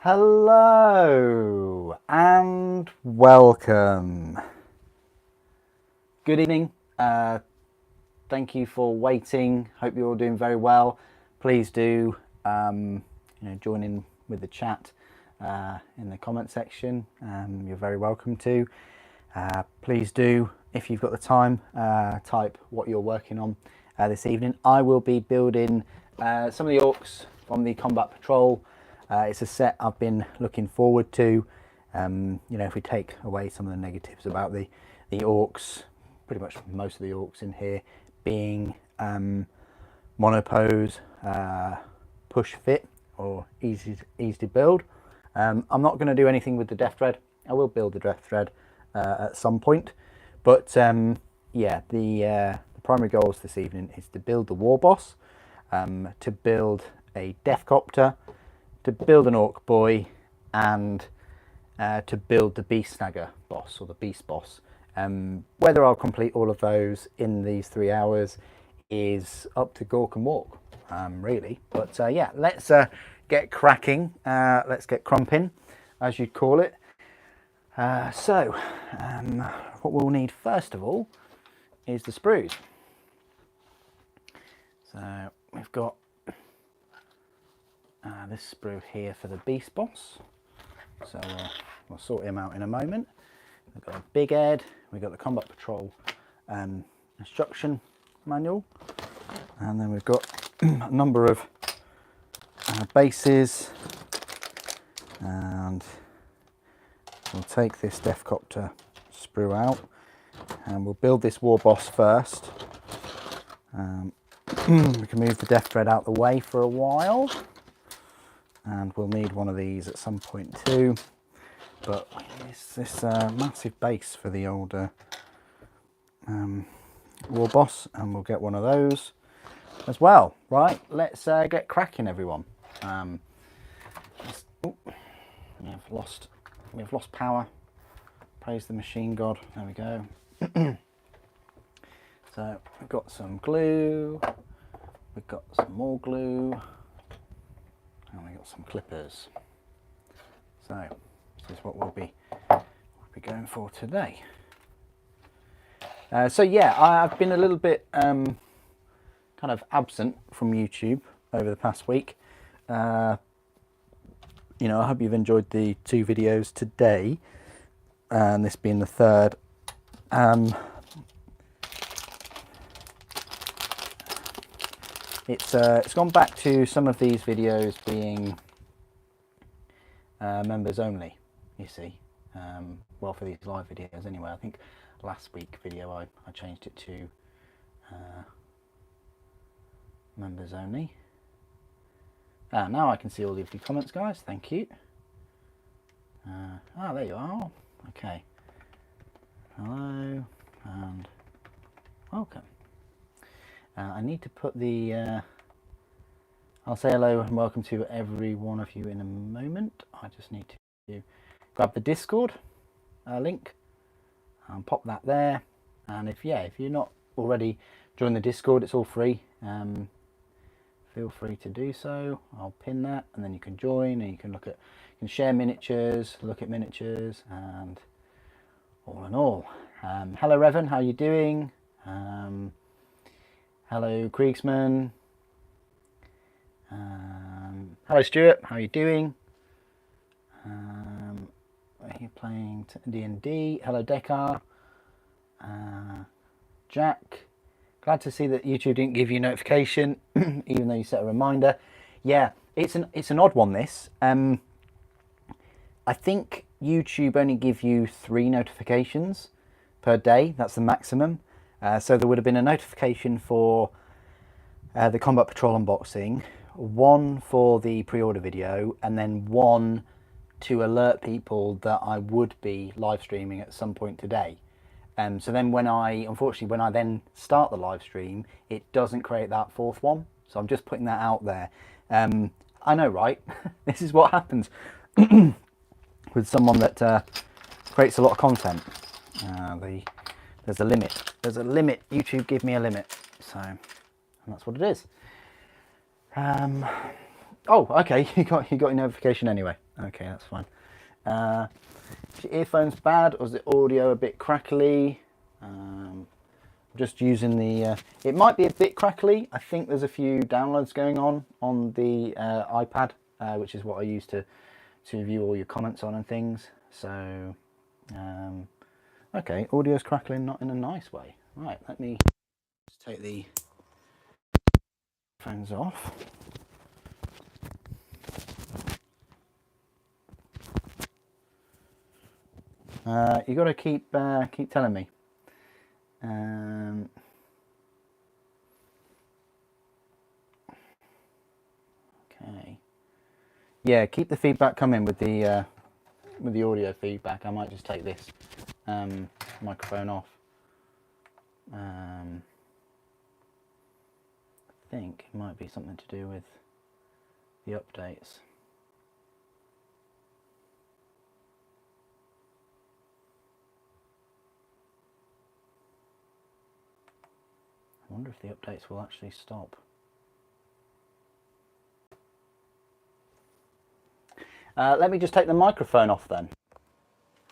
Hello and welcome. Good evening. Thank you for waiting. Hope you're all doing very well. Please do join in with the chat in the comment section. You're very welcome to. Please do, if you've got the time, type what you're working on this evening. I will be building some of the orcs from the Combat Patrol. It's a set I've been looking forward to. If we take away some of the negatives about the orcs, pretty much most of the orcs in here being monopose, push fit or easy to build. I'm not going to do anything with the Death Thread. I will build the Death Thread at some point, but yeah, the primary goals this evening is to build the War Boss, to build a Deathcopter, to build an Orc Boy, and to build the Beast Snagger boss, or the Beast Boss. Whether I'll complete all of those in these 3 hours is up to Gork and Walk, really. But yeah, let's get cracking. Let's get crumping, as you'd call it. So what we'll need first of all is the sprues. So we've got this sprue here for the Beast Boss, so we'll sort him out in a moment. We've got a big head, we've got the Combat Patrol instruction manual, and then we've got a number of bases, and we'll take this Deathcopter sprue out and we'll build this War Boss first. We can move the Death Thread out the way for a while, and we'll need one of these at some point too, but it's this massive base for the older War Boss, and we'll get one of those as well. Right, let's get cracking, everyone. We have lost power. Praise the machine god. There we go. So we've got some glue, we've got some more glue, and we've got some clippers. So this is what we'll be going for today. So yeah, I've been a little bit kind of absent from YouTube over the past week. I hope you've enjoyed the 2 videos today, and this being the third. It's gone back to some of these videos being members only, you see. Well, for these live videos anyway. I think last week video I changed it to members only. Now I can see all of your comments, guys. Thank you. There you are. Okay. Hello and welcome. I need to put the I'll say hello and welcome to every one of you in a moment. I just need to grab the Discord link and pop that there. And if you're not already joined the Discord, it's all free. Feel free to do so. I'll pin that, and then you can join, and you can share miniatures, look at miniatures, and all in all. Hello Revan, how are you doing? Hello Kriegsman. Hello Stuart, how are you doing? We're here playing D&D. Hello Dekar. Jack. Glad to see that YouTube didn't give you notification, even though you set a reminder. Yeah, it's an odd one, this. I think YouTube only give you 3 notifications per day. That's the maximum. So there would have been a notification for the Combat Patrol unboxing, 1 for the pre-order video, and then 1 to alert people that I would be live streaming at some point today. So then unfortunately when I then start the live stream, it doesn't create that 4th one. So I'm just putting that out there. I know, right? This is what happens with someone that creates a lot of content. There's a limit. There's a limit. YouTube give me a limit. So, and that's what it is. Oh, okay. You got your notification anyway. Okay, that's fine. Is your earphones bad, or is the audio a bit crackly? Just using the... it might be a bit crackly. I think there's a few downloads going on the iPad, which is what I use to view all your comments on and things. So, okay, audio's crackling, not in a nice way. Right, let me just take the phones off. You got to keep telling me. Okay. Yeah, keep the feedback coming with the audio feedback. I might just take this microphone off. I think it might be something to do with the updates. I wonder if the updates will actually stop. Let me just take the microphone off then.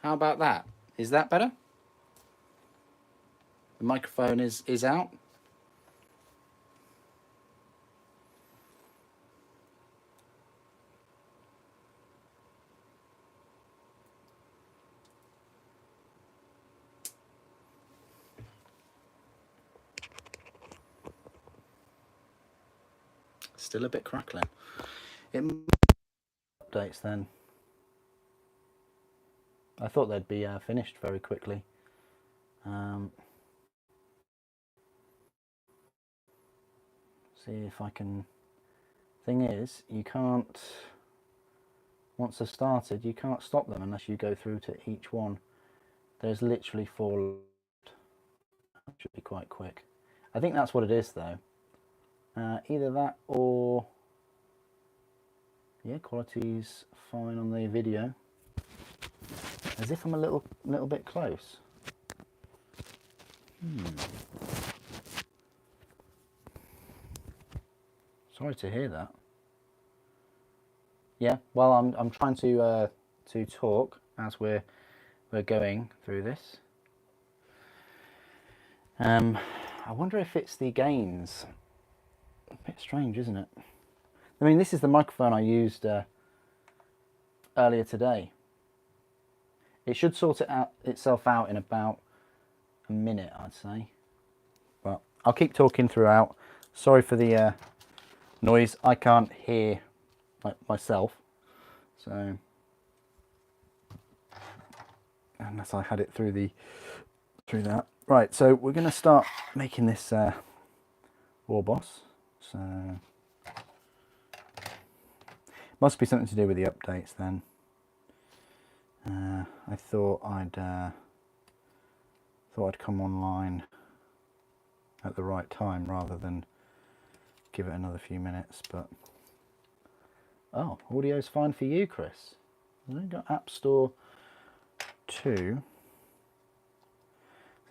How about that? Is that better? The microphone is out. Still a bit crackling. It updates then. I thought they'd be finished very quickly. See if I can... Thing is, you can't... Once they're started, you can't stop them unless you go through to each one. There's literally 4 left. That should be quite quick. I think that's what it is though. Either that or... Yeah, quality's fine on the video. As if I'm a little bit close. Sorry to hear that. Yeah, well, I'm trying to talk as we're going through this. I wonder if it's the gains. A bit strange, isn't it? I mean, this is the microphone I used earlier today. It should sort itself out in about a minute, I'd say. But I'll keep talking throughout. Sorry for the noise. I can't hear myself, so unless I had it through that. Right, so we're going to start making this war boss. So must be something to do with the updates then. I thought I'd come online at the right time rather than give it another few minutes, but oh, audio's fine for you, Chris. We've got App Store 2.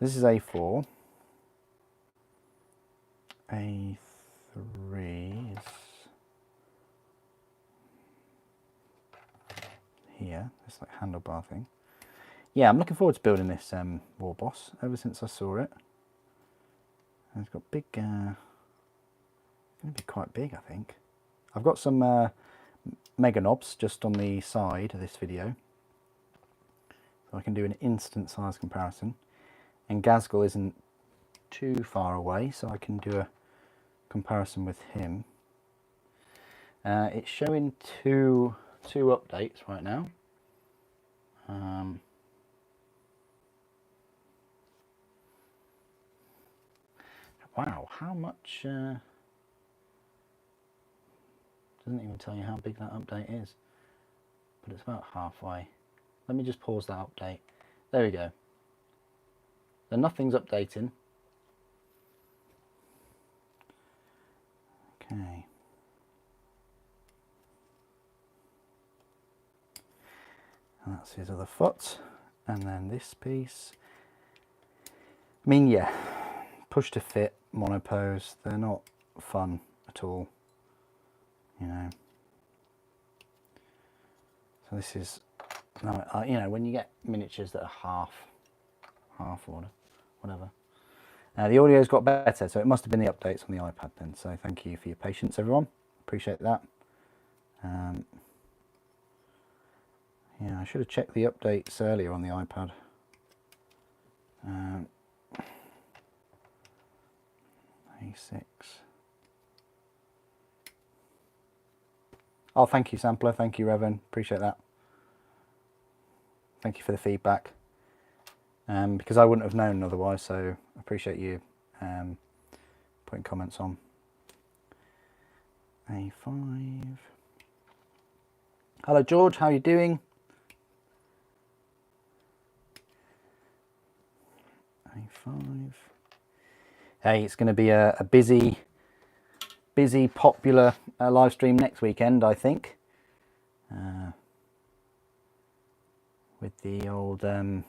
This is A4. A3 is here. This like handlebar thing. Yeah, I'm looking forward to building this war boss ever since I saw it. And it's got big. Going to be quite big, I think. I've got some mega knobs just on the side of this video, so I can do an instant size comparison. And Gazgal isn't too far away, so I can do a comparison with him. It's showing two updates right now. Wow, how much? Doesn't even tell you how big that update is, but it's about halfway. Let me just pause that update. There we go. So nothing's updating. Okay. And that's his other foot. And then this piece. I mean, yeah, push to fit, monopose, they're not fun at all, you know. So So this is, no, you know, when you get miniatures that are half or whatever. The audio's got better, so it must have been the updates on the iPad then. So thank you for your patience, everyone. Appreciate that. Yeah, I should have checked the updates earlier on the iPad. A6. Oh, thank you, Sampler. Thank you, Revan. Appreciate that. Thank you for the feedback. Because I wouldn't have known otherwise, so I appreciate you putting comments on. A5. Hello, George. How are you doing? A5. Hey, it's going to be a busy, popular live stream next weekend, I think. With the old hand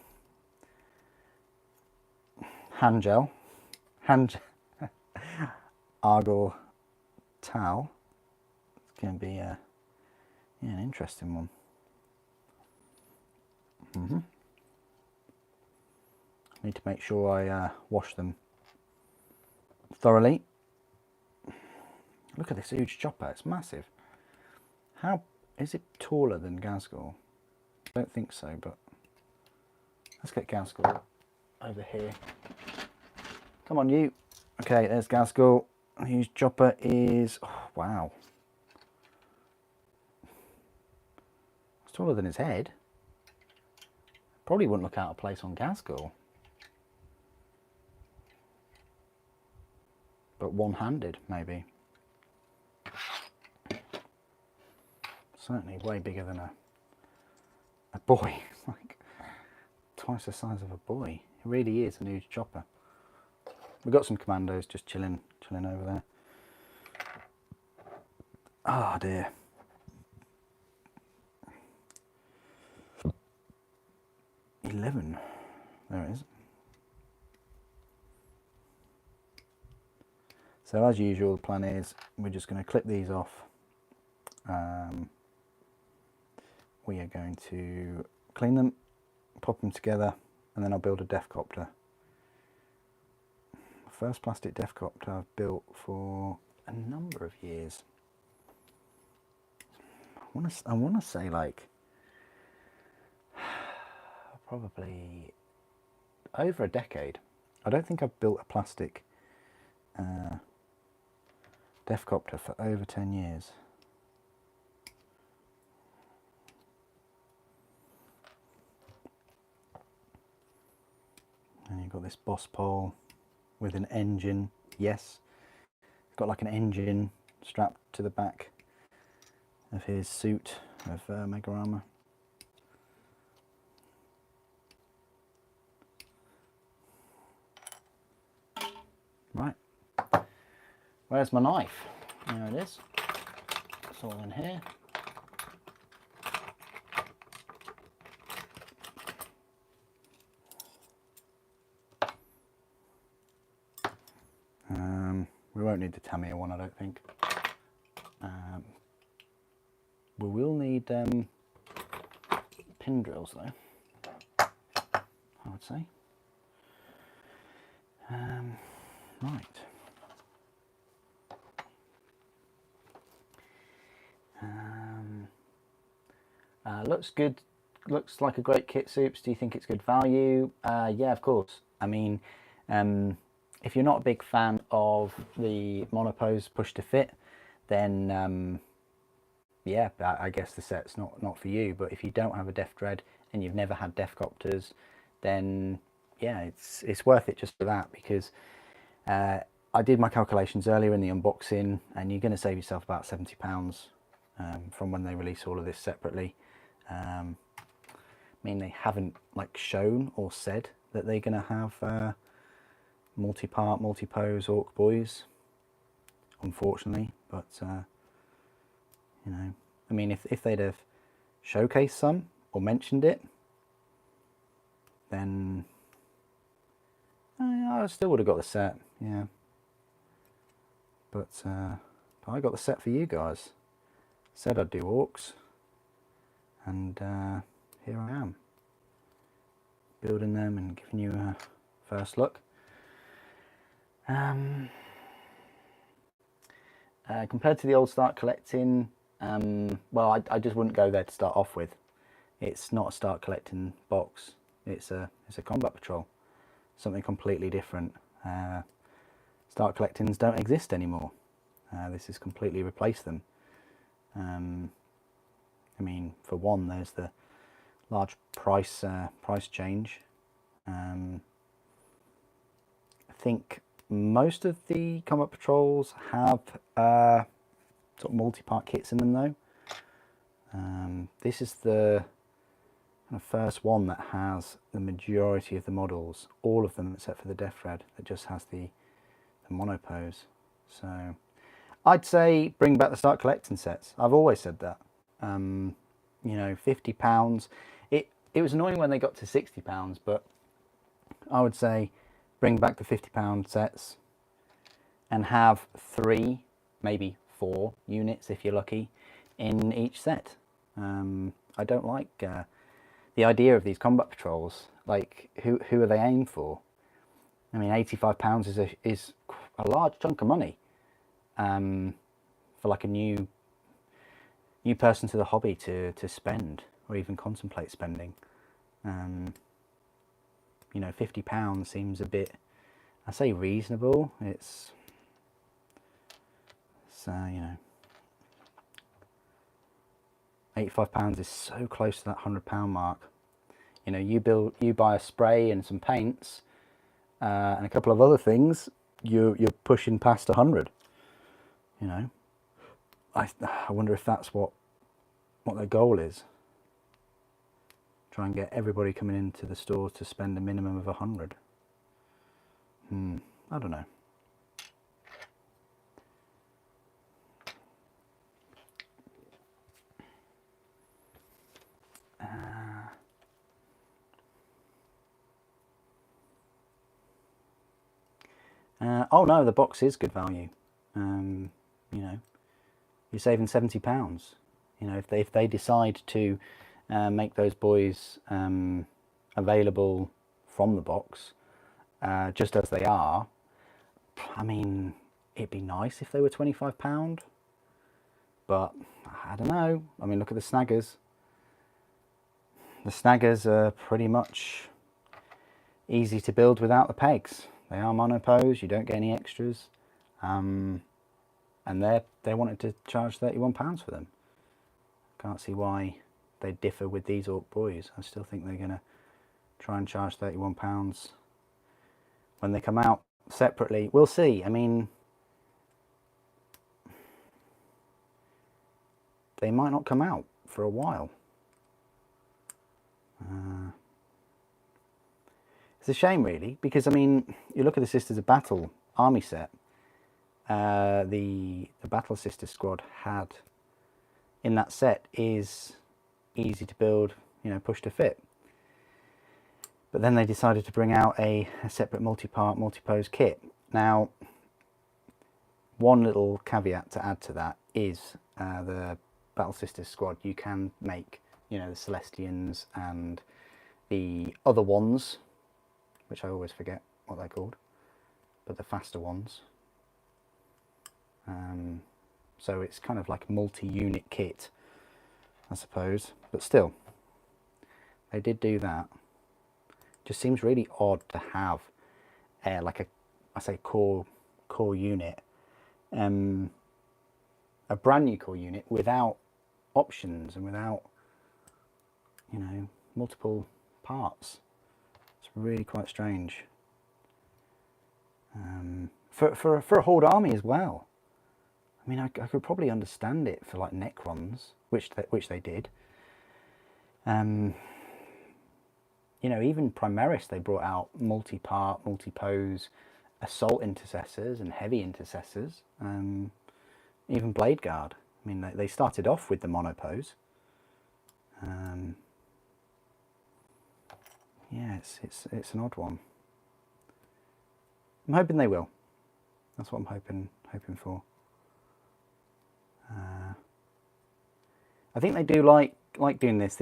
gel, Argor towel. It's going to be yeah, an interesting one. Need to make sure I wash them thoroughly. Look at this huge chopper, it's massive. How is it taller than Gazgul? I don't think so, but let's get Gazgul over here. Come on, you. Okay, there's Gazgul. The huge chopper is, oh, wow. It's taller than his head. Probably wouldn't look out of place on Gazgul. But one-handed, maybe. Certainly way bigger than a boy. It's like twice the size of a boy. It really is a huge chopper. We've got some commandos just chilling over there. Oh dear. $11. There it is. So as usual, the plan is we're just going to clip these off. We are going to clean them, pop them together, and then I'll build a Deathcopter. First plastic Deathcopter I've built for a number of years. I want to say like probably over a decade. I don't think I've built a plastic Deathcopter for over 10 years. And you've got this boss pole with an engine. Yes, it's got like an engine strapped to the back of his suit of Mega Armor. Right, where's my knife? There it is. It's all in here. We won't need the Tamiya one, I don't think. We will need pin drills though, I would say. Right. Looks good. Looks like a great kit, Soups. Do you think it's good value? Yeah, of course. I mean, if you're not a big fan of the monopose push to fit, then yeah, I guess the set's not for you. But if you don't have a Death Dread and you've never had Deathcopters, then yeah, it's worth it just for that, because I did my calculations earlier in the unboxing, and you're going to save yourself about £70 from when they release all of this separately. I mean, they haven't like shown or said that they're going to have multi-part, multi-pose Orc boys, unfortunately, but you know, I mean, if they'd have showcased some or mentioned it, then I still would have got the set, yeah. But I got the set for you guys. Said I'd do Orcs. And here I am, building them and giving you a first look. Compared to the old Start Collecting, well, I just wouldn't go there to start off with. It's not a Start Collecting box. It's a Combat Patrol, something completely different. Start Collectings don't exist anymore. This has completely replaced them. I mean, for one, there's the large price change. I think most of the Combat Patrols have sort of multi-part kits in them, though. This is the first one that has the majority of the models, all of them except for the Death Red, that just has the monopose. So I'd say bring back the Start Collecting sets. I've always said that. You know, £50. It was annoying when they got to £60, but I would say bring back the £50 sets and have 3, maybe 4 units if you're lucky in each set. I don't like the idea of these Combat Patrols. Like, who are they aimed for? I mean, £85 is a large chunk of money for like a new person to the hobby to spend, or even contemplate spending. You know, £50 seems a bit, I say reasonable. It's you know, £85 is so close to that £100 mark. You know, you buy a spray and some paints and a couple of other things, you're pushing past 100. You know, I wonder if that's what their goal is. Try and get everybody coming into the store to spend a minimum of 100. I don't know. Oh no, the box is good value. You know, you're saving £70. You know, if they decide to make those boys available from the box, just as they are. I mean, it'd be nice if they were £25, but I don't know. I mean, look at the snaggers. The snaggers are pretty much easy to build without the pegs. They are monopose, you don't get any extras, and they wanted to charge £31 for them. Can't see why they differ with these Ork boys. I still think they're going to try and charge £31 when they come out separately. We'll see. I mean, they might not come out for a while. It's a shame, really, because I mean, you look at the Sisters of Battle army set. The Battle Sister squad had in that set is easy to build, you know, push to fit. But then they decided to bring out a separate multi-part, multi-pose kit. Now, one little caveat to add to that is the Battle Sisters squad, you can make, you know, the Celestians and the other ones, which I always forget what they're called, but the faster ones. So it's kind of like a multi-unit kit, I suppose, but still, they did do that. Just seems really odd to have like a core unit, a brand new core unit without options and without, you know, multiple parts. It's really quite strange. For a Horde army as well. I mean, I could probably understand it for like Necrons, which they did. You know, even Primaris, they brought out multi-part, multi-pose assault intercessors and heavy intercessors. Even Blade Guard. I mean, they started off with the monopose. Yeah, it's an odd one. I'm hoping they will. That's what I'm hoping for. I think they do like like doing this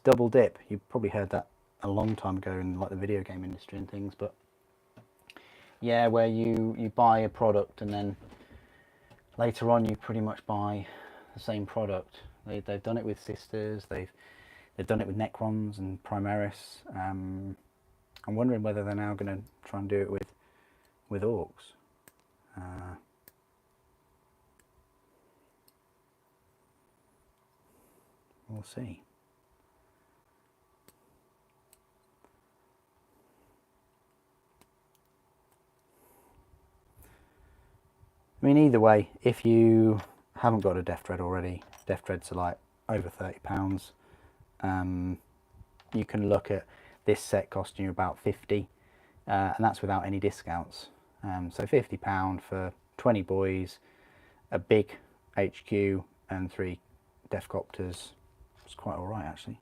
double dip. You probably heard that a long time ago in like the video game industry and things, but yeah, where you buy a product and then later on you pretty much buy the same product. They've done it with Sisters, they've done it with Necrons and Primaris. I'm wondering whether they're now going to try and do it with Orcs. We'll see. I mean, either way, if you haven't got a Death Dread already, Death Dreads are like over £30. You can look at this set costing you about 50, and that's without any discounts. So £50 for 20 boys, a big HQ, and 3 Deathcopters. It's quite all right, actually.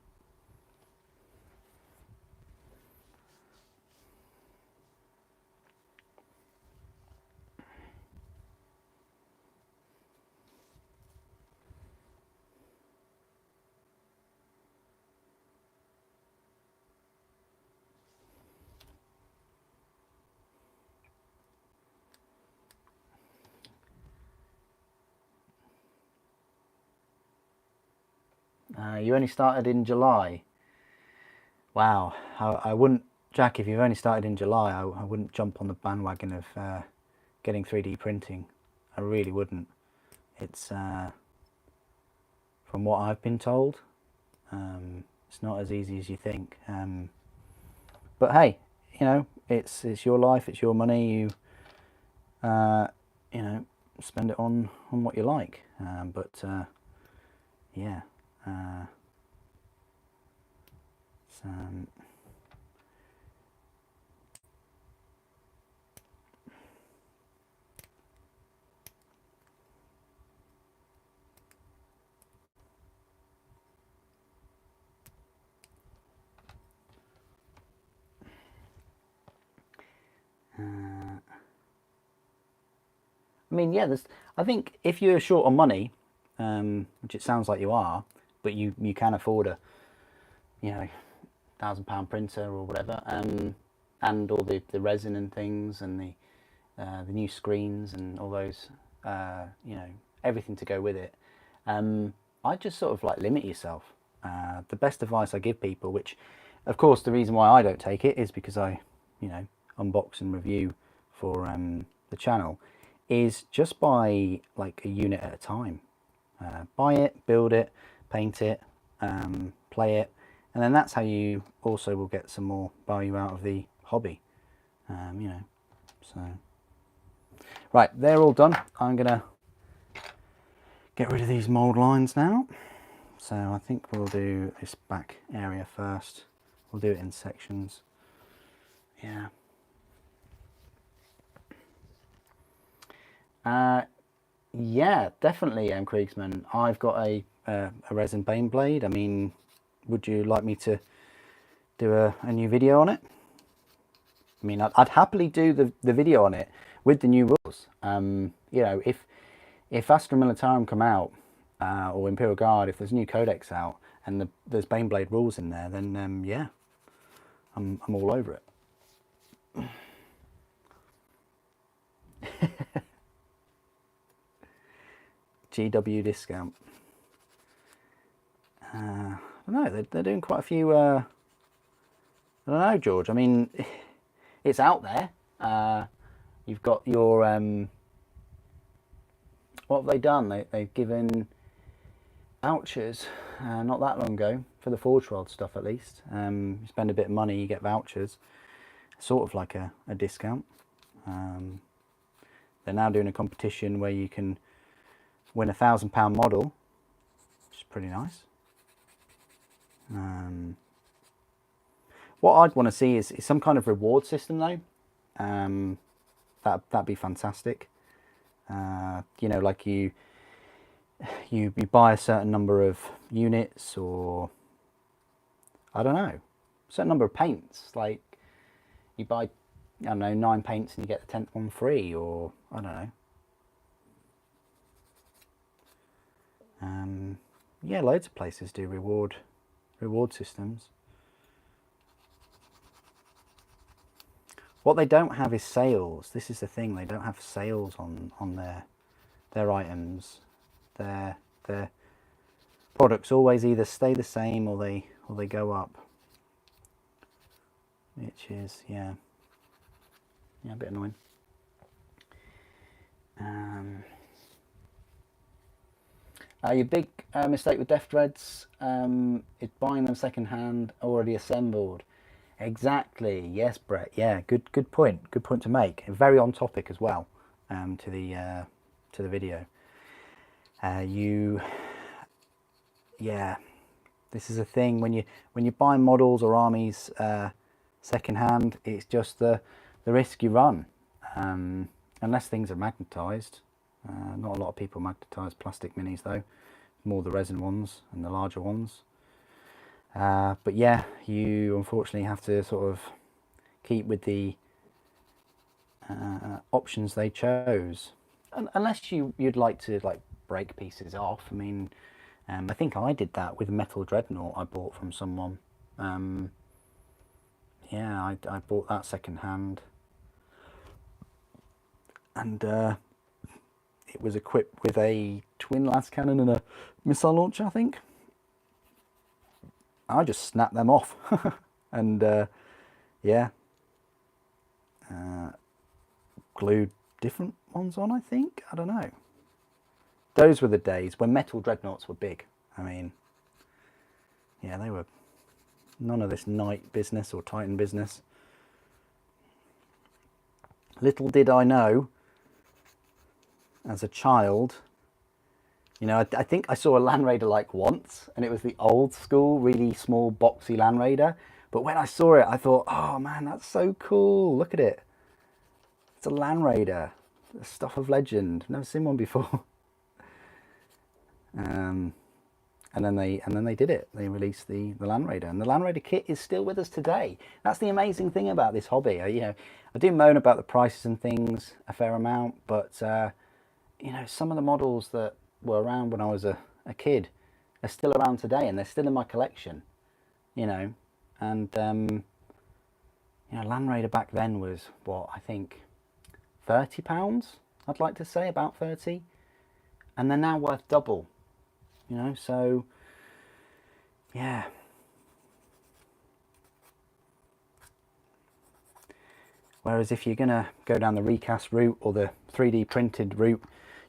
You only started in July. Wow, I wouldn't, Jack, if you've only started in July, I wouldn't jump on the bandwagon of getting 3D printing. I really wouldn't. It's, from what I've been told, it's not as easy as you think. But hey, you know, it's your life, it's your money. You know, spend it on what you like. Yeah. I mean, yeah, I think if you're short on money, which it sounds like you are, but you can afford a, you know, £1,000 printer or whatever, and all the resin and things, and the new screens and all those, you know, everything to go with it. I just sort of like limit yourself. The best advice I give people, which, of course, the reason why I don't take it is because I, you know, unbox and review for the channel, is just buy like a unit at a time. Buy it, build it, paint it, play it, and then that's how you also will get some more value out of the hobby. You know, so right, they're all done. I'm gonna get rid of these mold lines now. So I think we'll do this back area first. We'll do it in sections. Yeah. Yeah, definitely, Kriegsman. I've got a resin bane blade. I mean, would you like me to do a new video on it? I mean, I'd happily do the video on it with the new rules. You know, if Astra Militarum come out, or Imperial Guard, if there's a new codex out and there's Baneblade rules in there, then yeah, I'm all over it. GW discount. I don't know, they're doing quite a few, I don't know, George, I mean, it's out there. You've got your, what have they done? They've given vouchers not that long ago for the Forge World stuff, at least. You spend a bit of money, you get vouchers, sort of like a discount. They're now doing a competition where you can win a £1,000 model, which is pretty nice. What I'd want to see is some kind of reward system, though. That'd be fantastic. You know, like you buy a certain number of units, or I don't know, a certain number of paints. Like you buy, I don't know, 9 paints and you get the 10th one free, or I don't know. yeah, loads of places do reward systems. What they don't have is sales. This is the thing, they don't have sales on their items. Their products always either stay the same or they go up, which is yeah a bit annoying. Your big mistake with Death Dreads is buying them second hand, already assembled. Exactly. Yes, Brett. Yeah, good point. Good point to make. Very on topic as well. To the video. Yeah, this is a thing when you buy models or armies second hand. It's just the risk you run, unless things are magnetized. Not a lot of people magnetize plastic minis though, more the resin ones and the larger ones. But yeah, you unfortunately have to sort of keep with the options they chose, unless you'd like to like break pieces off. I mean, I think I did that with a metal dreadnought I bought from someone. Yeah, I bought that second hand, and it was equipped with a twin las cannon and a missile launcher, I think. I just snapped them off and yeah, glued different ones on, I think. I don't know. Those were the days when metal dreadnoughts were big. I mean, yeah, they were none of this Knight business or Titan business. Little did I know as a child, you know, I think I saw a Land Raider like once, and it was the old school, really small, boxy Land Raider. But when I saw it, I thought, oh man, that's so cool. Look at it. It's a Land Raider, the stuff of legend. Never seen one before. And then they did it. They released the Land Raider, and the Land Raider kit is still with us today. That's the amazing thing about this hobby. You know, I do moan about the prices and things a fair amount, but you know, some of the models that were around when I was a kid are still around today, and they're still in my collection. You know, and you know, Land Raider back then was what, I think £30. I'd like to say about 30, and they're now worth double. You know, so yeah. Whereas if you're gonna go down the recast route or the 3D printed route,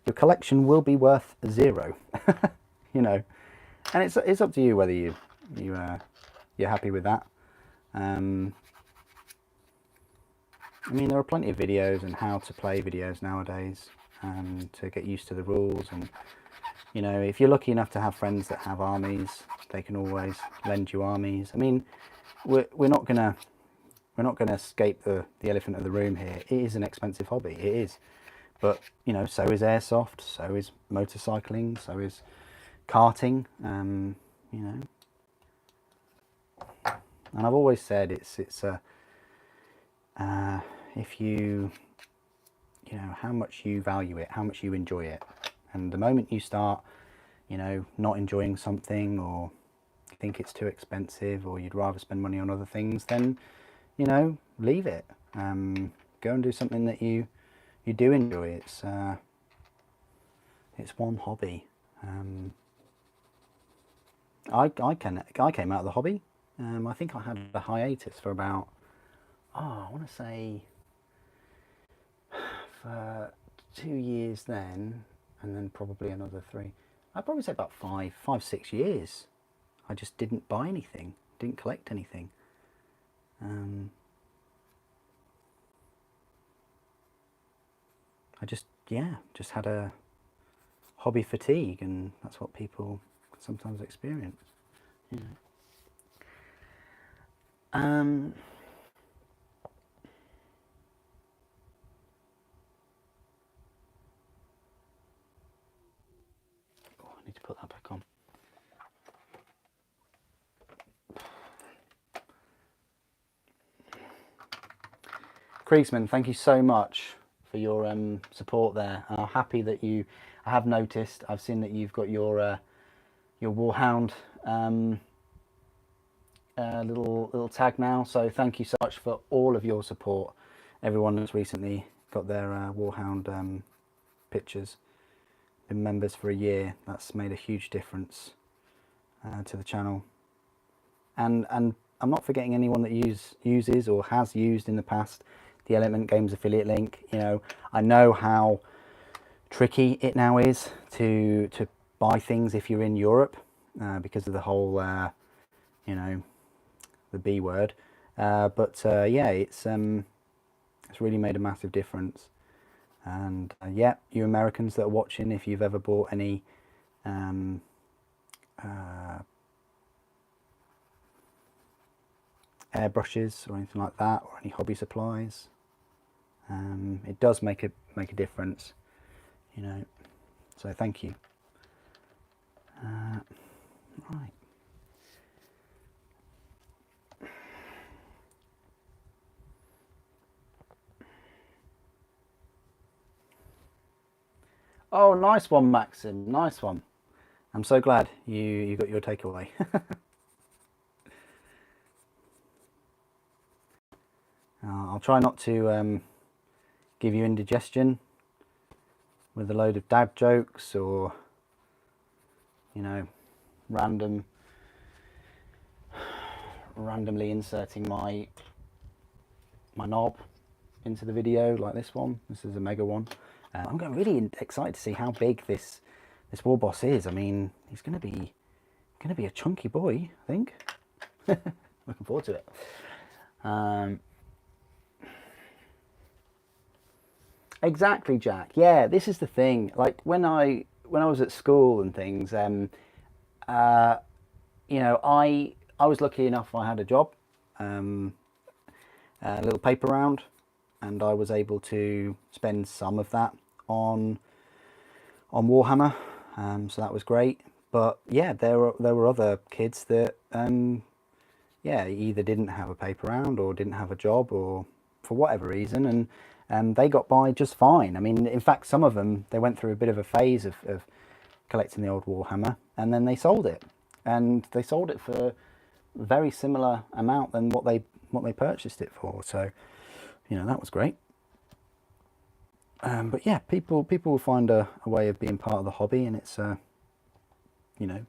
your collection will be worth 0. You know, and it's up to you whether you're happy with that. I mean, there are plenty of videos and how to play videos nowadays to get used to the rules. And you know, if you're lucky enough to have friends that have armies, they can always lend you armies. I mean, we're not gonna escape the elephant in the room here. It is an expensive hobby. It is. But, you know, so is airsoft, so is motorcycling, so is karting, you know. And I've always said it's if you know, how much you value it, how much you enjoy it. And the moment you start, you know, not enjoying something, or think it's too expensive, or you'd rather spend money on other things, then, you know, leave it. Go and do something that you do enjoy. It's one hobby. I came out of the hobby. I think I had a hiatus for about, I want to say for 2 years then, and then probably another 3. I'd probably say about 5-6 years. I just didn't buy anything, didn't collect anything. I just had a hobby fatigue, and that's what people sometimes experience. You know. I need to put that back on. Kriegsman, thank you so much for your support there. I'm happy that I have noticed, I've seen that you've got your your Warhound little tag now. So thank you so much for all of your support. Everyone that's recently got their Warhound pictures, been members for a year. That's made a huge difference to the channel. And I'm not forgetting anyone that uses or has used in the past the Element Games affiliate link. You know, I know how tricky it now is to buy things if you're in Europe because of the whole you know, the B word. But yeah, it's really made a massive difference. And yeah, you Americans that are watching, if you've ever bought any airbrushes or anything like that, or any hobby supplies, it does make a difference, you know. So thank you. Right. Oh, nice one, Maxim. Nice one. I'm so glad you got your takeaway. I'll try not to give you indigestion with a load of dad jokes or, you know, randomly inserting my knob into the video like this one. This is a mega one. I'm really excited to see how big this war boss is. I mean, he's gonna be a chunky boy, I think. Looking forward to it. Exactly, Jack. Yeah, this is the thing. Like when I was at school and things, you know, I was lucky enough. I had a job, a little paper round, and I was able to spend some of that on Warhammer. So that was great. But yeah, there were other kids that yeah, either didn't have a paper round or didn't have a job or for whatever reason, and they got by just fine. I mean, in fact, some of them, they went through a bit of a phase of collecting the old Warhammer, and then they sold it, and they sold it for a very similar amount than what they purchased it for. So, you know, that was great. But yeah, people will find a way of being part of the hobby, and it's you know,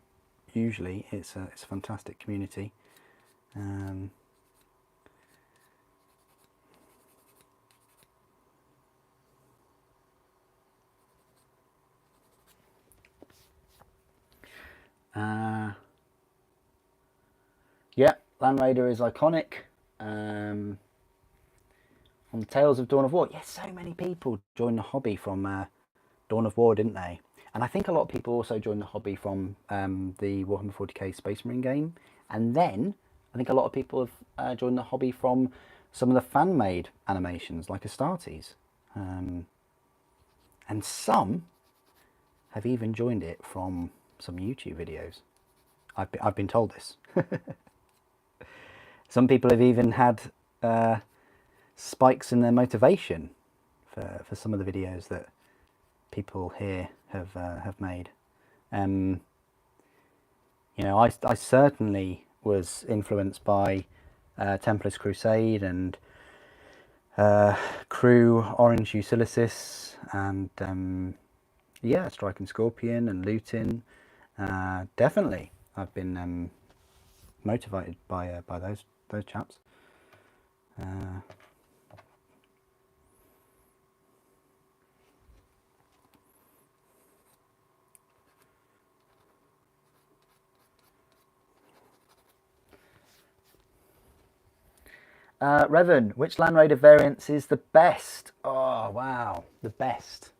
usually it's a fantastic community. Yeah, Land Raider is iconic. On the Tales of Dawn of War, yes, so many people joined the hobby from Dawn of War, didn't they? And I think a lot of people also joined the hobby from the Warhammer 40k Space Marine game. And then I think a lot of people have joined the hobby from some of the fan-made animations, like Astartes. And some have even joined it from some YouTube videos. I've been told this. Some people have even had spikes in their motivation for some of the videos that people here have made. You know, I certainly was influenced by Templar's Crusade and Crew Orange Ulysses and yeah, Striking Scorpion and Lutin. Definitely, I've been motivated by those chaps. Revan, which Land Raider variants is the best? Oh wow, the best.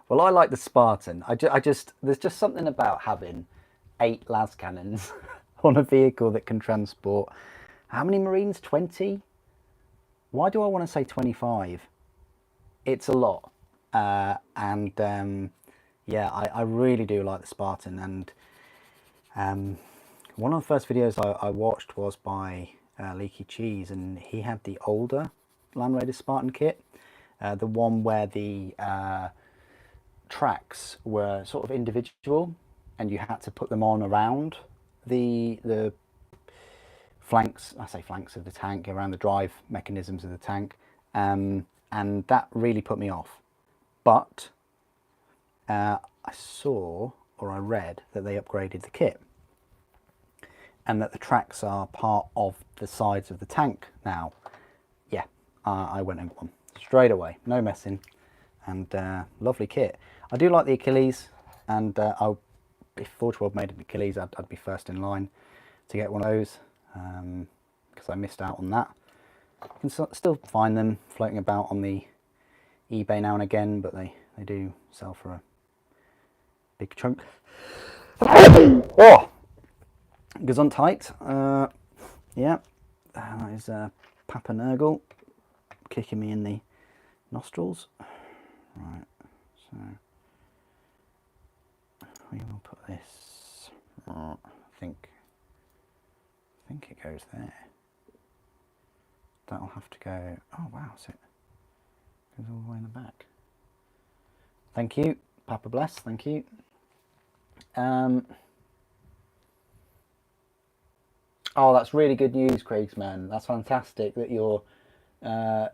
Well, I like the Spartan. I just there's just something about having 8 las cannons on a vehicle that can transport how many Marines? 20? Why do I want to say 25? It's a lot. And yeah, I really do like the Spartan. And one of the first videos I watched was by Leaky Cheese, and he had the older Land Raider Spartan kit, the one where the tracks were sort of individual, and you had to put them on around the flanks, I say flanks of the tank, around the drive mechanisms of the tank, and that really put me off. But I saw, or I read, that they upgraded the kit, and that the tracks are part of the sides of the tank now. Yeah, I went and got one straight away, no messing, and lovely kit. I do like the Achilles, and if Forge World made an Achilles, I'd be first in line to get one of those, because I missed out on that. You can still find them floating about on the eBay now and again, but they do sell for a big chunk. Oh, Gesundheit. Yeah, that is Papa Nurgle kicking me in the nostrils. Right, so we will put this. I think it goes there. That'll have to go. Oh wow, so it goes all the way in the back. Thank you, Papa bless. Thank you. Oh, that's really good news, Craigsman. That's fantastic that your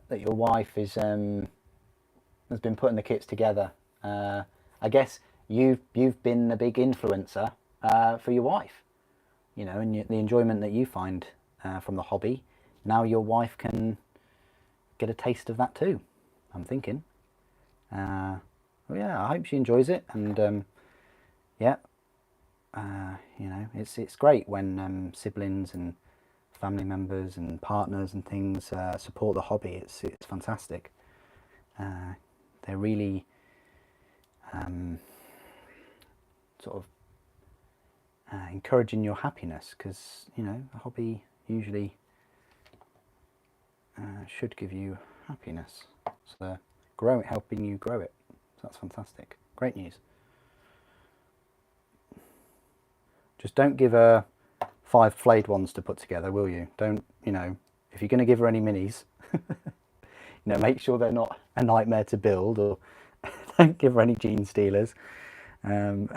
wife is has been putting the kits together. I guess you've been a big influencer for your wife, you know, and the enjoyment that you find from the hobby. Now your wife can get a taste of that too, I'm thinking. Well, yeah, I hope she enjoys it, and yeah. You know, it's great when siblings and family members and partners and things support the hobby. It's fantastic. They're really sort of encouraging your happiness, because you know a hobby usually should give you happiness. So helping you grow it. So that's fantastic. Great news. Just don't give her 5 flayed ones to put together, will you? Don't, you know, if you're going to give her any minis, you know, make sure they're not a nightmare to build, or don't give her any gene stealers. Right,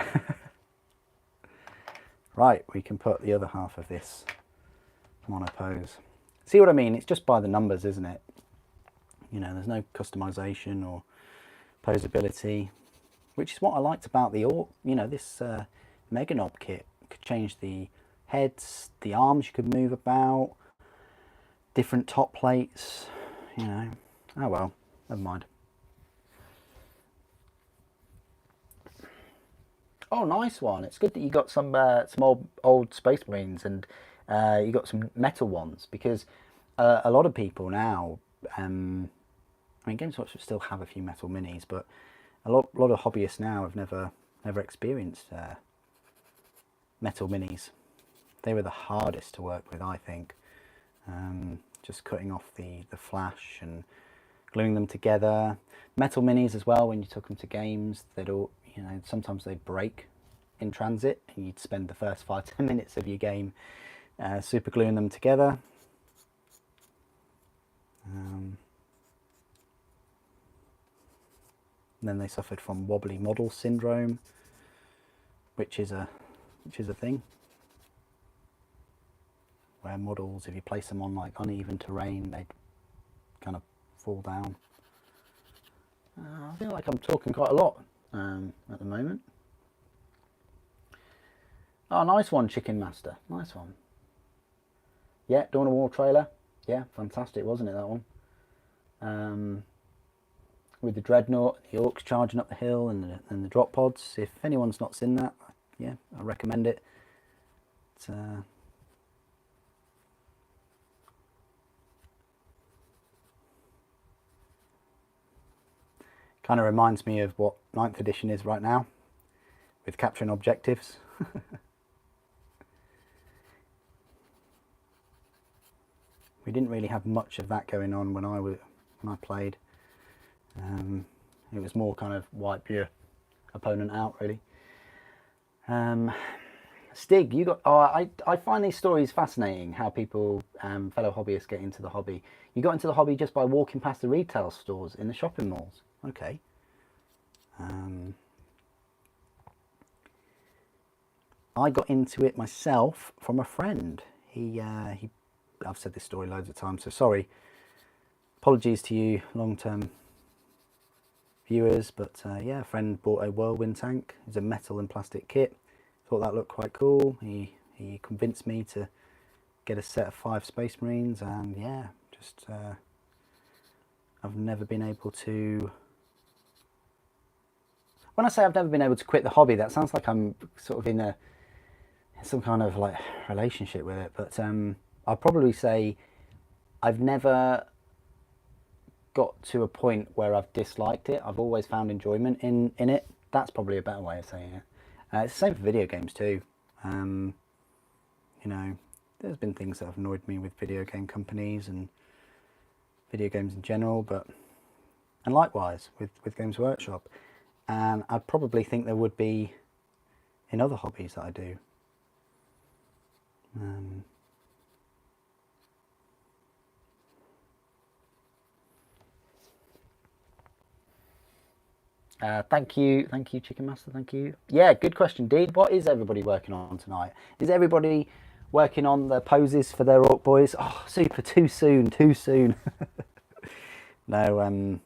we can put the other half of this monopose. See what I mean? It's just by the numbers, isn't it? You know, there's no customization or posability, which is what I liked about the, you know, this Mega Knob kit. Could change the heads, the arms you could move about, different top plates, you know. Oh well, never mind. Oh, nice one. It's good that you got some old Space Marines, and you got some metal ones, because a lot of people now, I mean, Games Workshop still have a few metal minis, but a lot of hobbyists now have never experienced metal minis. They were the hardest to work with, I think. Just cutting off the flash and gluing them together. Metal minis as well, when you took them to games, they'd all, you know, sometimes they'd break in transit, and you'd spend the first 5-10 minutes of your game super gluing them together. And then they suffered from wobbly model syndrome, which is a thing, where models, if you place them on like uneven terrain, they kind of fall down. I feel like I'm talking quite a lot at the moment. Oh, nice one, Chicken Master. Nice one. Yeah, Dawn of War trailer. Yeah, fantastic, wasn't it, that one? With the Dreadnought, the Orcs charging up the hill, and the drop pods. If anyone's not seen that, yeah, I recommend it. It's kind of reminds me of what 9th edition is right now, with capturing objectives. We didn't really have much of that going on when I played. It was more kind of wipe your opponent out, really. Stig, you got. Oh, I find these stories fascinating. How people, fellow hobbyists, get into the hobby. You got into the hobby just by walking past the retail stores in the shopping malls. Okay. I got into it myself from a friend. I've said this story loads of times, so sorry. Apologies to you long-term viewers, but yeah, a friend bought a whirlwind tank. It's a metal and plastic kit. Thought that looked quite cool. He convinced me to get a set of 5 Space Marines, and yeah, just I've never been able to... When I say I've never been able to quit the hobby, that sounds like I'm sort of in some kind of like relationship with it, but I'll probably say I've never got to a point where I've disliked it. I've always found enjoyment in it. That's probably a better way of saying it. It's the same for video games too. You know, there's been things that have annoyed me with video game companies and video games in general, and likewise with Games Workshop. And I probably think there would be in other hobbies that I do. Thank you, Chicken Master, thank you. Yeah, good question, Dean. What is everybody working on tonight? Is everybody working on the poses for their Orc boys? Oh, super, too soon. No,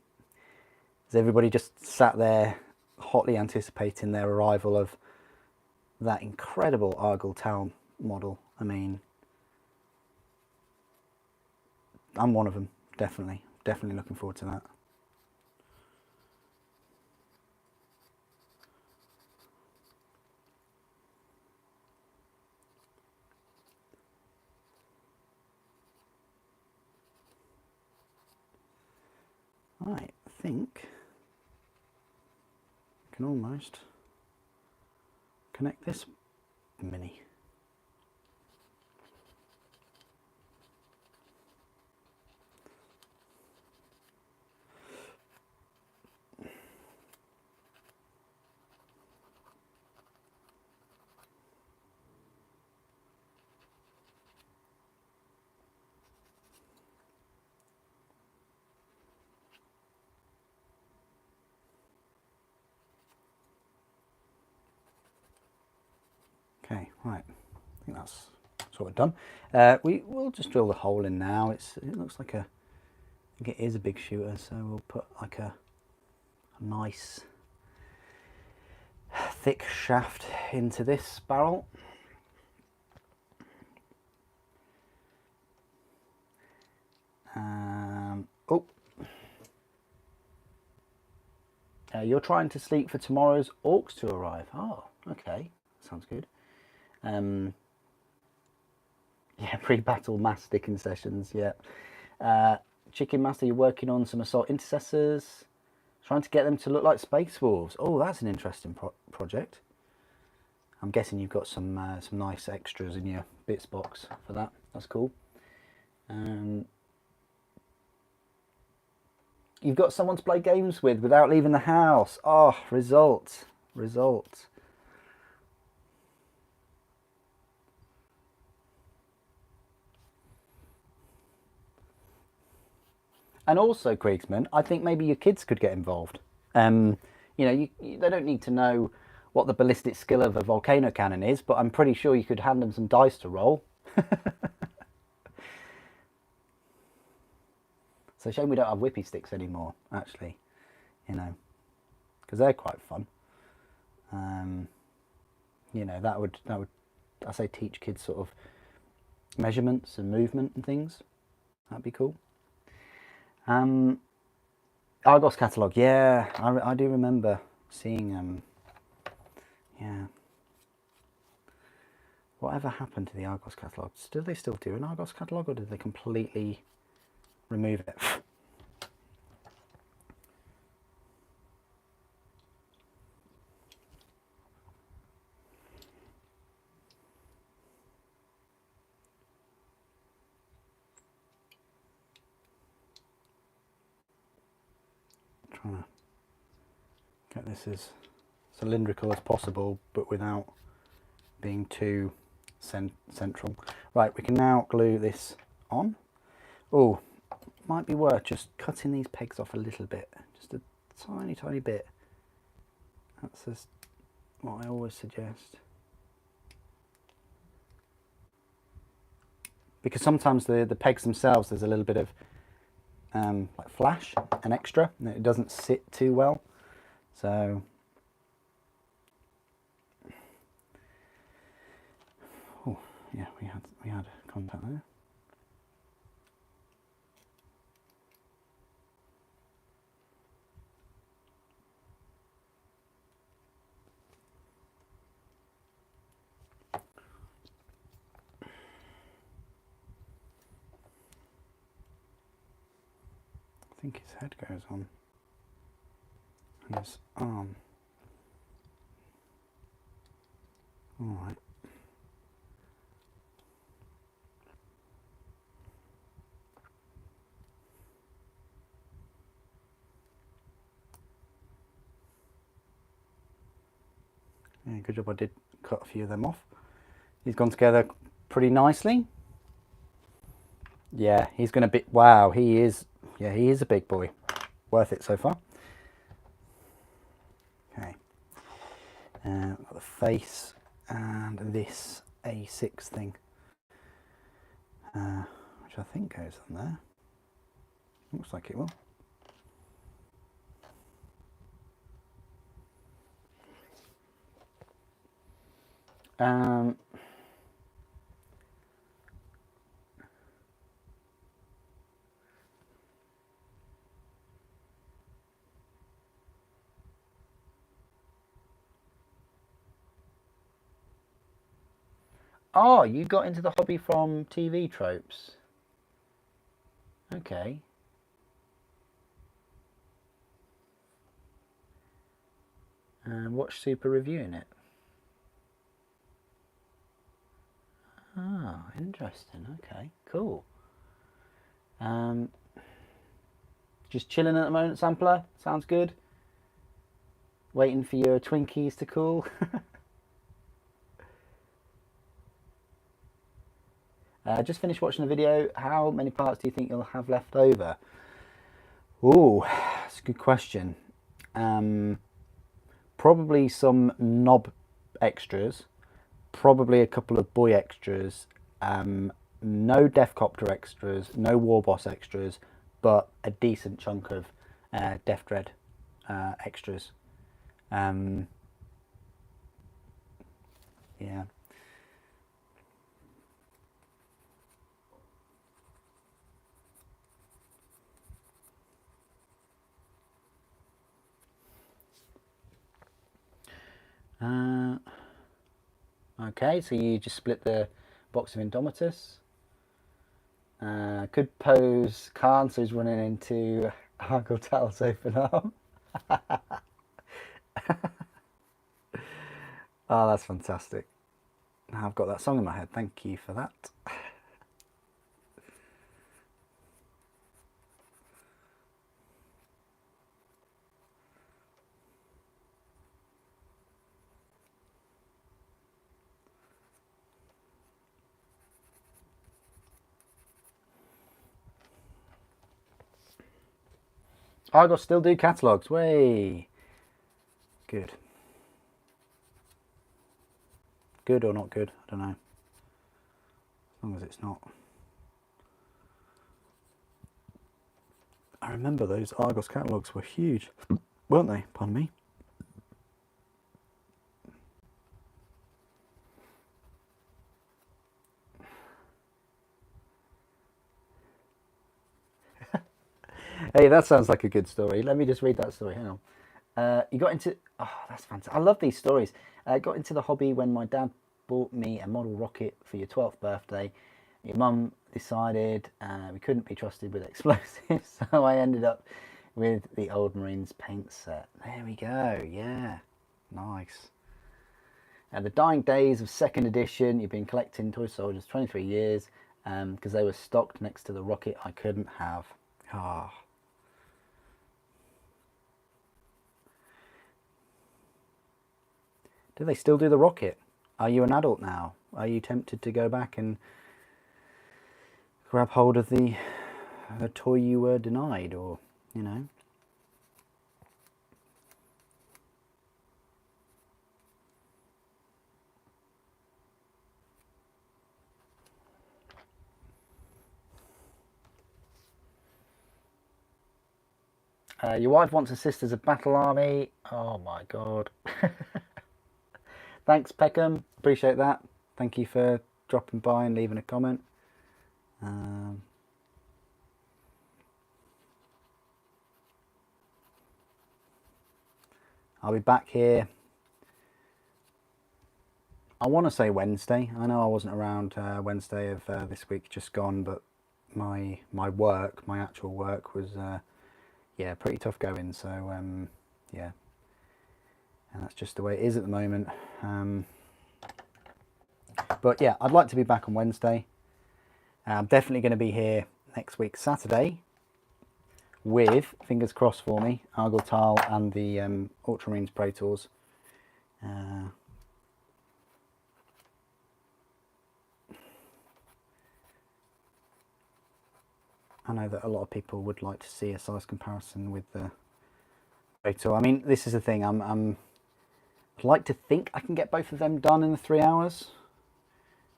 is everybody just sat there hotly anticipating their arrival of that incredible Argyll Town model? I mean, I'm one of them, definitely looking forward to that. I think I can almost connect this mini. Okay, right. I think that's sort of done. We'll just drill the hole in now. It looks like I think it is a big shooter, so we'll put like a nice thick shaft into this barrel. Oh, you're trying to sleep for tomorrow's Orcs to arrive. Oh, okay, sounds good. Yeah, pre-battle mass sticking sessions. Yeah. Chicken Master, you're working on some assault intercessors, trying to get them to look like space wolves. Oh, that's an interesting project. I'm guessing you've got some nice extras in your bits box for that. That's cool. You've got someone to play games with without leaving the house. Oh, result. And also, Kriegsman, I think maybe your kids could get involved. You know, they don't need to know what the ballistic skill of a volcano cannon is, but I'm pretty sure you could hand them some dice to roll. It's a shame we don't have whippy sticks anymore, actually, you know, because they're quite fun. You know, that would I say teach kids sort of measurements and movement and things. That'd be cool. Argos catalogue, yeah, I do remember seeing yeah. Whatever happened to the Argos catalogue? Do they still do an Argos catalogue, or did they completely remove it? Trying to get this as cylindrical as possible, but without being too central. Right, we can now glue this on. Oh, might be worth just cutting these pegs off a little bit, just a tiny bit. That's just what I always suggest. because sometimes the pegs themselves, there's a little bit of like flash, an extra, and it doesn't sit too well. So oh yeah, we had contact there. I think his head goes on and his arm. All right. Yeah, good job. I did cut a few of them off. He's gone together pretty nicely. Yeah, he's going to be, wow, he is, yeah, he is a big boy. Worth it so far. Okay. Got the face and this A6 thing, which I think goes on there. Looks like it will. Oh, you got into the hobby from TV tropes. Okay. And watch Super reviewing it. Ah, interesting. Okay, cool. Just chilling at the moment, Sampler. Sounds good. Waiting for your Twinkies to cool. Just finished watching the video. How many parts do you think you'll have left over? Ooh, that's a good question. Probably some knob extras. Probably a couple of boy extras. No Deathcopter extras. No War Boss extras. But a decent chunk of Death Dread extras. Yeah. Okay, so you just split the box of Indomitus. Could pose Khan, so he's running into Argotal's open arm. Oh, that's fantastic. Now I've got that song in my head. Thank you for that. Argos still do catalogues. Way. Good. Good or not good? I don't know. As long as it's not. I remember those Argos catalogues were huge, weren't they? Pardon me. Hey, that sounds like a good story. Let me just read that story. Hang on. You got into... Oh, that's fantastic. I love these stories. Got into the hobby when my dad bought me a model rocket for your 12th birthday. Your mum decided we couldn't be trusted with explosives, so I ended up with the old Marines paint set. There we go. Yeah. Nice. The dying days of 2nd edition. You've been collecting toy soldiers 23 years because they were stocked next to the rocket I couldn't have. Ah. Oh. Do they still do the rocket? Are you an adult now? Are you tempted to go back and grab hold of the toy you were denied, or, you know? Your wife wants a Sisters of Battle army. Oh my god. Thanks, Peckham. Appreciate that. Thank you for dropping by and leaving a comment. I'll be back here. I want to say Wednesday. I know I wasn't around Wednesday of this week just gone, but my actual work was yeah, pretty tough going. So yeah, and that's just the way it is at the moment. But yeah, I'd like to be back on Wednesday. I'm definitely going to be here next week Saturday with, fingers crossed for me, Argyle and the Ultramarines Pro Tours. I know that a lot of people would like to see a size comparison with the Pro Tour. I mean, this is the thing. I'd like to think I can get both of them done in the 3 hours.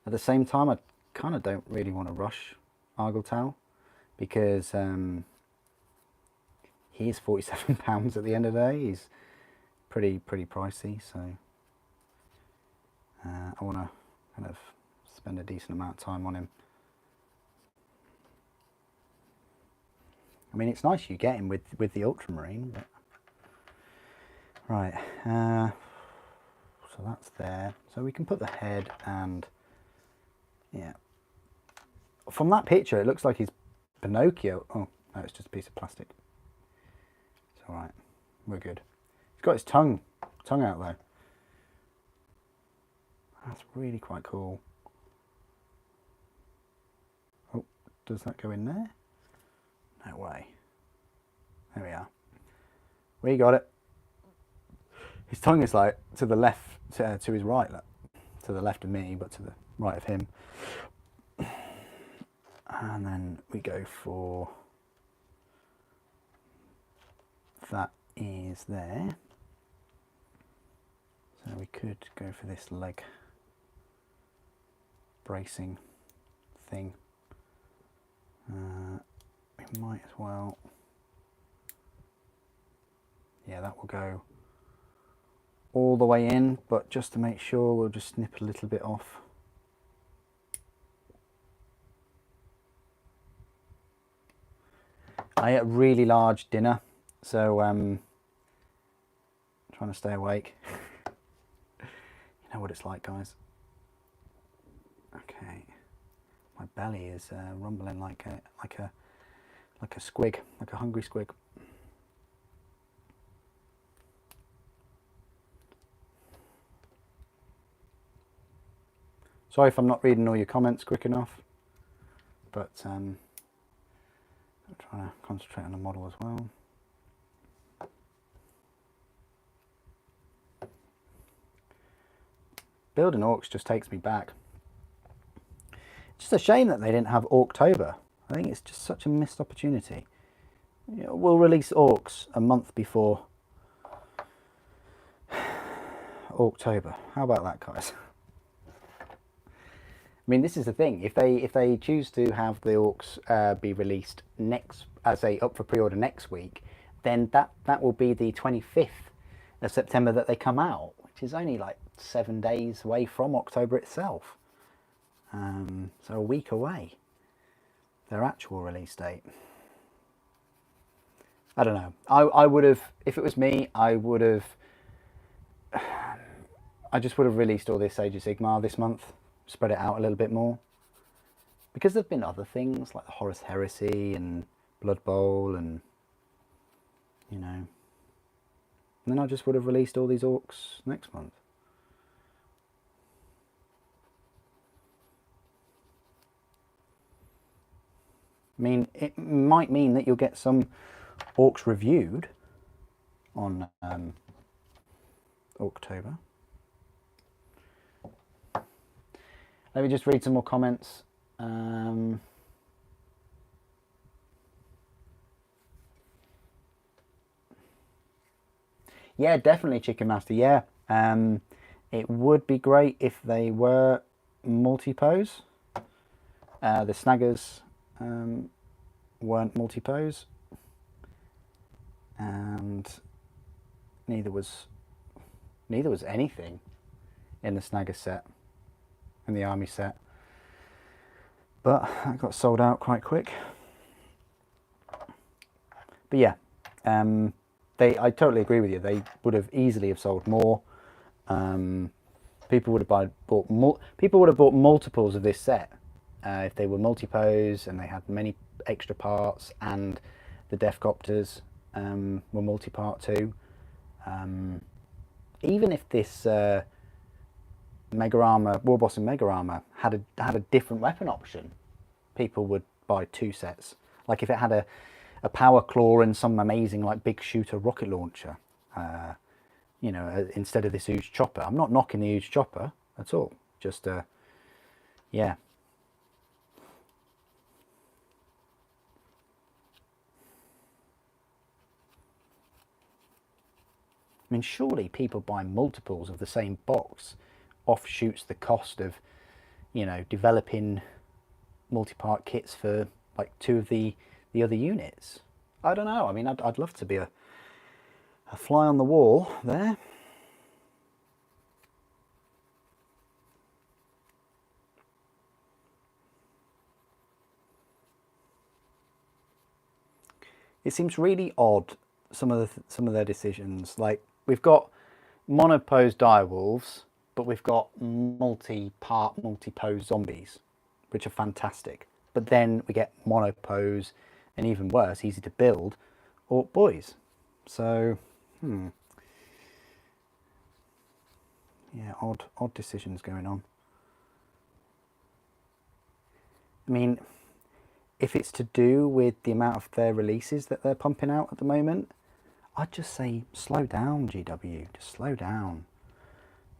At the same time, I kind of don't really want to rush Argyle because he is £47 at the end of the day. He's pretty pricey, so I want to kind of spend a decent amount of time on him. I mean, it's nice you get him with the Ultramarine, but right. So that's there. So we can put the head and yeah. From that picture, it looks like he's Pinocchio. Oh no, it's just a piece of plastic. It's all right. We're good. He's got his tongue out though. That's really quite cool. Oh, does that go in there? No way. There we are. We got it. His tongue is like to the left, to his right, like, to the left of me, but to the right of him. And then we go for that is there. So we could go for this leg bracing thing. We might as well. Yeah, that will go all the way in, but just to make sure, we'll just snip a little bit off. I ate a really large dinner, so trying to stay awake. You know what it's like, guys. Okay, my belly is rumbling like a squig, like a hungry squig. Sorry if I'm not reading all your comments quick enough, but I'm trying to concentrate on the model as well. Building Orcs just takes me back. It's just a shame that they didn't have Orktober. I think it's just such a missed opportunity. You know, we'll release Orcs a month before Orktober. How about that, guys? I mean, this is the thing. If they choose to have the Orcs be released up for pre-order next week, then that will be the 25th of September that they come out, which is only like 7 days away from October itself. So a week away, their actual release date. I don't know. I would have, if it was me, I just would have released all this Age of Sigmar this month. Spread it out a little bit more, because there've been other things like the Horus Heresy and Blood Bowl, and you know, and then I just would have released all these Orcs next month. I mean, it might mean that you'll get some Orcs reviewed on October. Let me just read some more comments. Yeah, definitely, Chicken Master. Yeah, it would be great if they were multi-pose. The snaggers weren't multi-pose. and neither was anything in the Snagger set, in the Army set. But that got sold out quite quick. But yeah, I totally agree with you. They would have easily have sold more. People would have bought multiples of this set if they were multi-pose and they had many extra parts, and the Deathcopters were multi-part too. Even if this Mega Armor, Warboss and Mega Armor had a different weapon option, people would buy two sets. Like if it had a power claw and some amazing like big shooter rocket launcher, you know, instead of this huge chopper. I'm not knocking the huge chopper at all. Just yeah. I mean, surely people buying multiples of the same box offshoots the cost of, you know, developing multi-part kits for like two of the other units. I don't know. I mean, I'd love to be a fly on the wall there. It seems really odd, some of their decisions. Like we've got monopose direwolves, but we've got multi-part, multi-pose zombies, which are fantastic. But then we get monopose, and even worse, easy to build, orc boys. So, yeah, odd decisions going on. I mean, if it's to do with the amount of their releases that they're pumping out at the moment, I'd just say slow down, GW. Just slow down.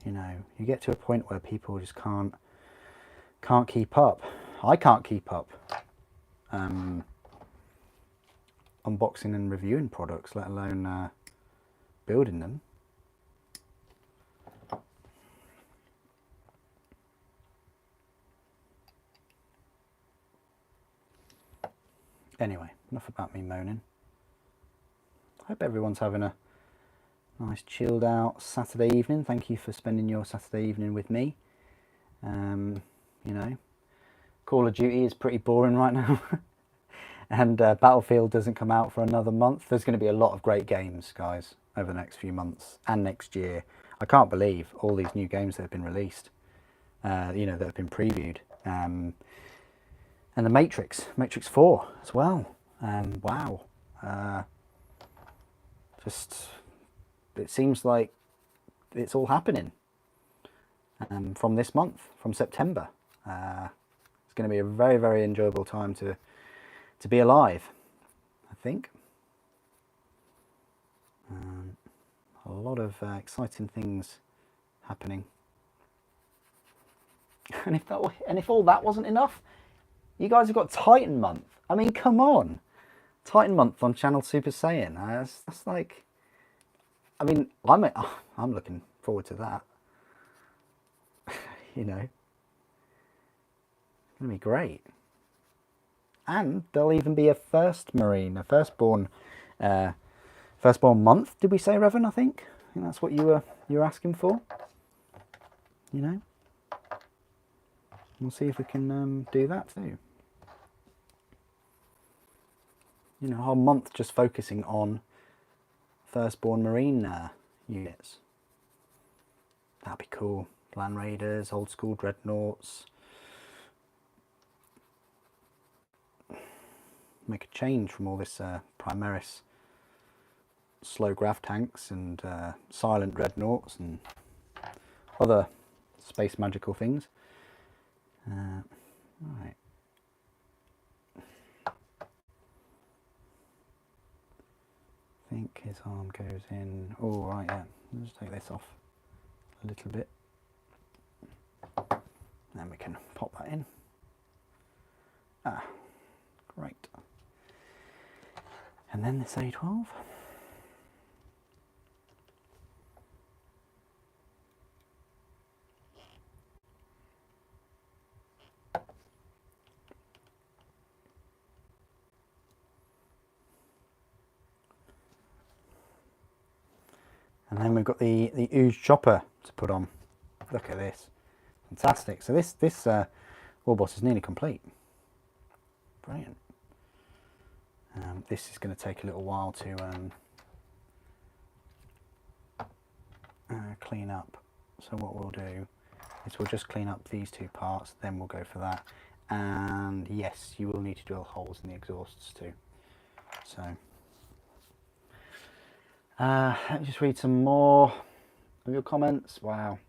You know, you get to a point where people just can't keep up. I can't keep up unboxing and reviewing products, let alone building them. Anyway, enough about me moaning. I hope everyone's having a nice chilled out Saturday evening. Thank you for spending your Saturday evening with me. You know, Call of Duty is pretty boring right now. And Battlefield doesn't come out for another month. There's going to be a lot of great games, guys, over the next few months and next year. I can't believe all these new games that have been released, you know, that have been previewed. And the Matrix 4 as well. Wow. Just, it seems like it's all happening from this month, from September. It's going to be a very, very enjoyable time to be alive, I think. A lot of exciting things happening. And if all that wasn't enough, you guys have got Titan Month. I mean, come on. Titan Month on Channel Super Saiyan. That's like, I mean, I'm looking forward to that. You know, it's going to be great. And there'll even be a first Marine, a firstborn month. Did we say, Revan? I think that's what you were asking for. You know, we'll see if we can do that too. You know, a whole month just focusing on firstborn Marine units. That'd be cool. Land Raiders, old school dreadnoughts. Make a change from all this Primaris slow grav tanks and silent dreadnoughts and other space magical things. Right. I think his arm goes in. Oh, right, yeah. Let's just take this off a little bit. Then we can pop that in. Ah, great. And then this A12. And then we've got the ooze chopper to put on. Look at this, fantastic. So this wall boss is nearly complete. Brilliant. This is going to take a little while to clean up. So what we'll do is we'll just clean up these two parts, then we'll go for that. And yes, you will need to drill holes in the exhausts too. So let me just read some more of your comments. Wow.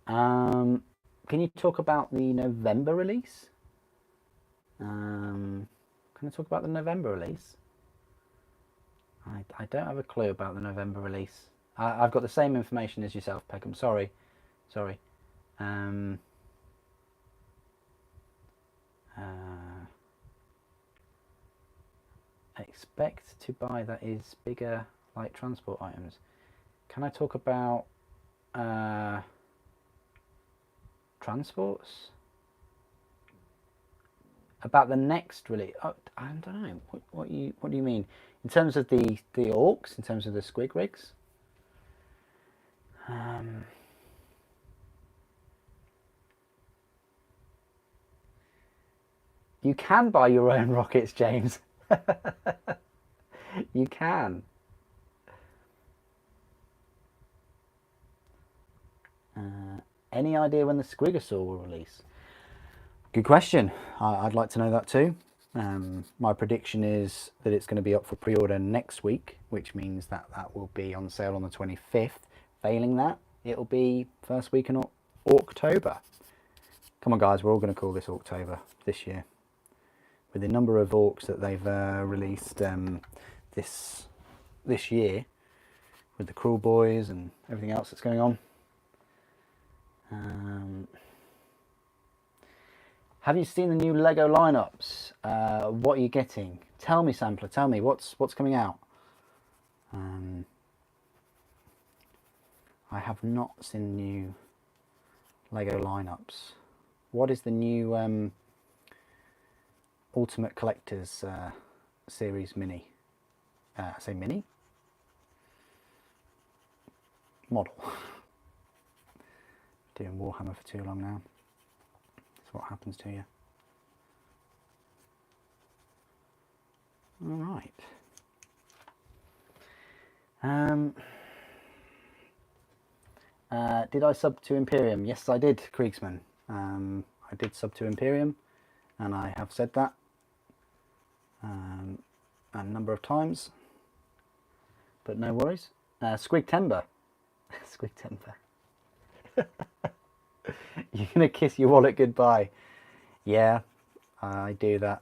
Can you talk about the November release? Can I talk about the November release? I don't have a clue about the November release. I've got the same information as yourself, Peckham. Sorry. Expect to buy that is bigger light transport items. Can I talk about transports? About the next release? Oh, I don't know. What do you mean? In terms of the ORKS, in terms of the squig rigs? You can buy your own rockets, James. You can. Any idea when the Squigosaur will release? Good question. I'd like to know that too. My prediction is that it's going to be up for pre-order next week, which means that will be on sale on the 25th. Failing that, it'll be first week in October. Come on guys, we're all going to call this October this year. With the number of orcs that they've released this year, with the Cruel Boys and everything else that's going on. Have you seen the new Lego lineups? What are you getting? Tell me, Sampler. Tell me what's coming out. I have not seen new Lego lineups. What is the new Ultimate Collectors Series Mini? I say mini? Model. Doing Warhammer for too long now. That's what happens to you. All right. Did I sub to Imperium? Yes, I did, Kriegsman. I did sub to Imperium, and I have said that a number of times. But no worries. Squig Timber. Squig Timber. You're going to kiss your wallet goodbye. Yeah, I do that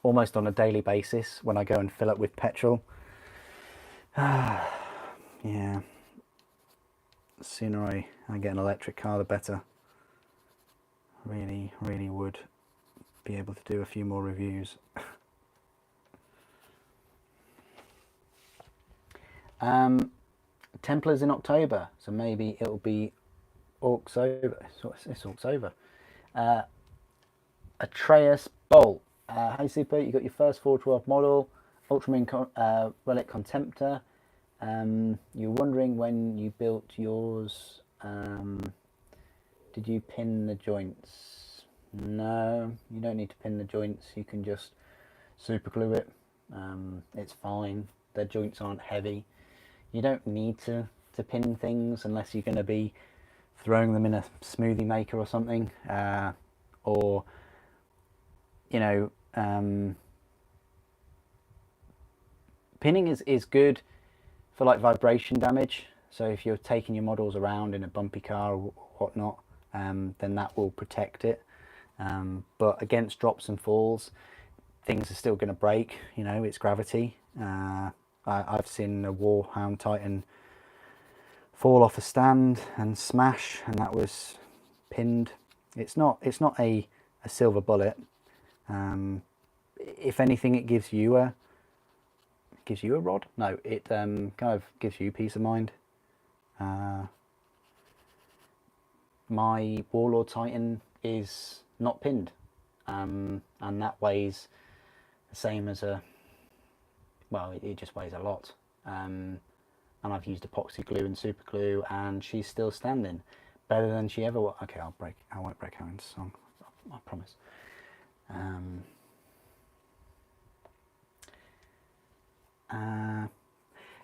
almost on a daily basis when I go and fill up with petrol. Yeah. The sooner I get an electric car, the better. Really would be able to do a few more reviews. Templars in October, so maybe it'll be Orcs over. It's Orcs over. Atreus Bolt. Hey Super, you got your first 412 model, Ultramarine Relic Contemptor. You're wondering when you built yours, did you pin the joints? No, you don't need to pin the joints. You can just super glue it. It's fine. The joints aren't heavy. You don't need to pin things unless you're going to be throwing them in a smoothie maker or something, or you know, pinning is good for like vibration damage. So if you're taking your models around in a bumpy car or whatnot, then that will protect it. But against drops and falls, things are still going to break. You know, it's gravity. I've seen a Warhound Titan fall off a stand and smash, and that was pinned. It's not a silver bullet. If anything, it gives you a rod. No, it kind of gives you peace of mind. My Warlord Titan is not pinned, and that weighs the same as a, well, it just weighs a lot. and I've used epoxy glue and super glue, and she's still standing better than she ever was. Okay, I won't break her into song, I promise.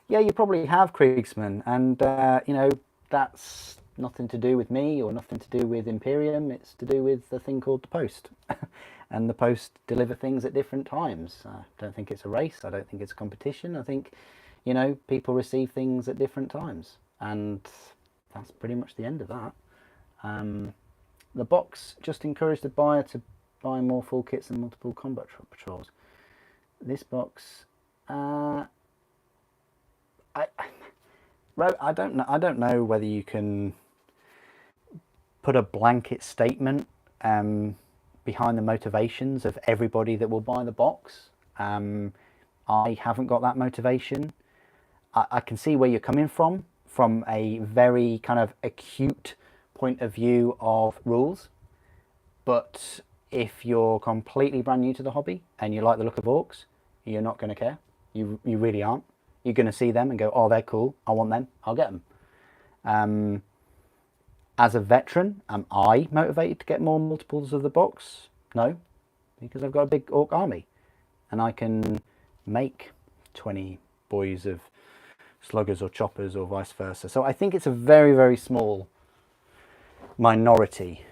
Yeah, you probably have, Kriegsman, and you know, that's nothing to do with me or nothing to do with Imperium. It's to do with the thing called the post. And the post deliver things at different times. I don't think it's a race. I don't think it's a competition. I think, you know, people receive things at different times, and that's pretty much the end of that. The box just encouraged the buyer to buy more full kits and multiple combat patrols. This box, I don't know. I don't know whether you can put a blanket statement behind the motivations of everybody that will buy the box. I haven't got that motivation. I can see where you're coming from a very kind of acute point of view of rules. But if you're completely brand new to the hobby and you like the look of orcs, you're not going to care. You really aren't. You're going to see them and go, oh, they're cool. I want them. I'll get them. As a veteran, am I motivated to get more multiples of the box? No, because I've got a big orc army and I can make 20 boys of sluggers or choppers or vice versa. So I think it's a very, very small minority,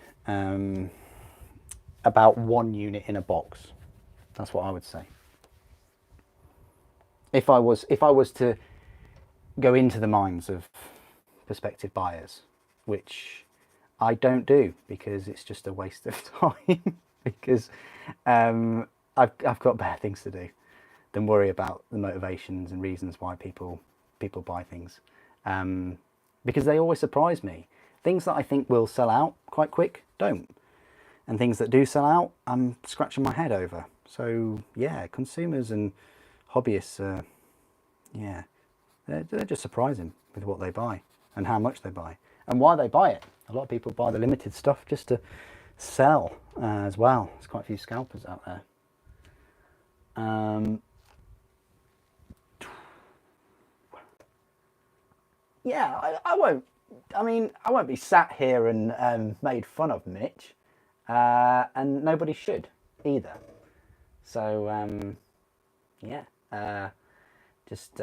about one unit in a box. That's what I would say. If I was to go into the minds of prospective buyers, which I don't do because it's just a waste of time, because I've got better things to do than worry about the motivations and reasons why people buy things, because they always surprise me. Things that I think will sell out quite quick don't, and things that do sell out, I'm scratching my head over. So yeah, consumers and hobbyists, yeah, they're just surprising with what they buy and how much they buy and why they buy it. A lot of people buy the limited stuff just to sell as well. There's quite a few scalpers out there. Yeah, I won't. I mean, I won't be sat here and made fun of, Mitch, and nobody should either. So yeah, just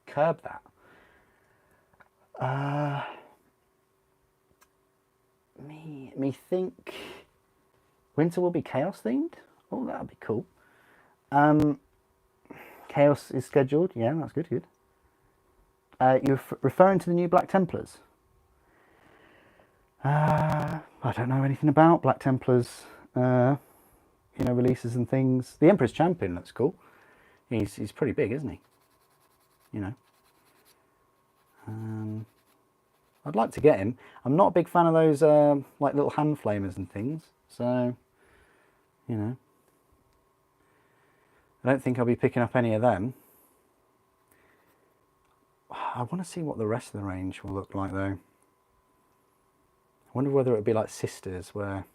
curb that. Me think winter will be chaos themed. Oh, that'd be cool. Chaos is scheduled. Yeah, that's good. You're referring to the new Black Templars. I don't know anything about Black Templars, releases and things. The Emperor's Champion looks cool. He's pretty big, isn't he? I'd like to get him. I'm not a big fan of those like little hand flamers and things, so I don't think I'll be picking up any of them. I want to see what the rest of the range will look like though. I wonder whether it would be like Sisters, where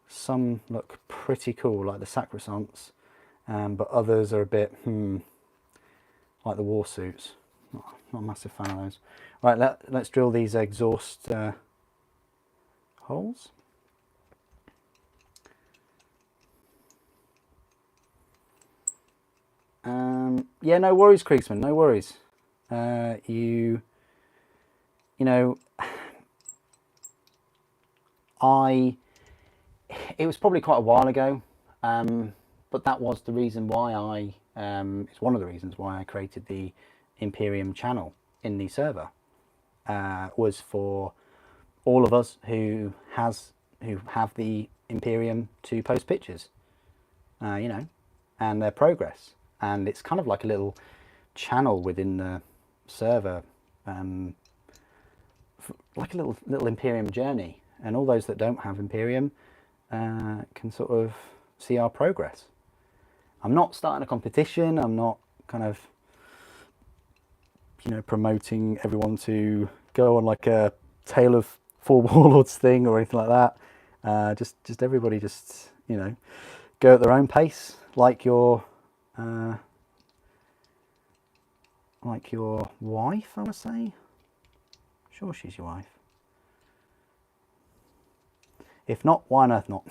some look pretty cool, like the Sacrosancts, but others are a bit like the War Suits. Not a massive fan of those. Right, let's drill these exhaust holes. Yeah, no worries, Kriegsman, no worries. It was probably quite a while ago, but that was the reason why it's one of the reasons why I created the Imperium channel in the server, was for all of us who have the Imperium to post pictures, and their progress. And it's kind of like a little channel within the server, like a little Imperium journey, and all those that don't have Imperium can sort of see our progress. I'm not starting a competition. I'm not kind of promoting everyone to go on like a Tale of Four Warlords thing or anything like that. Just everybody just go at their own pace, like your like your wife, I would say. Sure she's your wife. If not, why on earth not?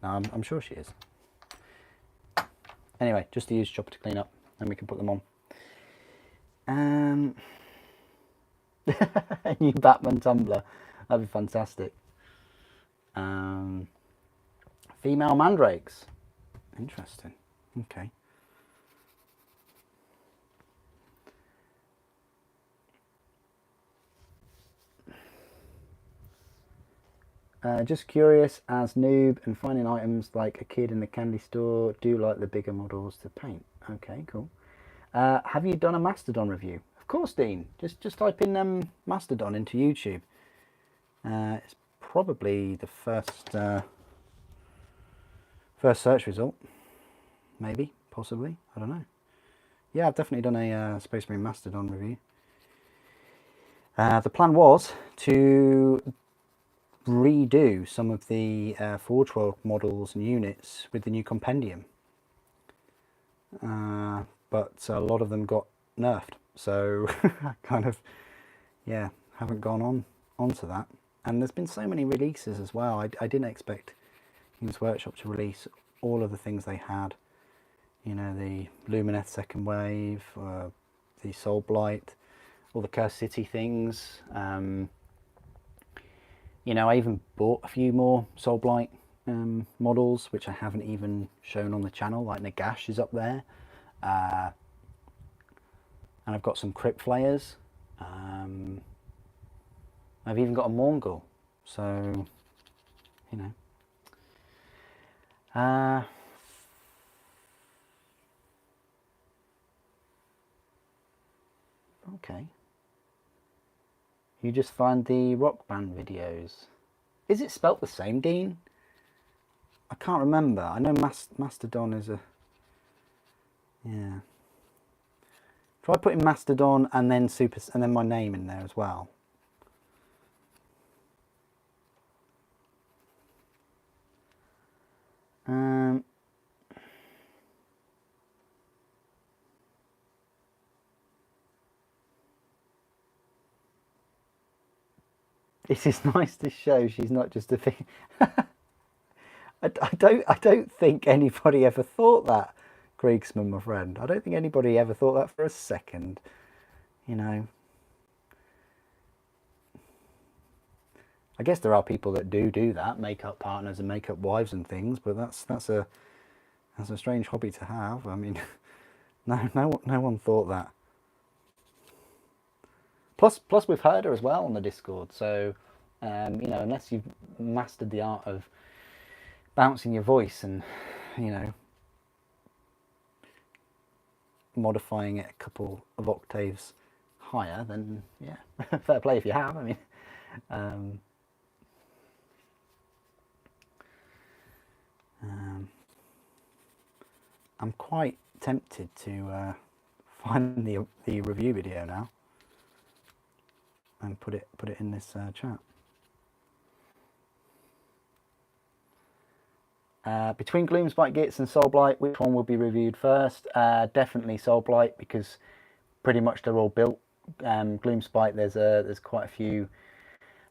No, I'm sure she is. Anyway, just to use Chopper to clean up, and we can put them on. A new Batman tumbler. That'd be fantastic. Female mandrakes. Interesting. Okay. Just curious, as noob and finding items like a kid in the candy store, do like the bigger models to paint. Okay, cool. Have you done a Mastodon review? Of course, Dean. Just type in Mastodon into YouTube. It's probably the first search result. Maybe, possibly. I don't know. Yeah, I've definitely done a Space Marine Mastodon review. The plan was to redo some of the Forge World models and units with the new compendium, but a lot of them got nerfed, so I kind of, yeah, haven't gone on to that. And there's been so many releases as well. I didn't expect Games Workshop to release all of the things they had, you know, the Lumineth second wave, the Soul Blight, all the Curse City things. You know, I even bought a few more Soul Blight models, which I haven't even shown on the channel, like Nagash is up there. And I've got some Crypt Flayers. I've even got a Mongol, so, you know. Okay. You just find the Rock Band videos. Is it spelt the same, Dean? I can't remember. I know Mastodon is a... Yeah. Try putting Mastodon and then and then my name in there as well. It is nice to show she's not just a thing. I don't think anybody ever thought that, Kriegsman, my friend. I don't think anybody ever thought that for a second. You know. I guess there are people that do that, make up partners and make up wives and things, but that's a strange hobby to have. I mean, no one thought that. Plus we've heard her as well on the Discord, so you know, unless you've mastered the art of bouncing your voice and, you know, modifying it a couple of octaves higher, then yeah, fair play if you have. I mean, I'm quite tempted to find the review video now and put it in this chat. Between Gloomspite Gits and Soul Blight, which one will be reviewed first? Definitely Soul Blight, because pretty much they're all built. Gloomspite, there's quite a few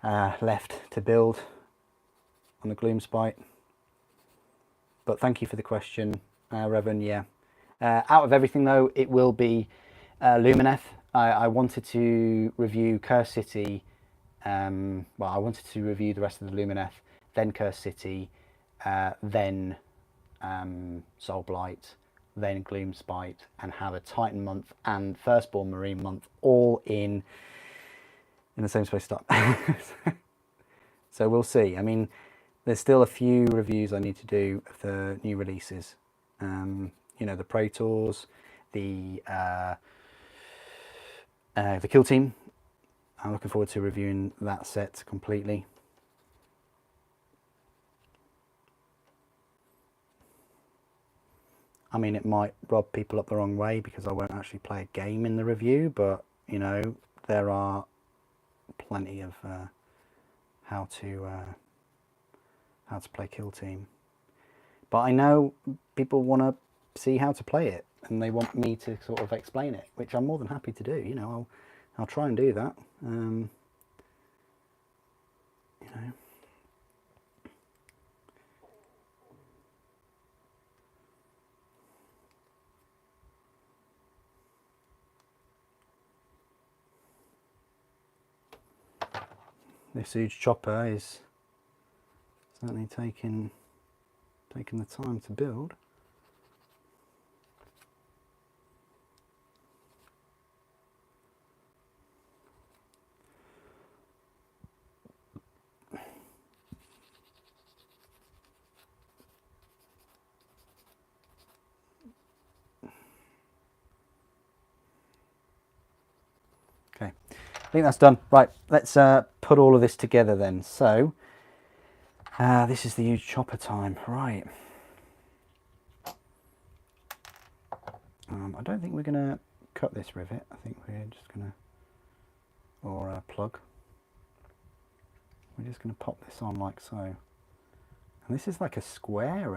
left to build on the Gloomspite. But thank you for the question, Revan. Yeah, out of everything though, it will be Lumineth. I wanted to review Curse City. Well, I wanted to review the rest of the Lumineth, then Curse City, then Soul Blight, then Gloomspite, and have a Titan month and Firstborn Marine month all in the same space start. So we'll see. I mean, there's still a few reviews I need to do of the new releases. You know, the Praetors, the Kill Team. I'm looking forward to reviewing that set completely. I mean, it might rub people up the wrong way because I won't actually play a game in the review, but, you know, there are plenty of how to play Kill Team. But I know people want to see how to play it. and they want me to sort of explain it, which I'm more than happy to do. You know, I'll try and do that. You know. This huge chopper is certainly taking the time to build. Okay, I think that's done. Right, let's put all of this together then. So, this is the huge chopper time. Right. I don't think we're going to cut this rivet. I think we're just going to, or plug. We're just going to pop this on like so. And this is like a square,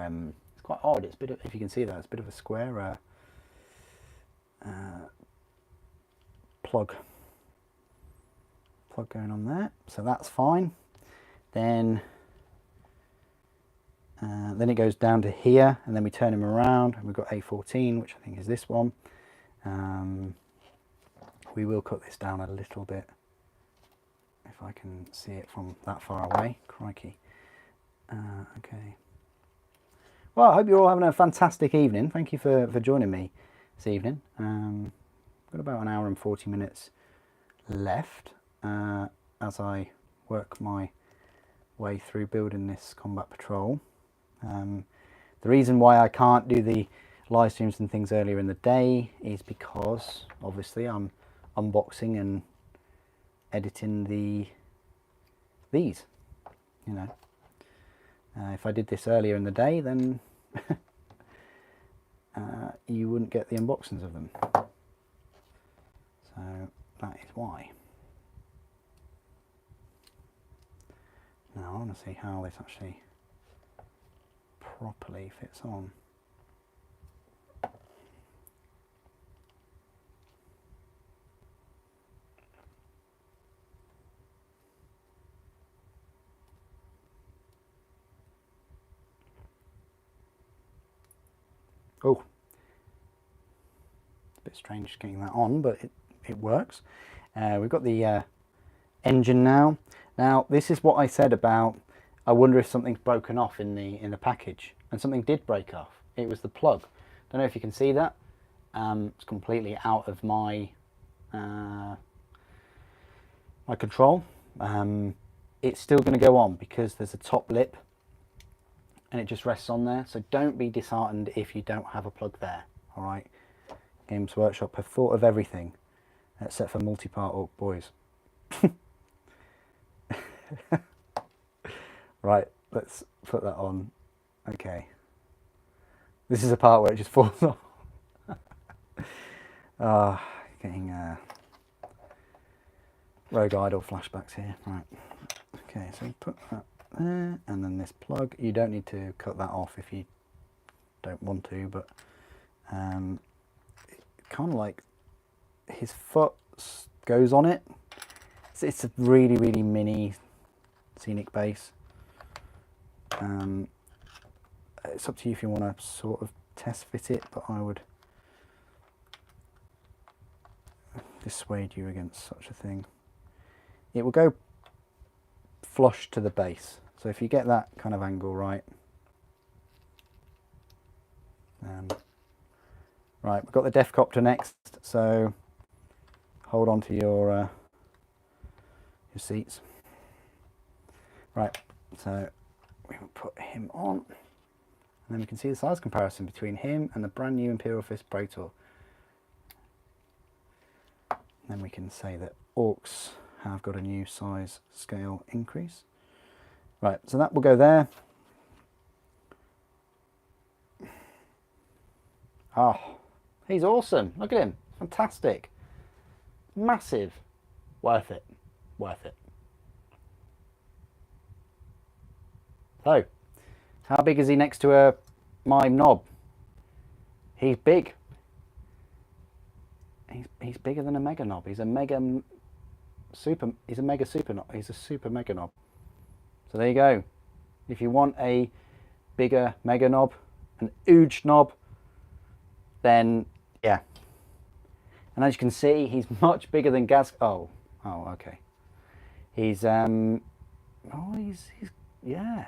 it's quite odd. It's a bit of, if you can see that, it's a bit of a square plug going on there, so that's fine. Then it goes down to here, and then we turn him around, and we've got A14, which I think is this one. We will cut this down a little bit, if I can see it from that far away. Crikey. Okay. Well, I hope you're all having a fantastic evening. Thank you for joining me this evening. Got about an hour and 40 minutes left. As I work my way through building this combat patrol. The reason why I can't do the live streams and things earlier in the day is because obviously I'm unboxing and editing these, you know. If I did this earlier in the day, then you wouldn't get the unboxings of them. So that is why. Now I want to see how this actually properly fits on. Oh, a bit strange getting that on, but it works. We've got the engine now. Now this is what I said about, I wonder if something's broken off in the package, and something did break off. It was the plug. Don't know if you can see that. It's completely out of my my control. It's still going to go on because there's a top lip and it just rests on there. So don't be disheartened if you don't have a plug there. All right, Games Workshop have thought of everything except for multi-part Orc boys. Right, let's put that on. Okay, this is a part where it just falls off. Getting Rogue Idol flashbacks here. Right, okay, so put that there, and then this plug, you don't need to cut that off if you don't want to, but kind of like his foot goes on it. It's a really mini scenic base. It's up to you if you want to sort of test fit it, but I would dissuade you against such a thing. It will go flush to the base, so if you get that kind of angle right. Right, we've got the Deathcopter next, so hold on to your seats. Right, so we will put him on, and then we can see the size comparison between him and the brand new Imperial Fist Praetor. Then we can say that Orcs have got a new size scale increase. Right, so that will go there. Oh, he's awesome. Look at him. Fantastic. Massive. Worth it. Worth it. So, how big is he next to my knob? He's big. he's bigger than a mega knob. He's a mega super. He's a mega super knob. He's a super mega knob. So there you go. If you want a bigger mega knob, an huge knob, then yeah. And as you can see, he's much bigger than Gaz. Oh, okay. He's he's yeah.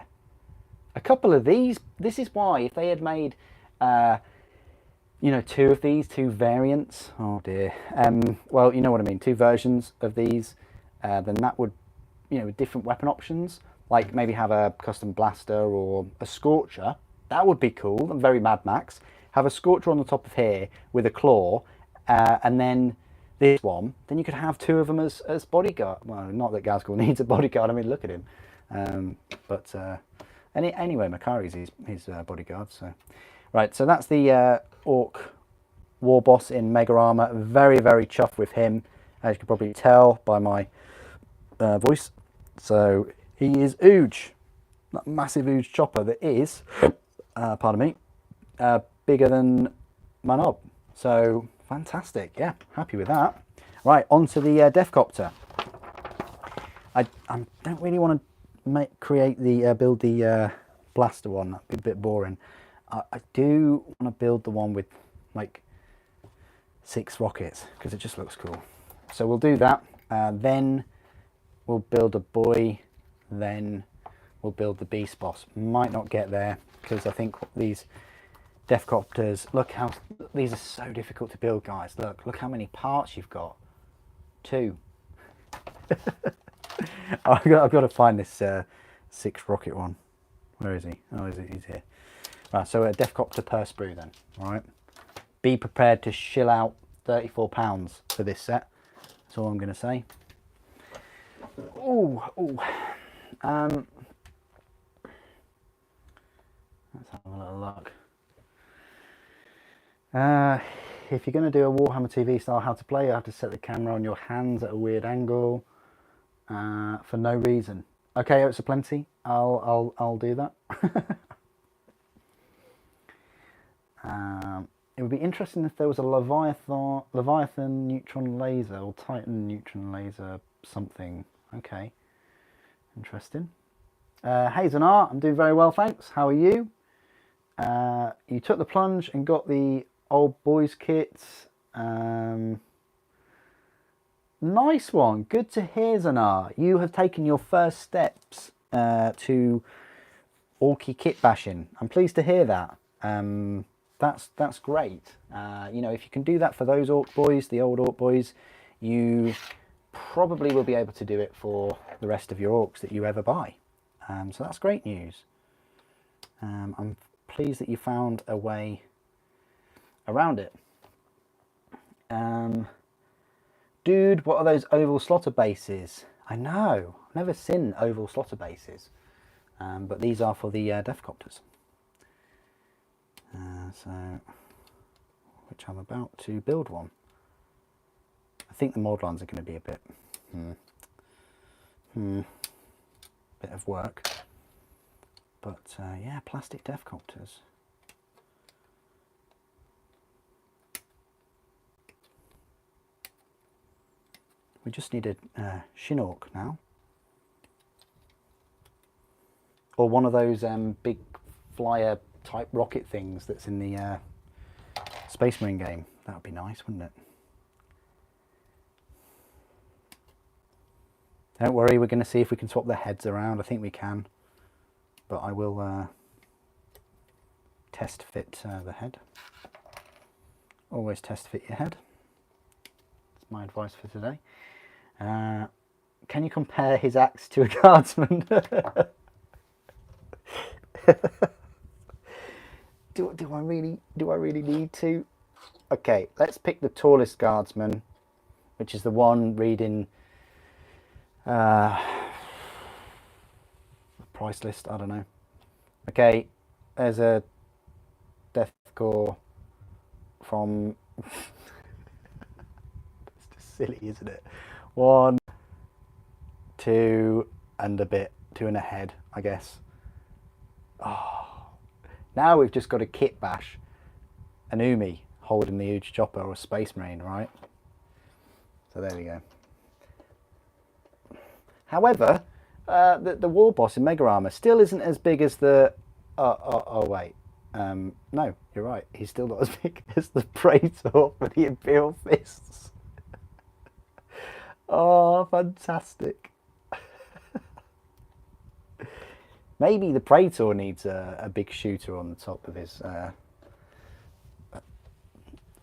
A couple of these. This is why if they had made, you know, two of these, two variants. Oh dear. Well, you know what I mean. Two versions of these. Then that would, you know, with different weapon options. Like maybe have a custom blaster or a scorcher. That would be cool. And very Mad Max. Have a scorcher on the top of here with a claw, and then this one. Then you could have two of them as bodyguard. Well, not that Gazgul needs a bodyguard. I mean, look at him. Anyway, Makari's his bodyguard. So, right. So that's the Orc war boss in Mega Armor. Very, very chuffed with him, as you can probably tell by my voice. So he is huge. That massive huge chopper that is, pardon me, bigger than my knob. So fantastic. Yeah, happy with that. Right, on to the Deathcopter. I don't really want to build the blaster one. That'd be a bit boring. I do want to build the one with like 6 rockets because it just looks cool. So we'll do that. Then we'll build a boy. Then we'll build the beast boss. Might not get there because I think these Deathcopters, look how these are so difficult to build, guys. Look how many parts you've got. 2. I've got to find this 6 rocket one. Where is he? Oh, he's here. Right, so a Deathcopter per sprue then. All right. Be prepared to shill out £34 for this set. That's all I'm going to say. Ooh. Let's have a little look. If you're going to do a Warhammer TV style how to play, you have to set the camera on your hands at a weird angle for no reason. Okay, it's a plenty. I'll do that. It would be interesting if there was a Leviathan neutron laser or Titan neutron laser something. Okay, interesting. Hey Zanar, I'm doing very well, thanks. How are you? You took the plunge and got the old boys kits. Nice one. Good to hear, Zanar. You have taken your first steps to Orky kit bashing. I'm pleased to hear that. That's great. You know, if you can do that for those Orc boys, the old Orc boys, you probably will be able to do it for the rest of your Orcs that you ever buy. So that's great news. I'm pleased that you found a way around it. Dude, what are those oval slaughter bases? I know, I've never seen oval slaughter bases, but these are for the Deathcopters. Which I'm about to build one. I think the mod ones are going to be a bit, bit of work. But yeah, plastic Deathcopters. We just need a Shinork now. Or one of those big flyer type rocket things that's in the Space Marine game. That would be nice, wouldn't it? Don't worry, we're going to see if we can swap their heads around. I think we can. But I will test fit the head. Always test fit your head. That's my advice for today. Can you compare his axe to a guardsman? Do I really need to? Okay, let's pick the tallest guardsman, which is the one reading price list. I don't know. Okay, there's a Deathcore from. It's just silly, isn't it? 1, 2 and a bit, 2 and a head, I guess. Oh, now we've just got a kit bash, an Umi. holding the huge chopper or a Space Marine, right? So there we go. However, the war boss in Mega Armor still isn't as big as the... Oh wait. No, you're right. He's still not as big as the Praetor for the Imperial Fists. Oh, fantastic. Maybe the Praetor needs a big shooter on the top of his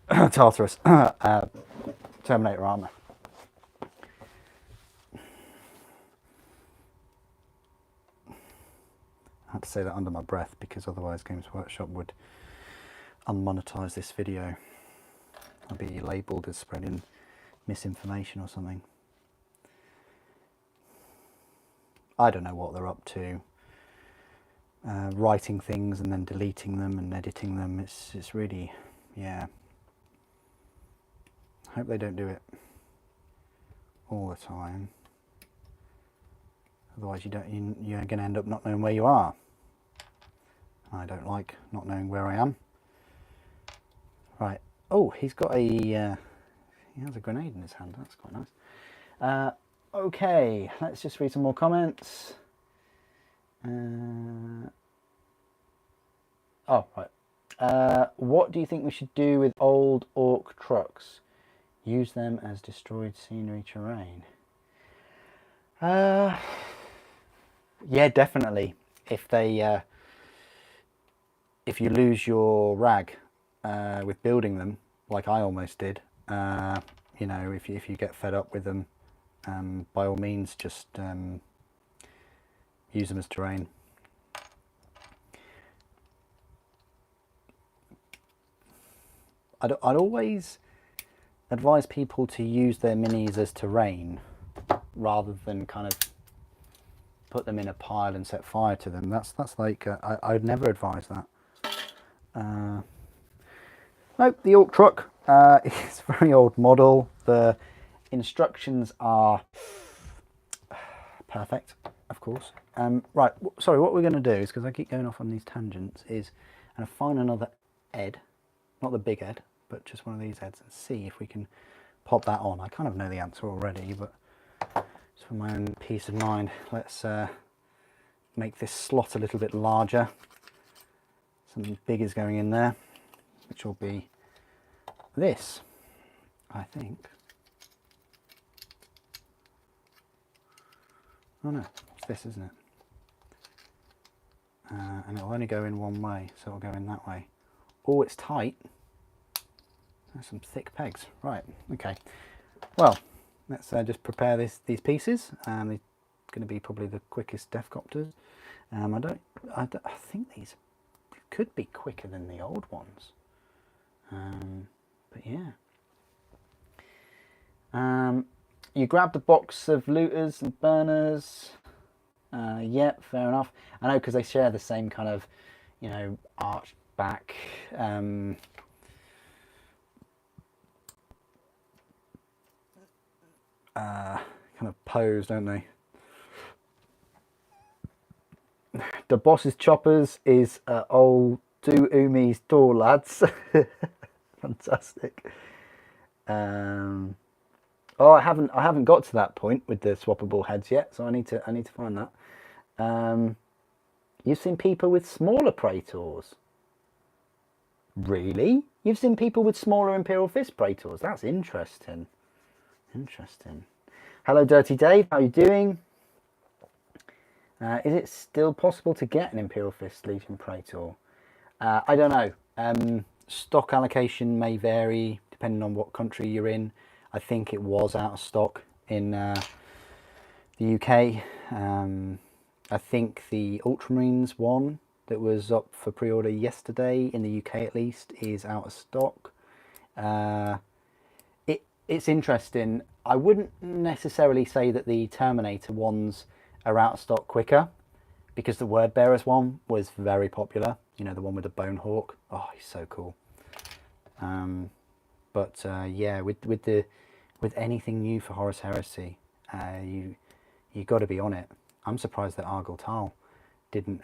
Tartarus Terminator armor. I had to say that under my breath because otherwise Games Workshop would unmonetize this video. I'd be labelled as spreading misinformation or something. I don't know what they're up to. Writing things and then deleting them and editing them. It's really, yeah. I hope they don't do it all the time. Otherwise you're going to end up not knowing where you are. I don't like not knowing where I am. Right. Oh, he's got a... he has a grenade in his hand. That's quite nice. Okay, let's just read some more comments. Oh, right. What do you think we should do with old orc trucks? Use them as destroyed scenery terrain. Yeah, definitely. If they, if you lose your rag with building them, like I almost did, you know, if you get fed up with them, by all means, just use them as terrain. I'd always advise people to use their minis as terrain rather than kind of put them in a pile and set fire to them. That's like I'd never advise that. Nope, the Orc truck is a very old model. The instructions are perfect, of course. Right, sorry, what we're going to do is, because I keep going off on these tangents, is I'm going to find another Ed, not the big Ed, but just one of these Eds, and see if we can pop that on. I kind of know the answer already, but just for my own peace of mind, let's make this slot a little bit larger. Something big is going in there, which will be this, I think. Oh no, it's this, isn't it? And it'll only go in one way, so it'll go in that way. Oh, it's tight. There's some thick pegs. Right, okay. Well, let's just prepare these pieces. They're going to be probably the quickest Deathcopters. I think these could be quicker than the old ones. But yeah. You grabbed a box of looters and burners. Yep, fair enough. I know, because they share the same kind of, you know, arched back. Kind of pose, don't they? The boss's choppers is old Do Umi's door, lads. Fantastic. Oh, I haven't got to that point with the swappable heads yet, so I need to find that. You've seen people with smaller Praetors. Really? You've seen people with smaller Imperial Fist Praetors? That's interesting. Interesting. Hello, Dirty Dave. How are you doing? Is it still possible to get an Imperial Fist Legion Praetor? I don't know. Stock allocation may vary depending on what country you're in. I think it was out of stock in the UK. I think the Ultramarines one that was up for pre-order yesterday, in the UK at least, is out of stock. It's interesting. I wouldn't necessarily say that the Terminator ones are out of stock quicker, because the Word Bearers one was very popular. You know, the one with the Bone Hawk. Oh, he's so cool. But yeah, with anything new for Horus Heresy, you got to be on it. I'm surprised that Argyle Tal didn't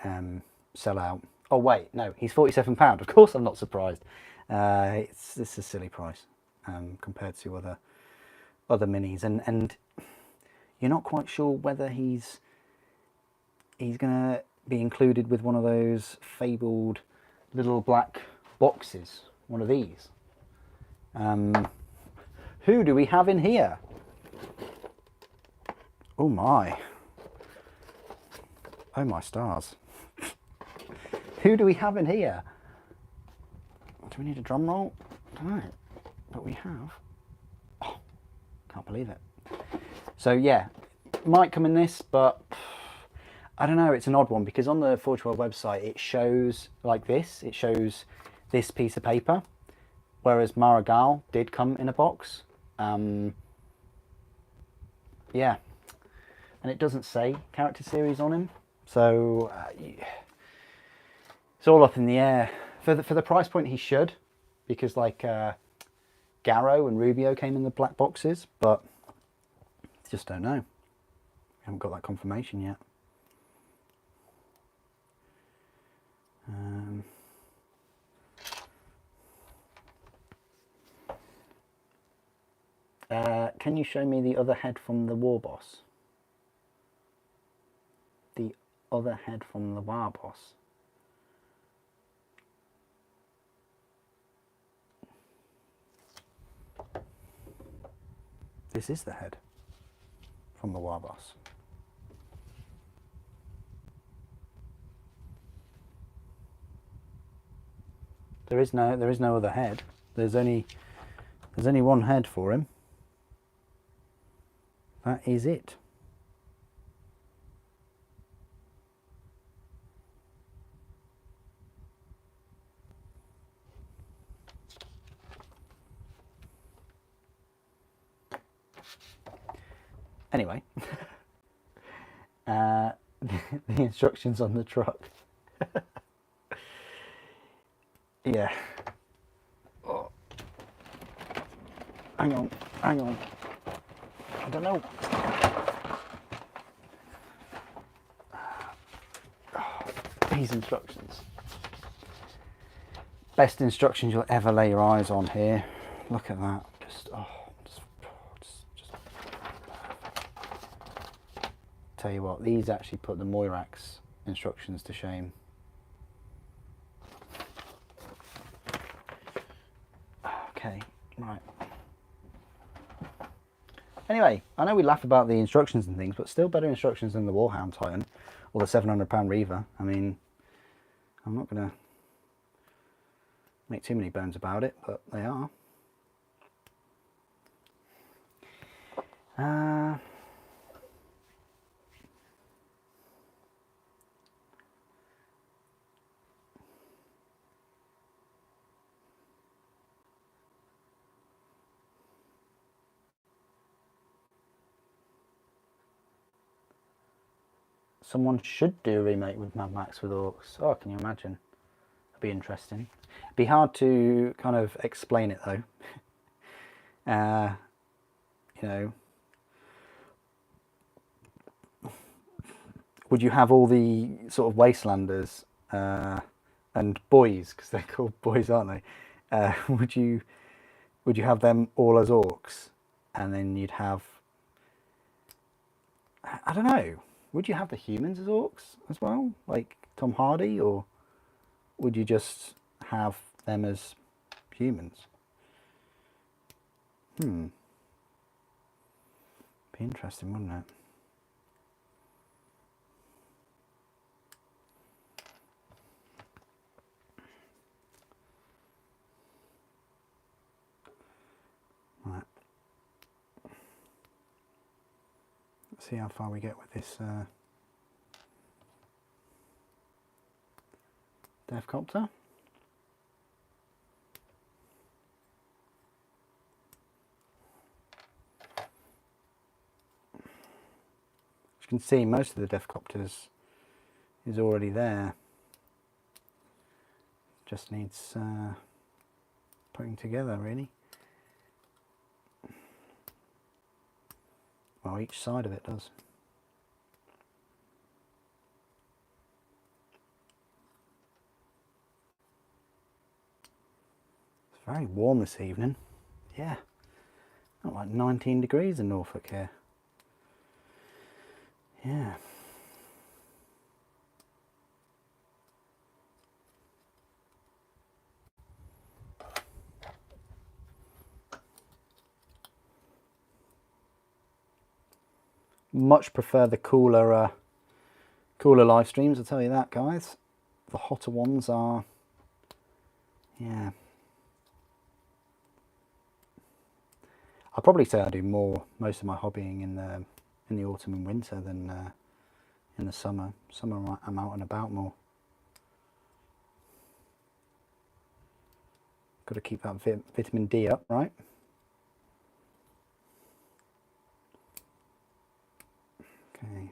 sell out. Oh wait, no, he's £47. Of course, I'm not surprised. It's a silly price compared to other minis, and you're not quite sure whether he's gonna be included with one of those fabled little black boxes, one of these. Who do we have in here? Oh my stars. Who do we have in here? Do we need a drum roll? I don't know, but we have. Oh, can't believe it. So yeah, might come in this, but I don't know, it's an odd one because on the Forge World website it shows like this, it shows this piece of paper, whereas Marigal did come in a box. Yeah, and it doesn't say character series on him, so it's all up in the air. For the price point he should, because like Garrow and Rubio came in the black boxes, but just don't know. We haven't got that confirmation yet. Can you show me the other head from the War Boss? The other head from the War Boss. This is the head from the War Boss. There is no other head. There's only one head for him. That is it. Anyway, the instructions on the truck. Yeah. Oh. Hang on. I don't know. These instructions. Best instructions you'll ever lay your eyes on here. Look at that. Just tell you what, these actually put the Moirax instructions to shame. Okay, right. Anyway, I know we laugh about the instructions and things, but still better instructions than the Warhound Titan or the £700 Reaver. I mean, I'm not going to make too many bones about it, but they are. Someone should do a remake with Mad Max with orcs. Oh, can you imagine? That'd be interesting. It'd be hard to kind of explain it though. You know, would you have all the sort of wastelanders and boys, because they're called boys, aren't they? Would you have them all as orcs, and then you'd have, I don't know. Would you have the humans as orcs as well, like Tom Hardy, or would you just have them as humans? Be interesting, wouldn't it? Right. Let's see how far we get with this Deathcopter. As you can see, most of the Deathcopters is already there. Just needs putting together, really. Well, each side of it does. very warm this evening. Yeah, not like 19 degrees in Norfolk here. Yeah. Much prefer the cooler live streams, I'll tell you that, guys. The hotter ones are, yeah. I'll probably say I do most of my hobbying in the autumn and winter than in the summer. Summer I'm out and about more. Got to keep that vitamin D up, right? Okay.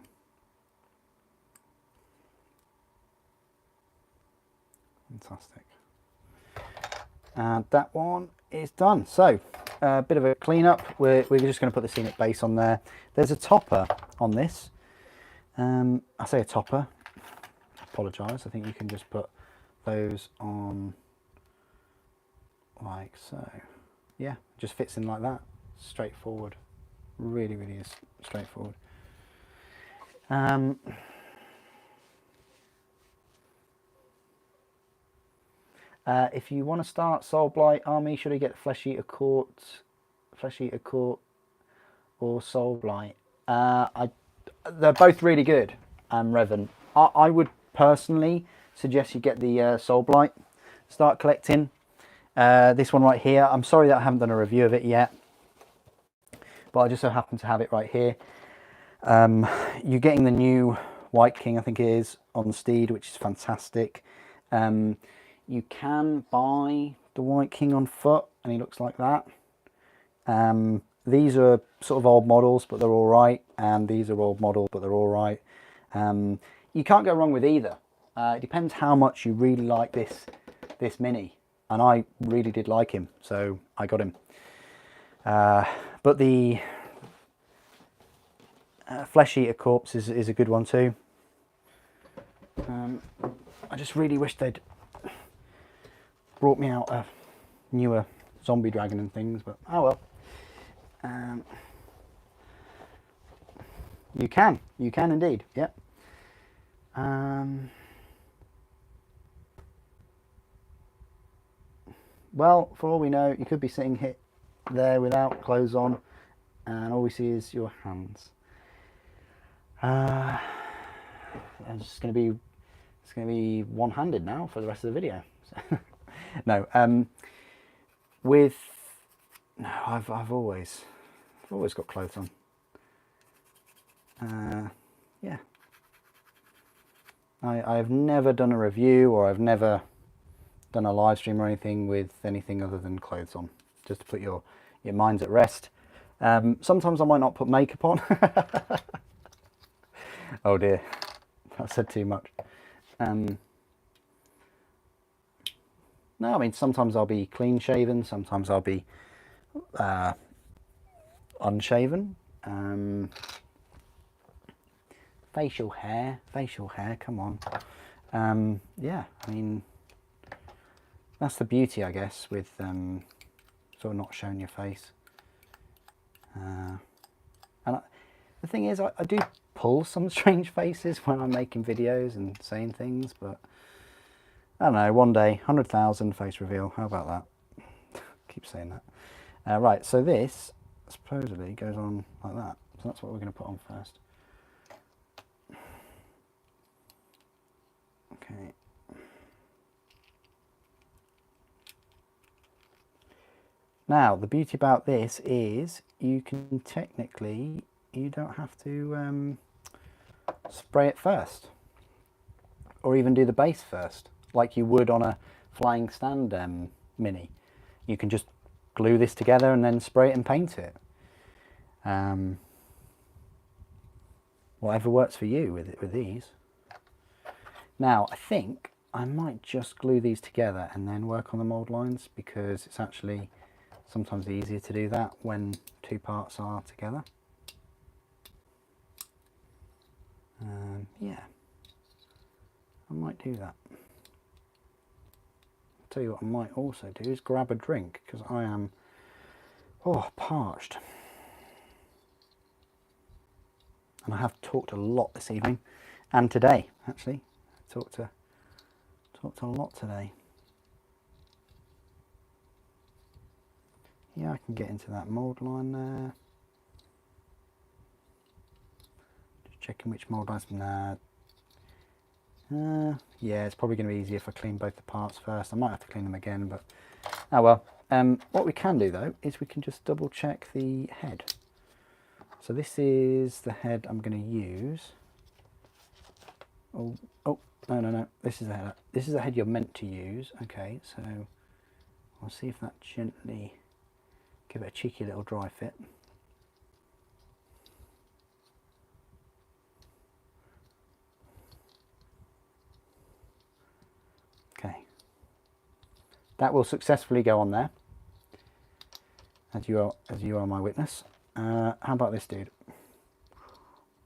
Fantastic. And that one is done. So a bit of a cleanup. We're just going to put the scenic base on there. There's a topper on this. I say a topper. Apologise. I think you can just put those on like so. Yeah, just fits in like that. Straightforward. Really, really is straightforward. If you want to start Soul Blight Army, should I get Flesh Eater Court, or Soul Blight? They're both really good, Revan. I would personally suggest you get the Soul Blight. Start collecting. This one right here. I'm sorry that I haven't done a review of it yet, but I just so happen to have it right here. You're getting the new White King, I think it is, on Steed, which is fantastic. You can buy the White King on foot, and he looks like that. These are sort of old models, but they're all right, and these are old models, but they're all right. You can't go wrong with either. It depends how much you really like this mini, and I really did like him, so I got him. But the Flesh Eater Corpse is a good one too. I just really wish they'd brought me out a newer zombie dragon and things, but oh well. You can indeed, yep. Well, for all we know, you could be sitting there without clothes on, and all we see is your hands. It's going to be one-handed now for the rest of the video. No, I've always got clothes on. Yeah, I've never done a review, or I've never done a live stream or anything with anything other than clothes on, just to put your minds at rest. Sometimes I might not put makeup on. Oh dear, I said too much. No, I mean, sometimes I'll be clean shaven, sometimes I'll be unshaven. Facial hair, come on. Yeah, I mean, that's the beauty, I guess, with sort of not showing your face. And the thing is, I do pull some strange faces when I'm making videos and saying things, but I don't know, one day, 100,000 face reveal, how about that? Keep saying that. Right, so this supposedly goes on like that, so that's what we're going to put on first. Okay. Now, the beauty about this is you can technically, you don't have to spray it first, or even do the base first, like you would on a flying stand mini. You can just glue this together and then spray it and paint it. Whatever works for you with these. Now, I think I might just glue these together and then work on the mould lines, because it's actually sometimes easier to do that when two parts are together. Yeah, I might do that. tell you what I might also do is grab a drink, because I am parched. And I have talked a lot this evening, and today actually. I talked a lot today. Yeah, I can get into that mould line there. Just checking which mould lines. Nah. Yeah, it's probably going to be easier if I clean both the parts first. I might have to clean them again, but oh well. What we can do though is we can just double check the head. So this is the head I'm going to use. Oh, no. This is the head. This is the head you're meant to use. Okay, so I'll see if that gently give it a cheeky little dry fit. Okay, that will successfully go on there, as you are my witness. How about this dude?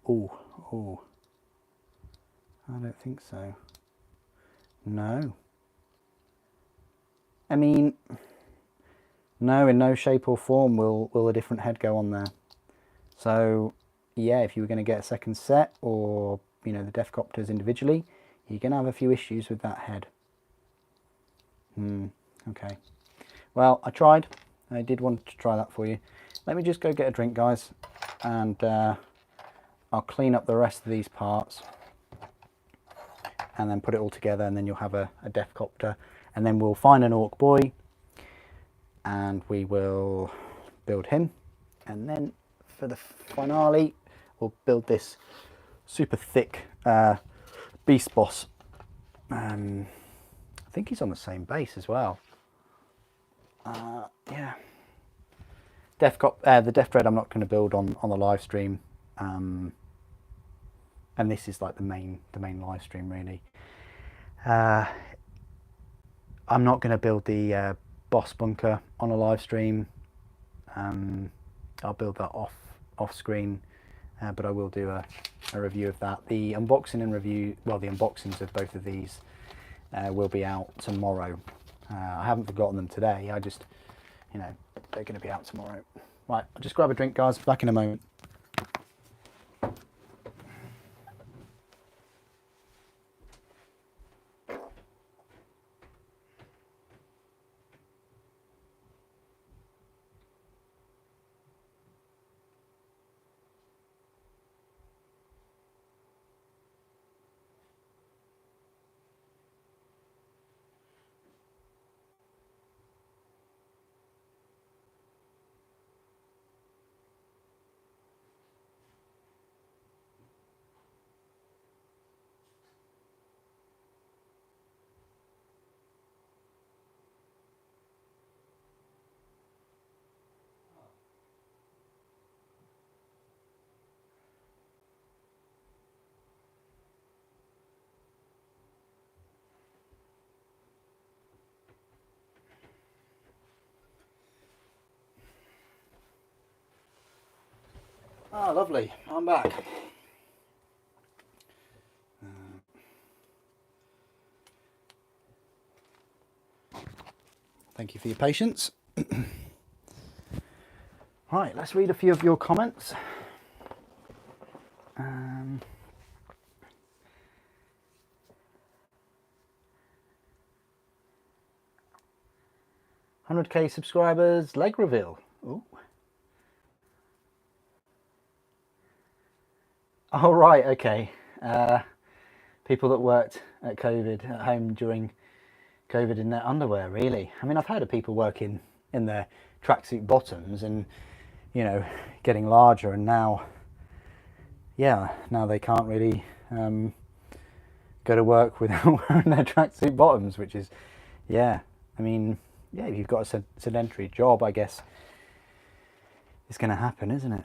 Oh, I don't think so. No. I mean, no, in no shape or form will a different head go on there. So yeah, if you were going to get a second set, or you know, the Deathcopters individually, you're going to have a few issues with that head. Okay. Well, I tried. I did want to try that for you. Let me just go get a drink, guys, and I'll clean up the rest of these parts and then put it all together, and then you'll have a Deathcopter, and then we'll find an Ork boy and we will build him, and then for the finale we'll build this super thick beast boss. I think he's on the same base as well. Yeah, the Death Dread I'm not going to build on the live stream, and this is like the main live stream really. I'm not going to build the boss bunker on a live stream. I'll build that off screen, but I will do a review of that. The unboxing and review, well, the unboxings of both of these will be out tomorrow. I haven't forgotten them today. I just, you know, they're going to be out tomorrow. Right, I'll just grab a drink, guys. Back in a moment. Oh, lovely. I'm back. Thank you for your patience. Right, let's read a few of your comments. 100k subscribers, leg reveal. Ooh. Oh, right, okay. People that worked at COVID, at home during COVID in their underwear, really. I mean, I've heard of people working in their tracksuit bottoms and, you know, getting larger, and now, yeah, now they can't really go to work without wearing their tracksuit bottoms, which is, yeah, I mean, yeah, if you've got a sedentary job, I guess it's going to happen, isn't it?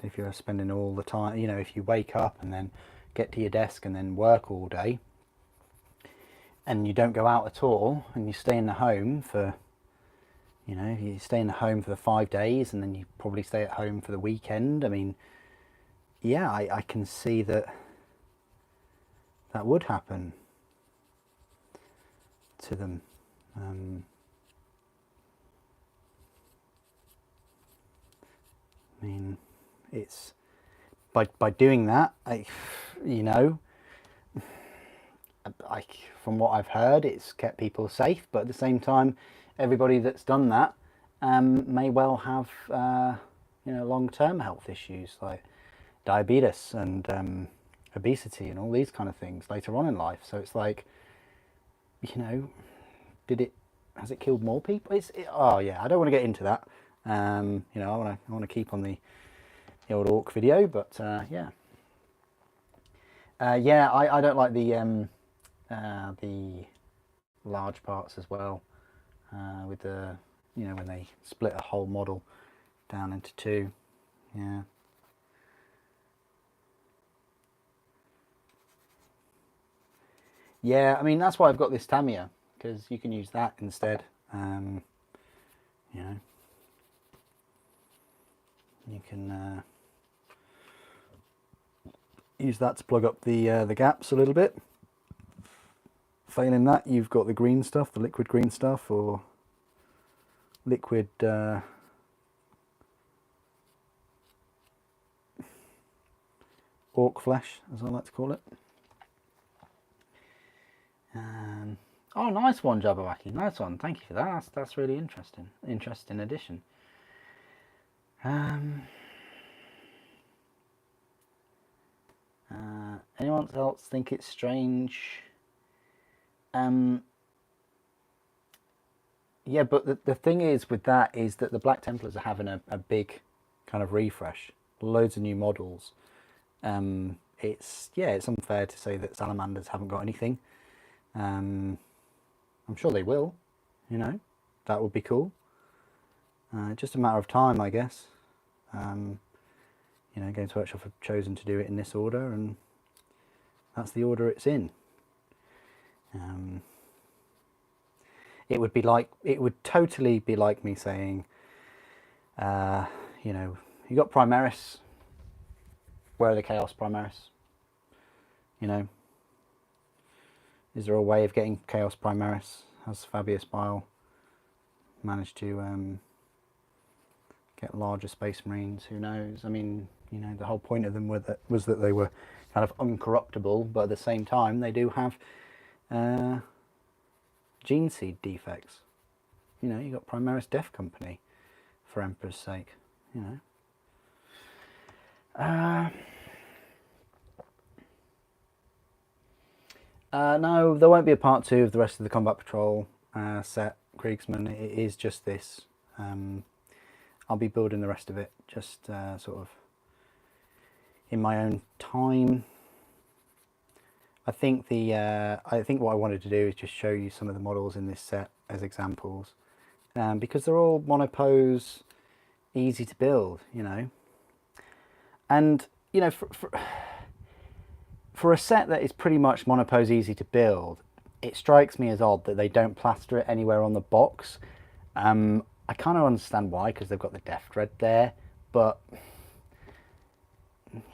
If you're spending all the time, you know, if you wake up and then get to your desk and then work all day, and you don't go out at all, and you stay in the home for, you know, you stay in the home for the 5 days, and then you probably stay at home for the weekend. I mean, yeah, I can see that would happen to them. I mean, it's by doing that, you know, from what I've heard, it's kept people safe, but at the same time, everybody that's done that may well have you know, long-term health issues like diabetes and obesity and all these kind of things later on in life. So it's like, you know, has it killed more people? Oh yeah, I don't want to get into that. You know, I want to keep on the old orc video, but yeah. Yeah, I don't like the large parts as well, with the, you know, when they split a whole model down into two. Yeah. Yeah, I mean, that's why I've got this Tamiya, because you can use that instead. You know, you can use that to plug up the gaps a little bit. Failing that, you've got the green stuff, the liquid green stuff, or liquid orc flesh, as I like to call it. Oh, nice one, Jabberwacky. Nice one. Thank you for that. That's really interesting. Interesting addition. Anyone else think it's strange? Yeah, but the thing is with that is that the Black Templars are having a big kind of refresh. Loads of new models. It's unfair to say that Salamanders haven't got anything. I'm sure they will, you know, that would be cool. Just a matter of time, I guess. You know, Games Workshop have chosen to do it in this order, and that's the order it's in. It would totally be like me saying, you know, you got Primaris, where are the Chaos Primaris? You know, is there a way of getting Chaos Primaris? Has Fabius Bile managed to get larger Space Marines? Who knows? I mean, you know, the whole point of them was that they were kind of uncorruptible, but at the same time they do have gene seed defects. You know, you got Primaris Death Company, for Emperor's sake, you know. No, there won't be a part 2 of the rest of the Combat Patrol set, Kriegsman. It is just this. I'll be building the rest of it just sort of in my own time. I think what I wanted to do is just show you some of the models in this set as examples, because they're all monopose, easy to build, you know. And you know, for a set that is pretty much monopose, easy to build, it strikes me as odd that they don't plaster it anywhere on the box. I kind of understand why, because they've got the Death Dread there, but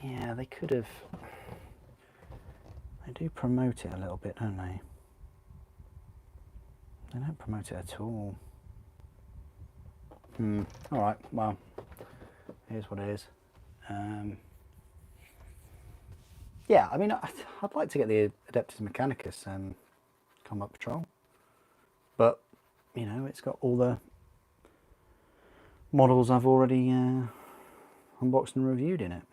yeah, they could have. They do promote it a little bit, don't they? They don't promote it at all. Alright, well, here's what it is. Yeah, I mean, I'd like to get the Adeptus Mechanicus Combat Patrol, but, you know, it's got all the models I've already unboxed and reviewed in it.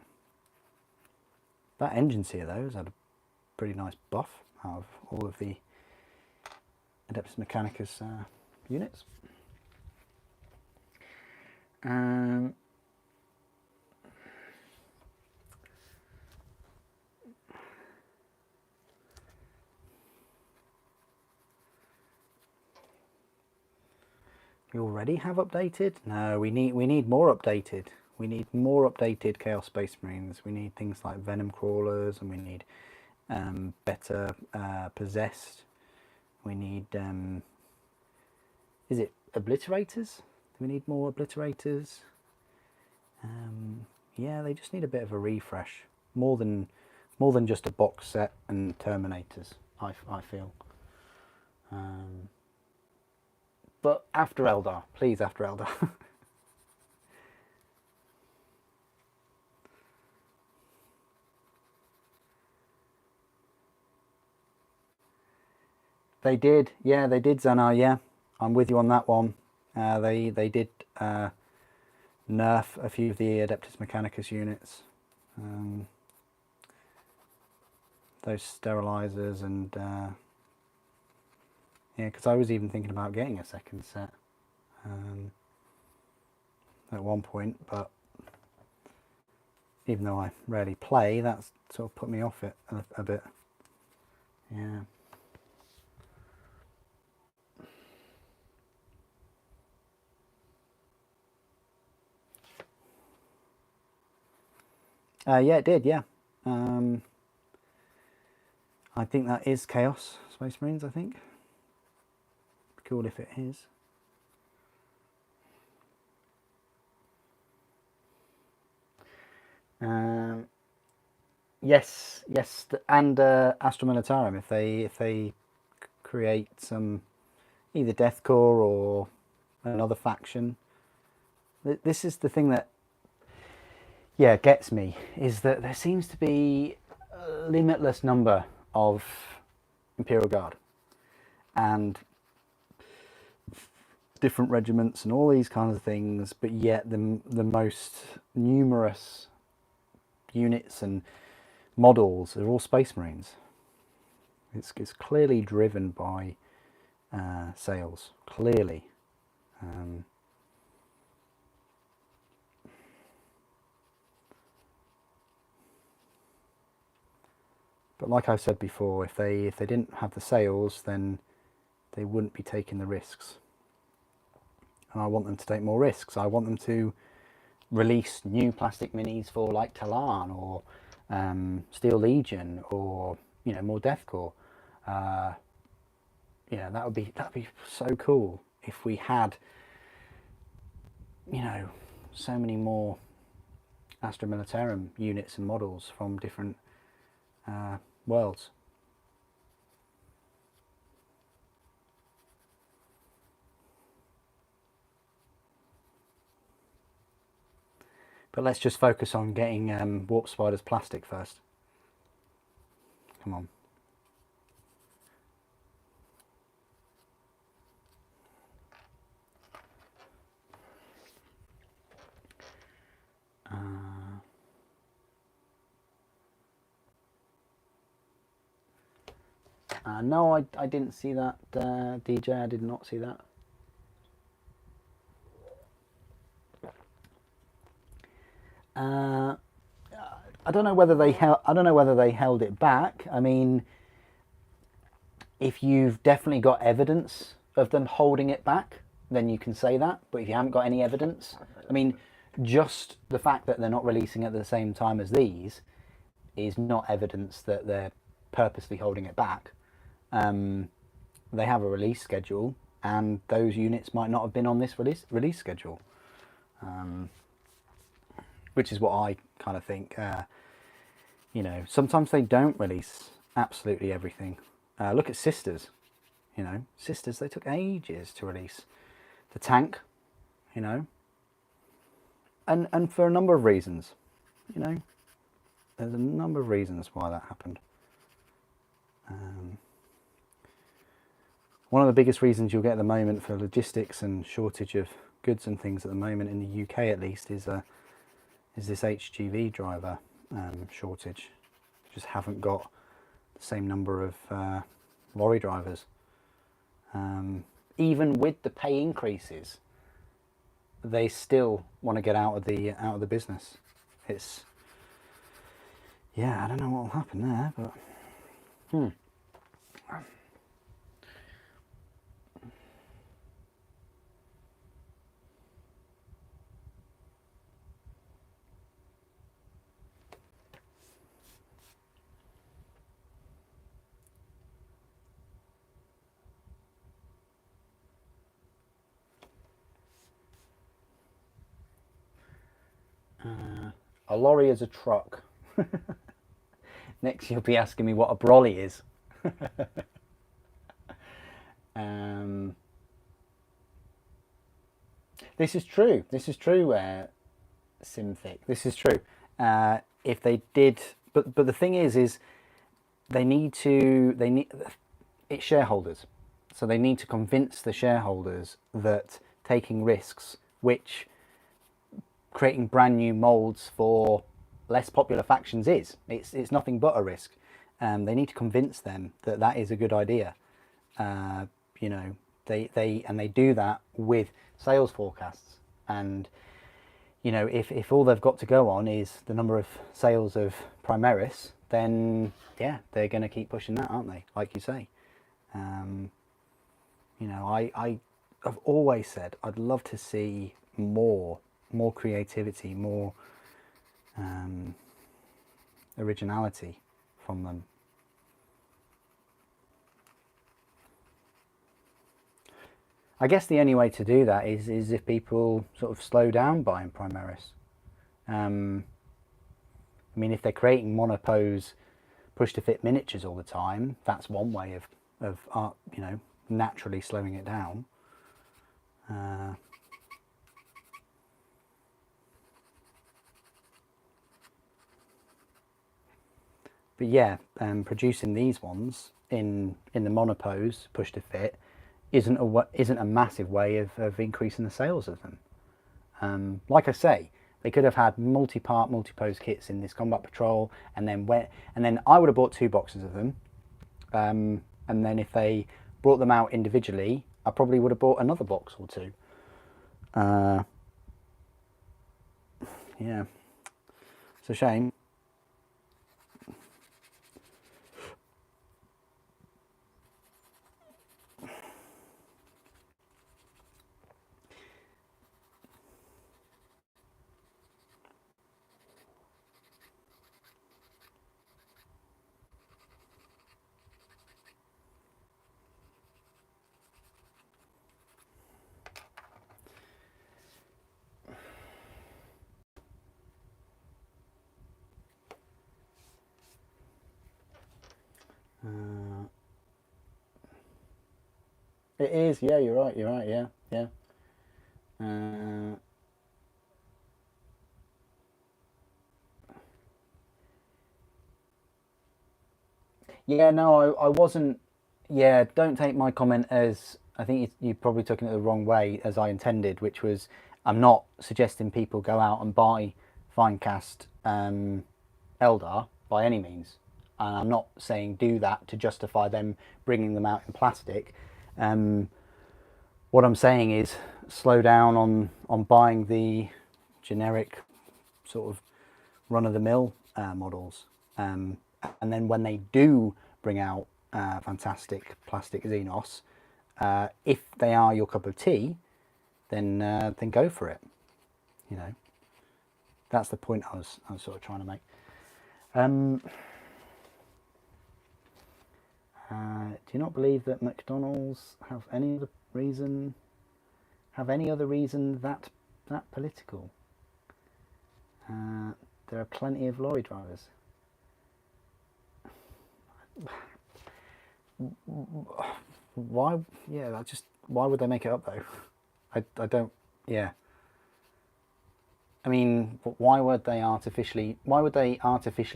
That engine seer, though, has had a pretty nice buff out of all of the Adeptus Mechanicus units. We already have updated? No, we need more updated. We need more updated Chaos Space Marines. We need things like Venom Crawlers, and we need better Possessed. We need, is it Obliterators? Do we need more Obliterators? Yeah, they just need a bit of a refresh. More than just a box set and Terminators, I feel. but after Eldar, please, after Eldar. They did, yeah, they did, Zanar, yeah. I'm with you on that one. They did nerf a few of the Adeptus Mechanicus units. Those sterilizers and yeah, because I was even thinking about getting a second set at one point, but even though I rarely play, that's sort of put me off it a bit. Yeah. Yeah, it did, yeah. I think that is Chaos Space Marines, I think. Cool if it is. Yes, and Astra Militarum, if they create some either Deathcore or another faction. This is the thing that, yeah, gets me, is that there seems to be a limitless number of Imperial Guard and different regiments and all these kinds of things, but yet the most numerous units and models are all Space Marines. It's clearly driven by sales, clearly. But like I've said before, if they didn't have the sales, then they wouldn't be taking the risks. And I want them to take more risks. I want them to release new plastic minis for like Talon or Steel Legion, or more Deathcore. That'd be so cool if we had so many more Astra Militarum units and models from different worlds. But let's just focus on getting Warp Spider's plastic first. Come on. No, I didn't see that, DJ. I did not see that. I don't know whether they held it back. I mean, if you've definitely got evidence of them holding it back, then you can say that. But if you haven't got any evidence, I mean, just the fact that they're not releasing at the same time as these is not evidence that they're purposely holding it back. They have a release schedule, and those units might not have been on this release schedule, which is what I kind of think. Sometimes they don't release absolutely everything. Look at Sisters. Sisters, they took ages to release the tank. And for a number of reasons. There's a number of reasons why that happened. One of the biggest reasons you'll get at the moment for logistics and shortage of goods and things at the moment, in the UK at least, is this HGV driver shortage. You just haven't got the same number of lorry drivers. Even with the pay increases, they still want to get out of the business. It's, yeah, I don't know what will happen there, but a lorry is a truck. Next you'll be asking me what a brolly is. This is true. This is true, Simthic. This is true. If they did, but the thing is they need, it's shareholders. So they need to convince the shareholders that taking risks, which creating brand new molds for less popular factions is, it's nothing but a risk. They need to convince them that that is a good idea. You know, they do that with sales forecasts. And you know, if all they've got to go on is the number of sales of Primaris, then yeah, they're going to keep pushing that, aren't they? Like you say. You know, I've always said I'd love to see more creativity, more originality from them. I guess the only way to do that is if people sort of slow down buying Primaris. I mean, if they're creating monopose push to fit miniatures all the time, that's one way of you know, naturally slowing it down. But yeah, producing these ones in the monopose push to fit isn't a massive way of increasing the sales of them. Like I say, they could have had multi-part, multi-pose kits in this Combat Patrol, and then I would have bought 2 boxes of them. And then if they brought them out individually, I probably would have bought another box or 2. Yeah, it's a shame. It is, yeah, you're right, yeah, yeah. Yeah, no, I wasn't, yeah, don't take my comment as, I think you probably took it the wrong way as I intended, which was, I'm not suggesting people go out and buy Finecast Eldar by any means. And I'm not saying do that to justify them bringing them out in plastic. What I'm saying is slow down on buying the generic sort of run-of-the-mill models, and then when they do bring out fantastic plastic Xenos, if they are your cup of tea, then go for it. You know, that's the point I was sort of trying to make. Do you not believe that McDonald's have any other reason that political? There are plenty of lorry drivers. Why? Yeah, why would they make it up though? I don't. Yeah. I mean, why would they artificially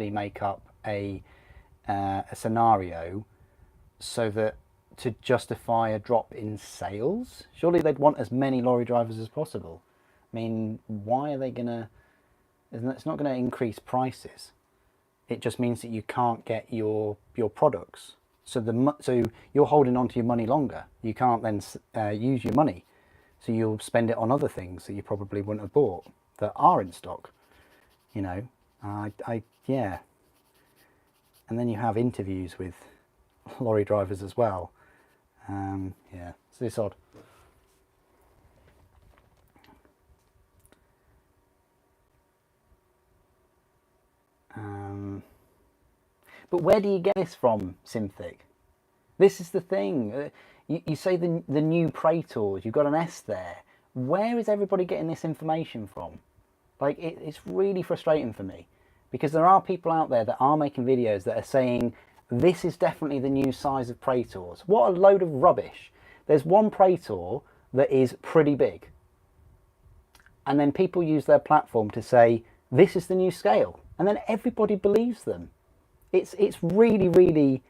make up a scenario so that to justify a drop in sales? Surely they'd want as many lorry drivers as possible. I mean, why are they gonna? It's not going to increase prices. It just means that you can't get your products. So you're holding on to your money longer. You can't then use your money. So you'll spend it on other things that you probably wouldn't have bought that are in stock. You know, yeah. And then you have interviews with lorry drivers as well. Yeah, it's this odd. But where do you get this from, Simthic? This is the thing. You say the new Praetors, you've got an S there. Where is everybody getting this information from? Like, it's really frustrating for me, because there are people out there that are making videos that are saying, this is definitely the new size of Praetors. What a load of rubbish. There's one Praetor that is pretty big. And then people use their platform to say, this is the new scale. And then everybody believes them. It's really, really,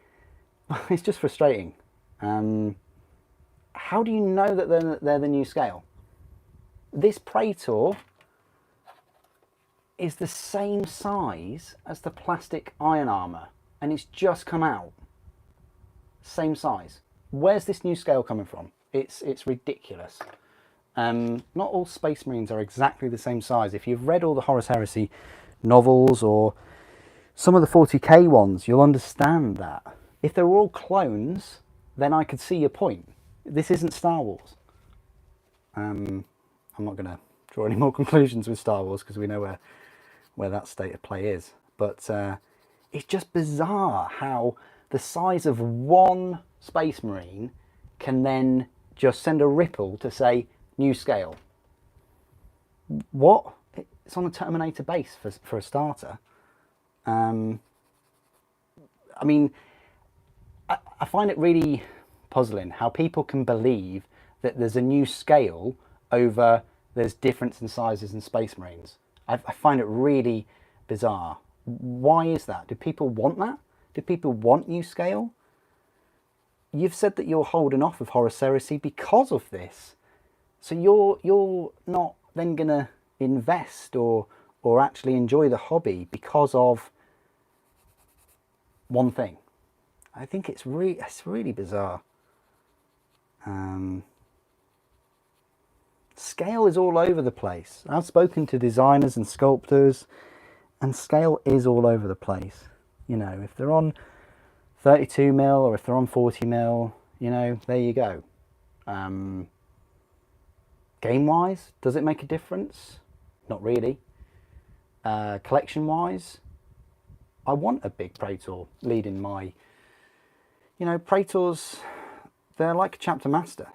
it's just frustrating. How do you know that they're the new scale? This Praetor is the same size as the plastic iron armour, and it's just come out. Same size. Where's this new scale coming from? It's ridiculous. Not all Space Marines are exactly the same size. If you've read all the Horus Heresy novels or some of the 40k ones, you'll understand that. If they're all clones, then I could see your point. This isn't Star Wars. I'm not going to draw any more conclusions with Star Wars because we know where that state of play is. But it's just bizarre how the size of one Space Marine can then just send a ripple to say, new scale. What? It's on a Terminator base for a starter. I mean, I find it really puzzling how people can believe that there's a new scale over there's difference in sizes in Space Marines. I find it really bizarre. Why is that? Do people want that? Do people want new scale? You've said that you're holding off of Horus Heresy because of this. So you're not then going to invest or actually enjoy the hobby because of one thing. I think it's really bizarre. Scale is all over the place. I've spoken to designers and sculptors, and scale is all over the place. You know, if they're on 32 mil or if they're on 40 mil, you know, there you go. Game wise, does it make a difference? Not really. Collection wise, I want a big Praetor leading my, you know, Praetors, they're like a chapter master.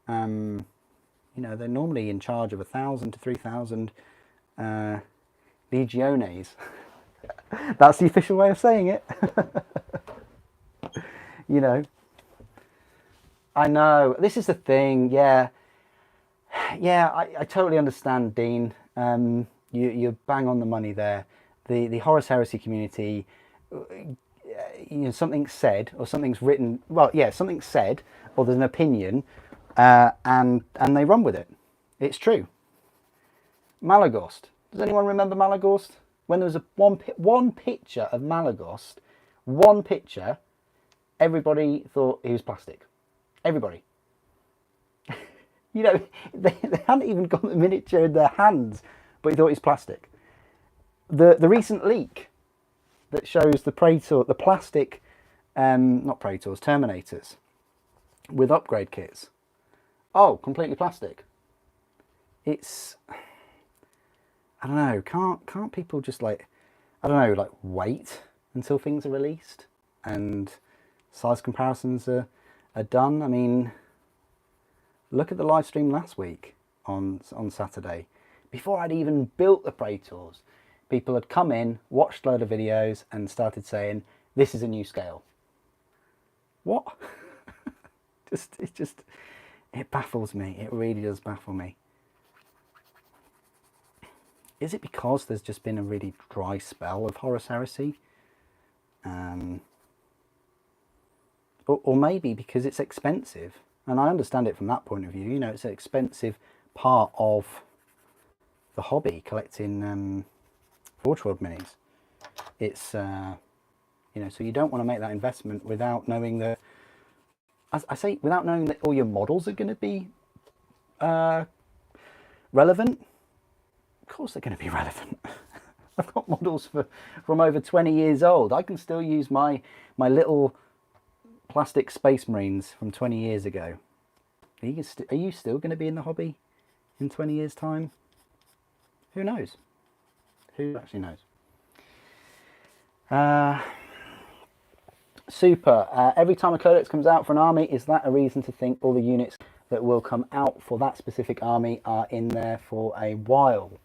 You know, they're normally in charge of 1,000 to 3,000 legiones. That's the official way of saying it. You know, I know, this is the thing, yeah, I totally understand, Dean. You bang on the money there. The Horus Heresy community, you know, something's said or something's written, well, yeah, something's said or there's an opinion, and they run with it. It's true. Malagost. Does anyone remember Malagost? When there was one picture of Malagost, one picture, everybody thought he was plastic. Everybody. You know, they hadn't even got the miniature in their hands, but he thought he's plastic. The recent leak that shows the Praetor, the plastic, not Praetors, Terminators, with upgrade kits. Oh, completely plastic. It's, I don't know, can't people just like, I don't know, like wait until things are released and size comparisons are done? I mean, look at the live stream last week on Saturday. Before I'd even built the Praetors, people had come in, watched a load of videos and started saying, this is a new scale. What? It baffles me. It really does baffle me. Is it because there's just been a really dry spell of Horus Heresy? Or maybe because it's expensive. And I understand it from that point of view. You know, it's an expensive part of the hobby, collecting Forge World minis. It's, you know, so you don't want to make that investment without knowing that, as I say, without knowing that all your models are going to be relevant. Of course they're going to be relevant. I've got models from over 20 years old. I can still use my little plastic Space Marines from 20 years ago. Are you still going to be in the hobby in 20 years' time? Who knows? Who actually knows? Super. Every time a codex comes out for an army, is that a reason to think all the units that will come out for that specific army are in there for a while?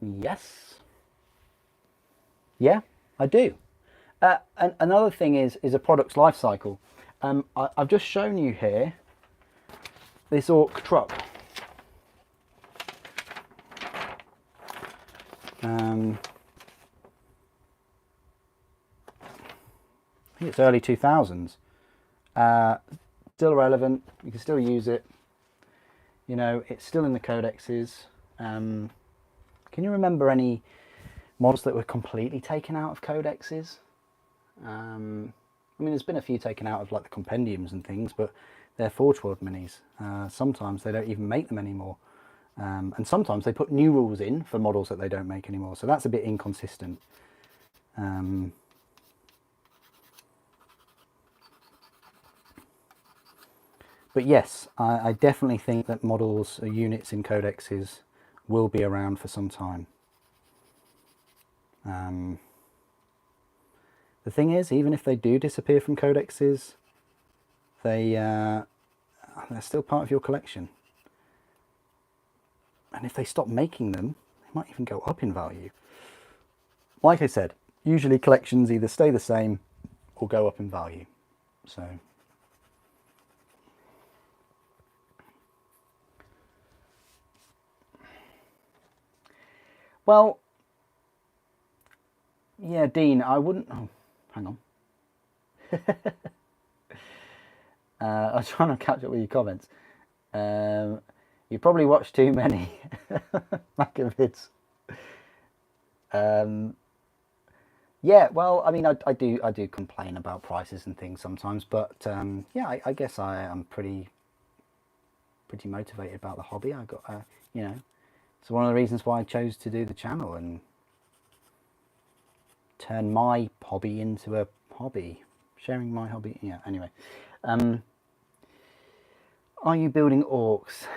Yes. Yeah, I do. And another thing is a product's life cycle. I've just shown you here this Ork truck. I think it's early 2000s. Still relevant. You can still use it. You know, it's still in the codexes. Can you remember any models that were completely taken out of codexes? I mean, there's been a few taken out of like the compendiums and things, but they're Forge World minis. Sometimes they don't even make them anymore. And sometimes they put new rules in for models that they don't make anymore. So that's a bit inconsistent. But yes, I definitely think that models or units in codexes will be around for some time. The thing is, even if they do disappear from codexes, they're still part of your collection. And if they stop making them, they might even go up in value. Like I said, usually collections either stay the same or go up in value. So, well, yeah, Dean, I wouldn't... Oh, hang on. I was trying to catch up with your comments. You probably watched too many Macavids. Yeah, well, I mean, I do complain about prices and things sometimes, but yeah, I guess I am pretty motivated about the hobby. I got, you know, it's one of the reasons why I chose to do the channel and turn my hobby into a hobby, sharing my hobby. Yeah. Anyway, are you building orcs?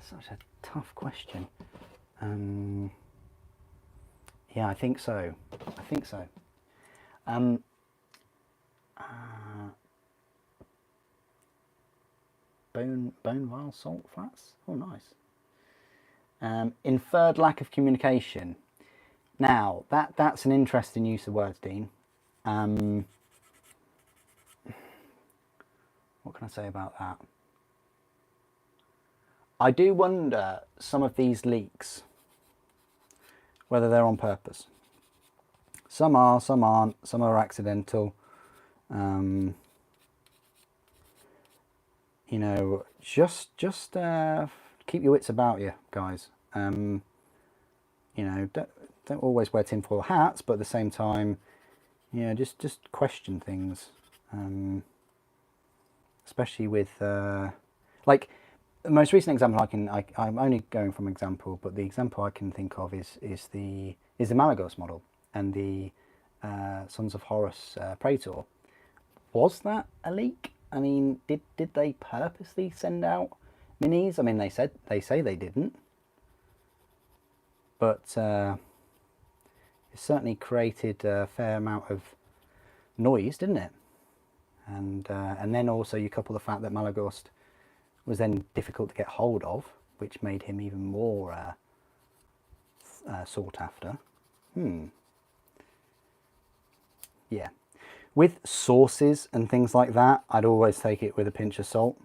Such a tough question. Yeah, I think so. Bone vial salt flats. Oh, nice. Inferred lack of communication. Now that's an interesting use of words, Dean. What can I say about that? I do wonder some of these leaks, whether they're on purpose. Some are, some aren't, some are accidental. You know, just keep your wits about you, guys. You know, don't always wear tinfoil hats, but at the same time, yeah, just question things. Especially with like the most recent example I'm only going from example, but the example I can think of is the Malagos model and the Sons of Horus Praetor. Was that a leak? I mean, did they purposely send out minis? I mean, they say they didn't, but it certainly created a fair amount of noise, didn't it? And then also you couple the fact that Malagos was then difficult to get hold of, which made him even more sought after. Yeah. With sources and things like that, I'd always take it with a pinch of salt,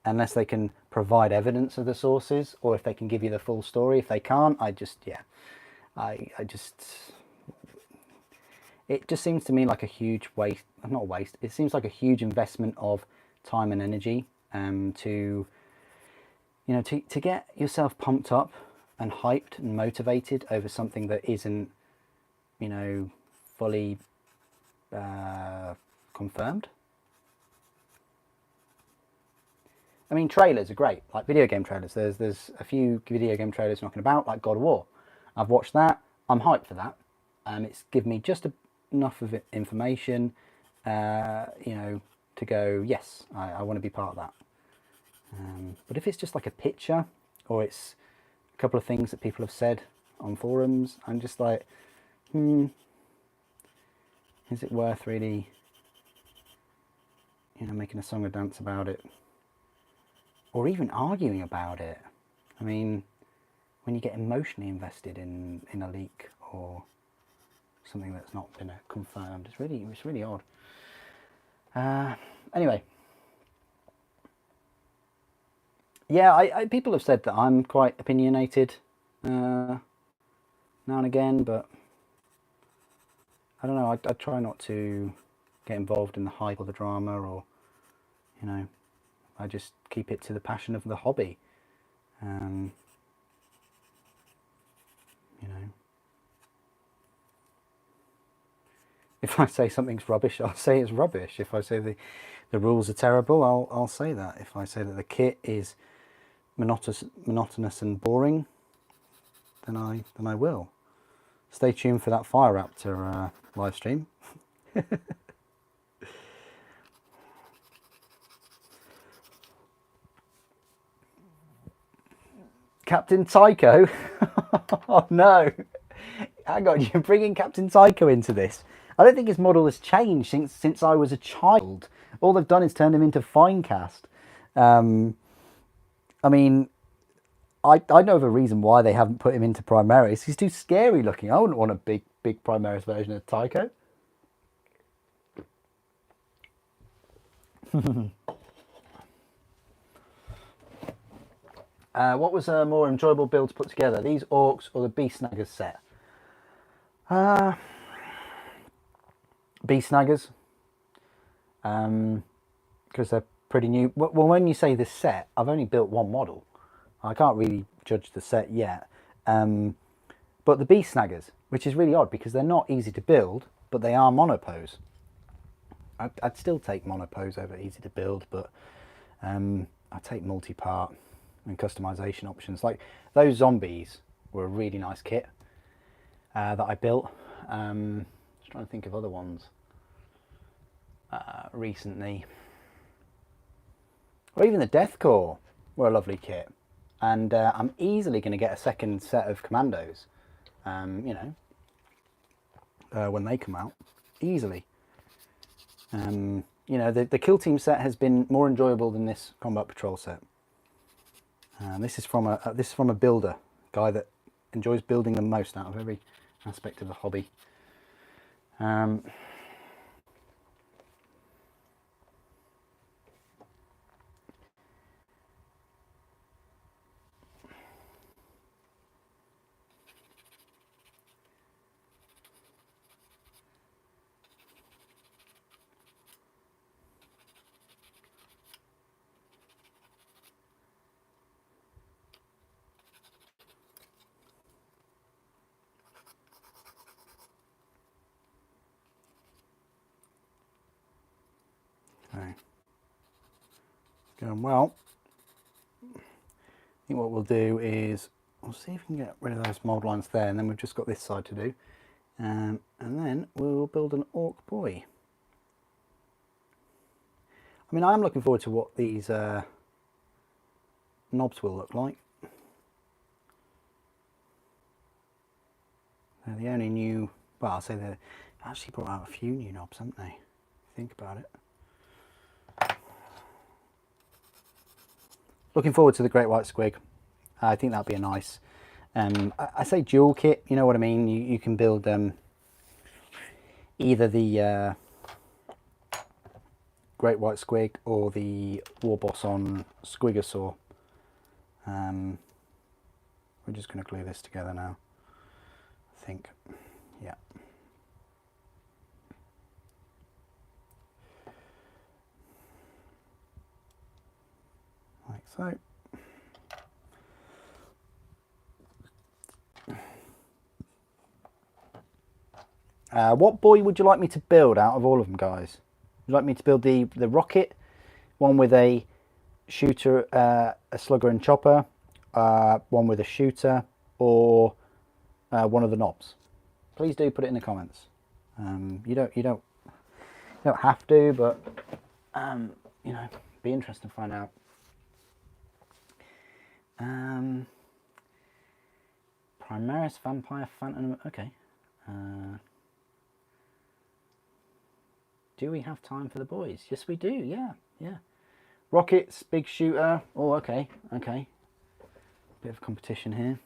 unless they can provide evidence of the sources, or if they can give you the full story. If they can't, it just seems to me like a huge waste, not a waste, it seems like a huge investment of time and energy to get yourself pumped up and hyped and motivated over something that isn't, you know, fully confirmed. I mean, trailers are great, like video game trailers. There's a few video game trailers knocking about, like God of War. I've watched that. I'm hyped for that. It's given me just enough of information, you know, to go, yes, I want to be part of that. But if it's just like a picture, or it's a couple of things that people have said on forums, I'm just like, is it worth really, you know, making a song or dance about it, or even arguing about it? I mean, when you get emotionally invested in a leak or something that's not been confirmed, it's really odd. Anyway, Yeah, people have said that I'm quite opinionated now and again, but I don't know. I try not to get involved in the hype or the drama, or you know, I just keep it to the passion of the hobby. Um, you know, if I say something's rubbish, I'll say it's rubbish. If I say the rules are terrible, I'll say that. If I say that the kit is monotonous and boring, then I will. Stay tuned for that Fire Raptor live stream. Captain Tycho? Oh no! Hang on, you're bringing Captain Tycho into this. I don't think his model has changed since I was a child. All they've done is turn him into Finecast. I mean, I know of a reason why they haven't put him into Primaris. He's too scary looking. I wouldn't want a big Primaris version of Tycho. What was a more enjoyable build to put together? These Orks or the Beast Snaggers set? Beast Snaggers. Because they're pretty new. Well, when you say this set, I've only built one model. I can't really judge the set yet. But the Beast Snaggers, which is really odd because they're not easy to build, but they are monopose. I'd still take monopose over easy to build, but I'd take multi-part and customization options. Like those zombies were a really nice kit that I built. Just trying to think of other ones recently. Or even the Deathcore were a lovely kit. And I'm easily going to get a second set of commandos, you know, when they come out, easily. You know, the Kill Team set has been more enjoyable than this Combat Patrol set. This is from a builder, guy that enjoys building the most out of every aspect of the hobby. Okay. Going well. I think what we'll do is we'll see if we can get rid of those mould lines there, and then we've just got this side to do, and then we'll build an Ork boy. I mean, I am looking forward to what these knobs will look like. They're the only new, well, I'll say they've actually brought out a few new knobs, haven't they? Think about it. Looking forward to the Great White Squig. I think that'll be a nice, I say dual kit, you know what I mean? You can build either the Great White Squig or the War Boss on Squigosaur. We're just going to glue this together now, I think. Yeah. Like so. What boy would you like me to build out of all of them, guys? Would you like me to build the rocket, one with a shooter, a slugger and chopper, one with a shooter, or one of the knobs? Please do put it in the comments. You don't have to, but you know, be interesting to find out. Primaris, Vampire, Phantom. Okay. Do we have time for the boys? Yes, we do. Yeah. Rockets, big shooter. Oh, okay. Bit of competition here.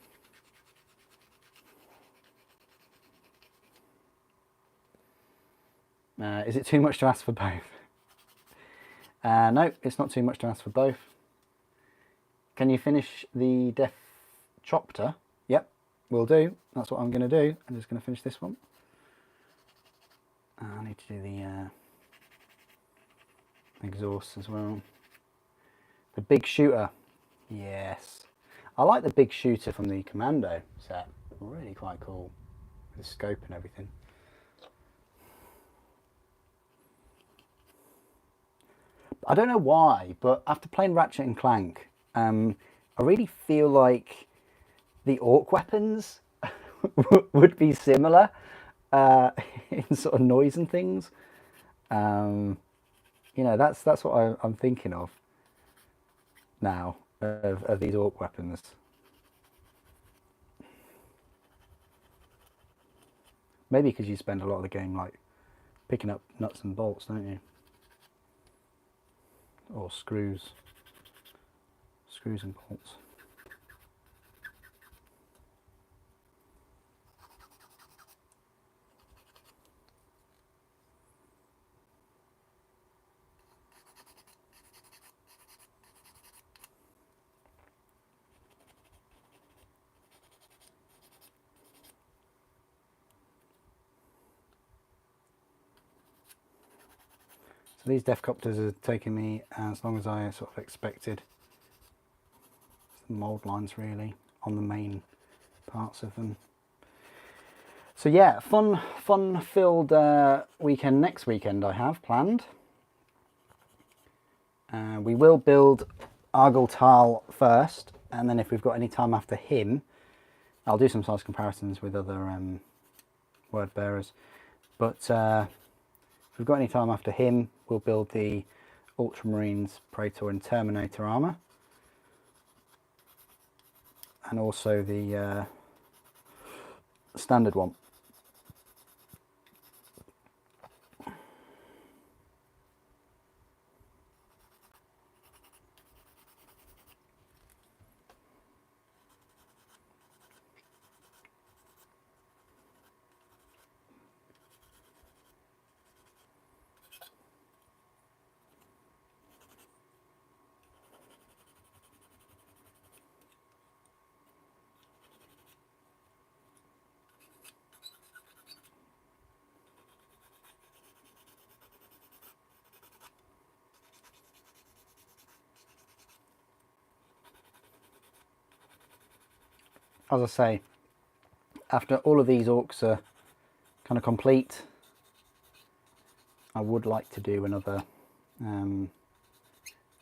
Is it too much to ask for both? No, it's not too much to ask for both. can you finish the Deathcopter? Yep, will do. That's what I'm going to do. I'm just going to finish this one. I need to do the exhaust as well. The big shooter. Yes. I like the big shooter from the Commando set. Really quite cool. With the scope and everything. I don't know why, but after playing Ratchet and Clank, I really feel like the orc weapons would be similar in sort of noise and things. You know, that's what I'm thinking of now, of these orc weapons. Maybe because you spend a lot of the game like picking up nuts and bolts, don't you? Or screws and bolts. So these Deathcopters are taking me as long as I sort of expected. The mould lines really on the main parts of them. So yeah, fun-filled weekend next weekend I have planned. We will build Argyltal first, and then if we've got any time after him, I'll do some size comparisons with other word bearers. But if we've got any time after him, we'll build the Ultramarines, Praetor and Terminator armour. And also the standard one. As I say, after all of these orcs are kind of complete, I would like to do another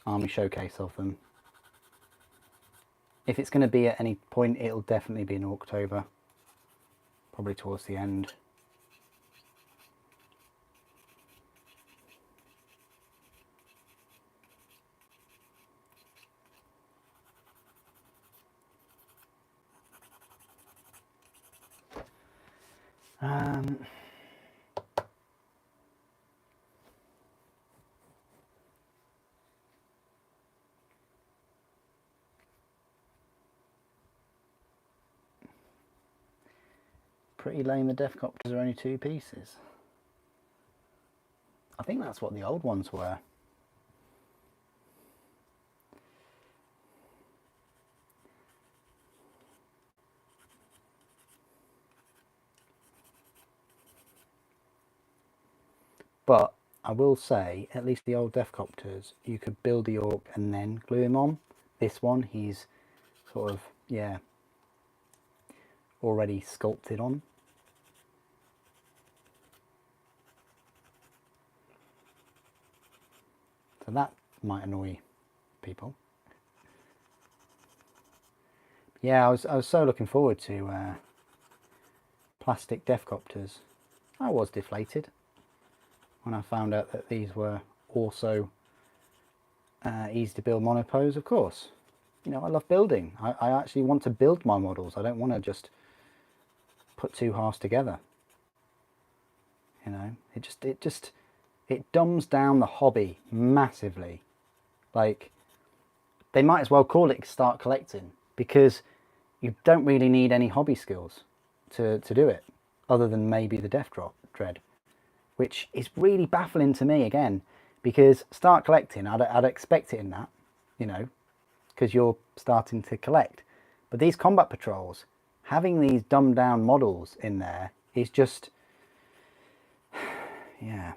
army showcase of them. If it's going to be at any point, it'll definitely be in October, probably towards the end. Pretty lame the Deathcopters are only 2 pieces. I think that's what the old ones were. But I will say, at least the old Deathcopters, you could build the orc and then glue him on. This one, he's sort of, yeah, already sculpted on. So that might annoy people. Yeah, I was so looking forward to plastic Deathcopters. I was deflated when I found out that these were also easy to build monopose. Of course, you know, I love building. I actually want to build my models. I don't want to just put 2 halves together. You know, it dumbs down the hobby massively. Like, they might as well call it Start Collecting, because you don't really need any hobby skills to do it, other than maybe the Death Dread, which is really baffling to me again, because Start Collecting, I'd expect it in that, you know, because you're starting to collect. But these combat patrols, having these dumbed down models in there is just, yeah.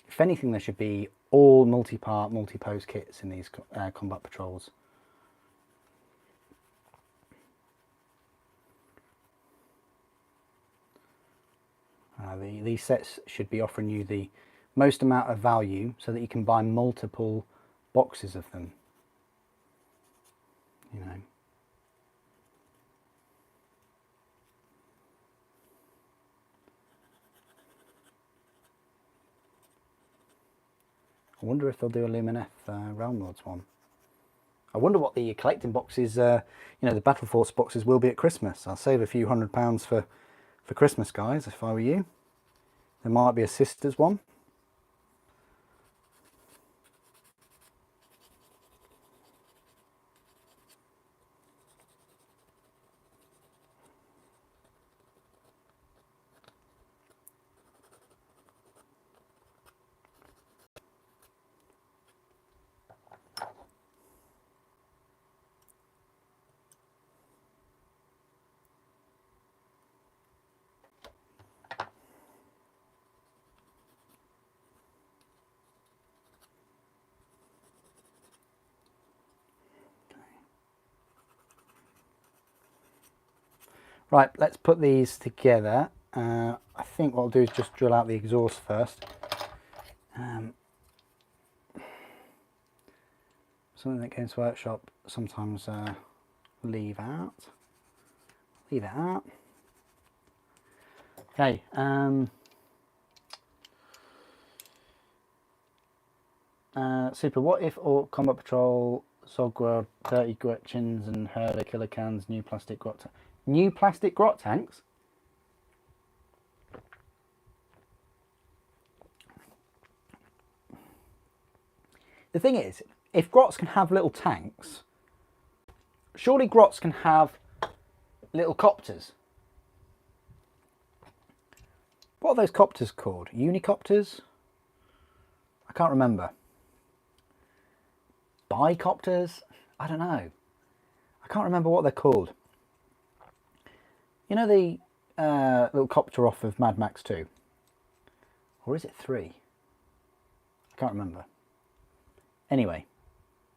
If anything, there should be all multi-part, multi-pose kits in these combat patrols. These sets should be offering you the most amount of value so that you can buy multiple boxes of them, you know. I wonder if they'll do a Lumineth Realm Lords one. I wonder what the collecting boxes, you know, the Battle Force boxes will be at Christmas. I'll save a few £100 for Christmas, guys, if I were you. There might be a Sisters one. Right, let's put these together. I think what I'll do is just drill out the exhaust first. Something that Games Workshop sometimes leave out. Leave it out. Okay. Super. What if Orc Combat Patrol, Zogworld, 30 Gretchens and Hurler Killer Cans, new plastic grot new plastic grot tanks? The thing is, if grots can have little tanks, surely grots can have little copters. What are those copters called? Unicopters? I can't remember. Bicopters? I don't know. I can't remember what they're called. You know the little copter off of Mad Max 2? Or is it 3? I can't remember. Anyway,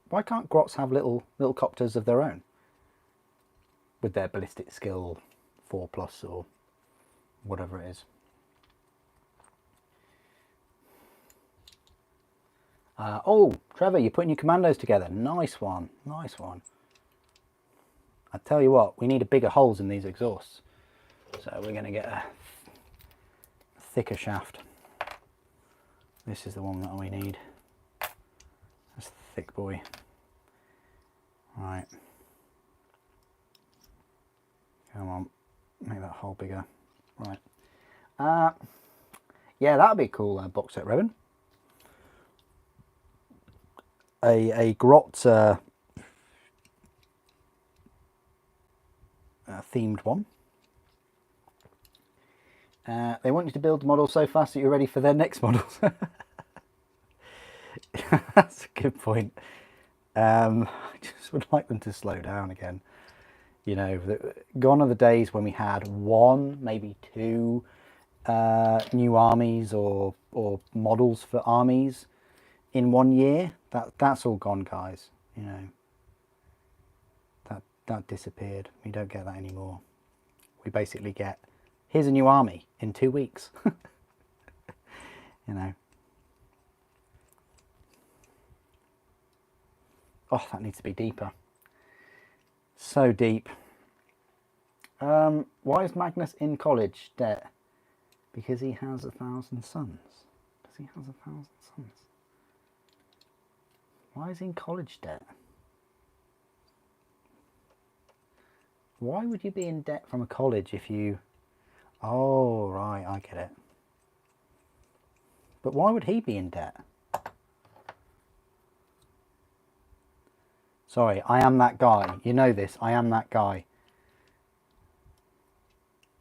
why can't grots have little copters of their own? With their ballistic skill 4+ or whatever it is. Oh, Trevor, you're putting your commandos together. Nice one, nice one. I tell you what, we need bigger holes in these exhausts. So we're going to get a thicker shaft. This is the one that we need. That's the thick boy. Right. Come on, make that hole bigger. Right. Yeah, that'd be a cool box set, Revan. A grot themed one. They want you to build models so fast that you're ready for their next models. That's a good point. I just would like them to slow down again. You know, gone are the days when we had 1, maybe 2 new armies or models for armies in 1 year. That's all gone, guys. You know, that disappeared. We don't get that anymore. We basically get, here's a new army in 2 weeks. You know. Oh, that needs to be deeper. So deep. Why is Magnus in college debt? Because he has 1,000 sons. Because he has 1,000 sons. Why is he in college debt? Why would you be in debt from a college if you... Oh, right, I get it. But why would he be in debt? Sorry, I am that guy. You know this, I am that guy.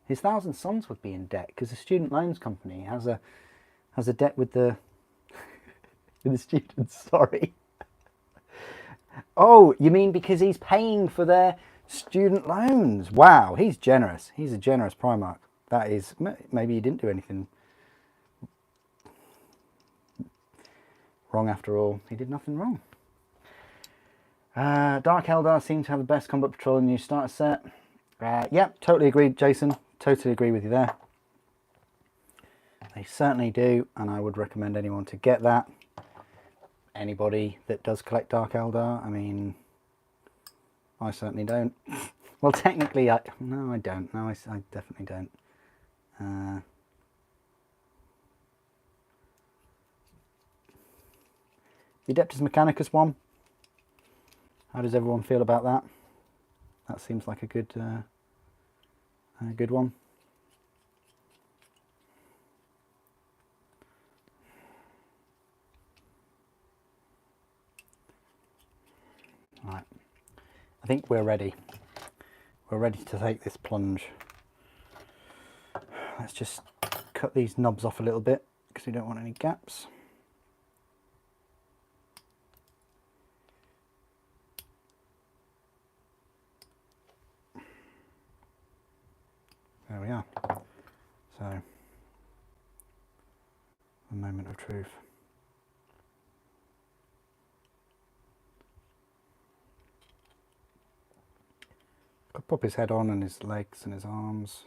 His 1,000 sons would be in debt because the student loans company has a debt with the with the students. Sorry. Oh, you mean because he's paying for their student loans? Wow, he's generous. He's a generous Primarch. That is, maybe he didn't do anything wrong after all. He did nothing wrong. Dark Eldar seem to have the best combat patrol in the new starter set. Yeah, totally agree, Jason. Totally agree with you there. They certainly do, and I would recommend anyone to get that. Anybody that does collect Dark Eldar. I mean, I certainly don't. Well, technically, no, I don't. No, I definitely don't. The Adeptus Mechanicus one. How does everyone feel about that? That seems like a good one. Right. I think we're ready. We're ready to take this plunge. Let's just cut these knobs off a little bit because we don't want any gaps. There we are. So, the moment of truth. I'll pop his head on and his legs and his arms.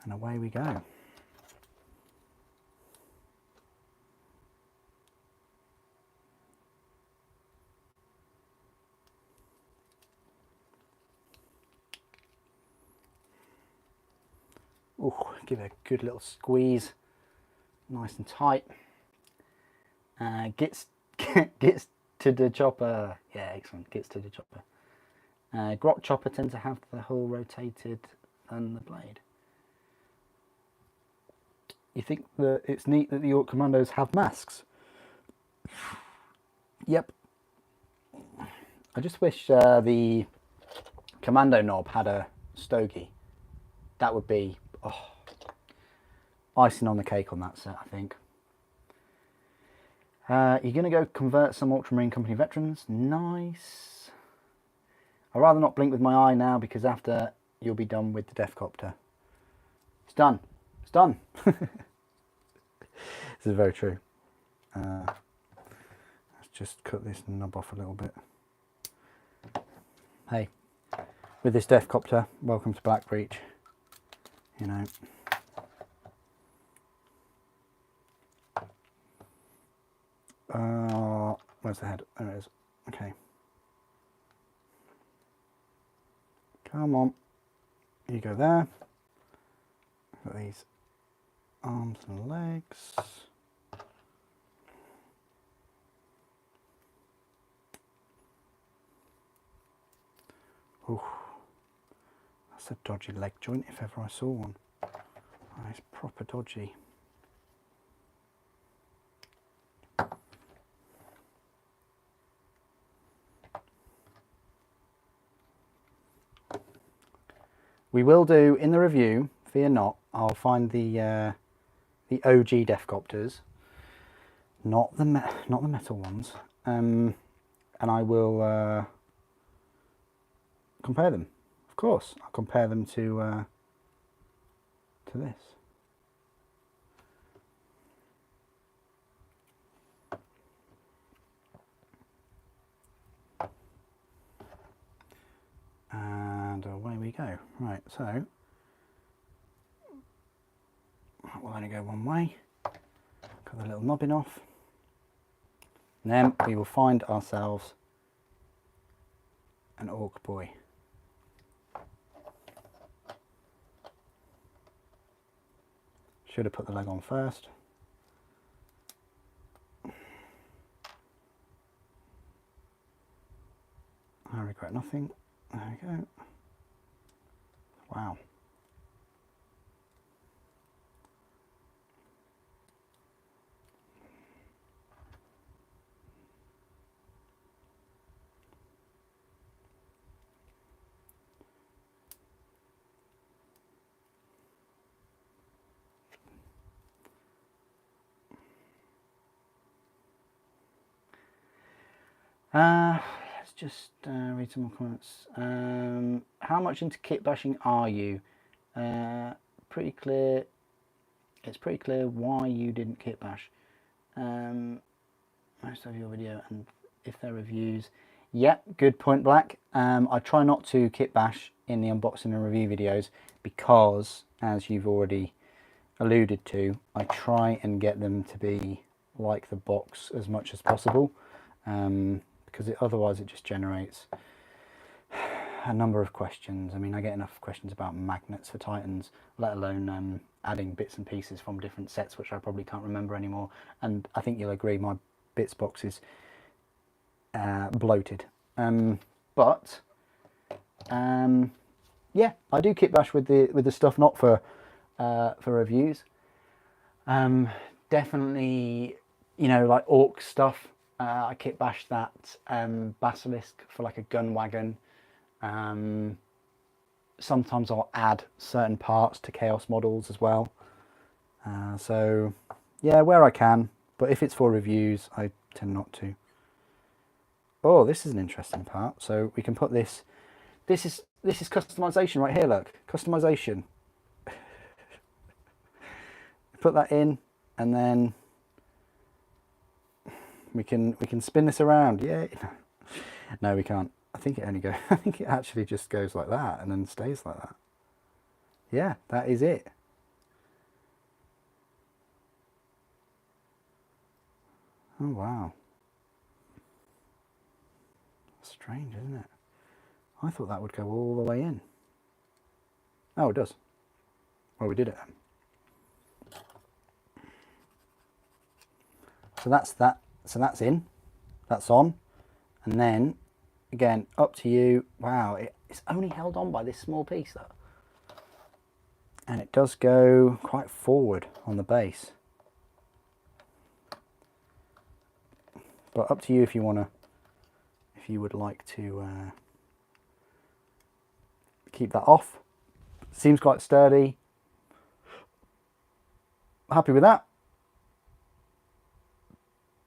And away we go. Ooh, give it a good little squeeze, nice and tight. Gets to the chopper. Yeah, excellent. Gets to the chopper. Grot chopper tend to have the hull rotated and the blade. You think that it's neat that the Orc Commandos have masks? Yep. I just wish the commando knob had a stogie. That would be icing on the cake on that set, I think. You're going to go convert some Ultramarine Company veterans. Nice. I'd rather not blink with my eye now because after you'll be done with the Deathcopter. It's done. It's done. This is very true. Let's just cut this knob off a little bit. Hey, with this Deathcopter, welcome to Blackbreach. You know. Where's the head? There it is. Okay. Come on. You go there. Got these arms and legs. Ooh. That's a dodgy leg joint if ever I saw one. Oh, it's proper dodgy. We will do in the review, fear not, I'll find the OG Deathcopters, not the metal ones, and I will compare them. Of course, I'll compare them to this. And away we go. Right, so we'll only go one way. Cut the little knobbing off. And then we will find ourselves an Orc boy. Should have put the leg on first. I regret nothing. There we go. Wow. Let's just read some more comments. How much into kit bashing are you? Pretty clear. It's pretty clear why you didn't kit bash. Most of your video and if they're reviews. Yeah, good point, Black. I try not to kit bash in the unboxing and review videos because, as you've already alluded to, I try and get them to be like the box as much as possible, because otherwise it just generates a number of questions. I mean, I get enough questions about magnets for Titans, let alone adding bits and pieces from different sets, which I probably can't remember anymore. And I think you'll agree my bits box is bloated. Yeah, I do kit bash with the stuff not for reviews. Definitely, you know, like ORKS stuff. I kit bash that basilisk for like a gun wagon. Sometimes I'll add certain parts to chaos models as well. So yeah, where I can, but if it's for reviews, I tend not to. Oh, this is an interesting part. So we can put this. This is customization right here. Look, customization. Put that in, and then we can spin this around. Yeah. No, we can't. I think it only goes. I think it actually just goes like that and then stays like that. Yeah, that is it. Oh wow. Strange, isn't it? I thought that would go all the way in. Oh, it does. Well, we did it then. So that's that. So that's in. That's on. And then, again, up to you. Wow, it's only held on by this small piece though. And it does go quite forward on the base. But up to you if you want to, if you would like to keep that off. Seems quite sturdy. Happy with that.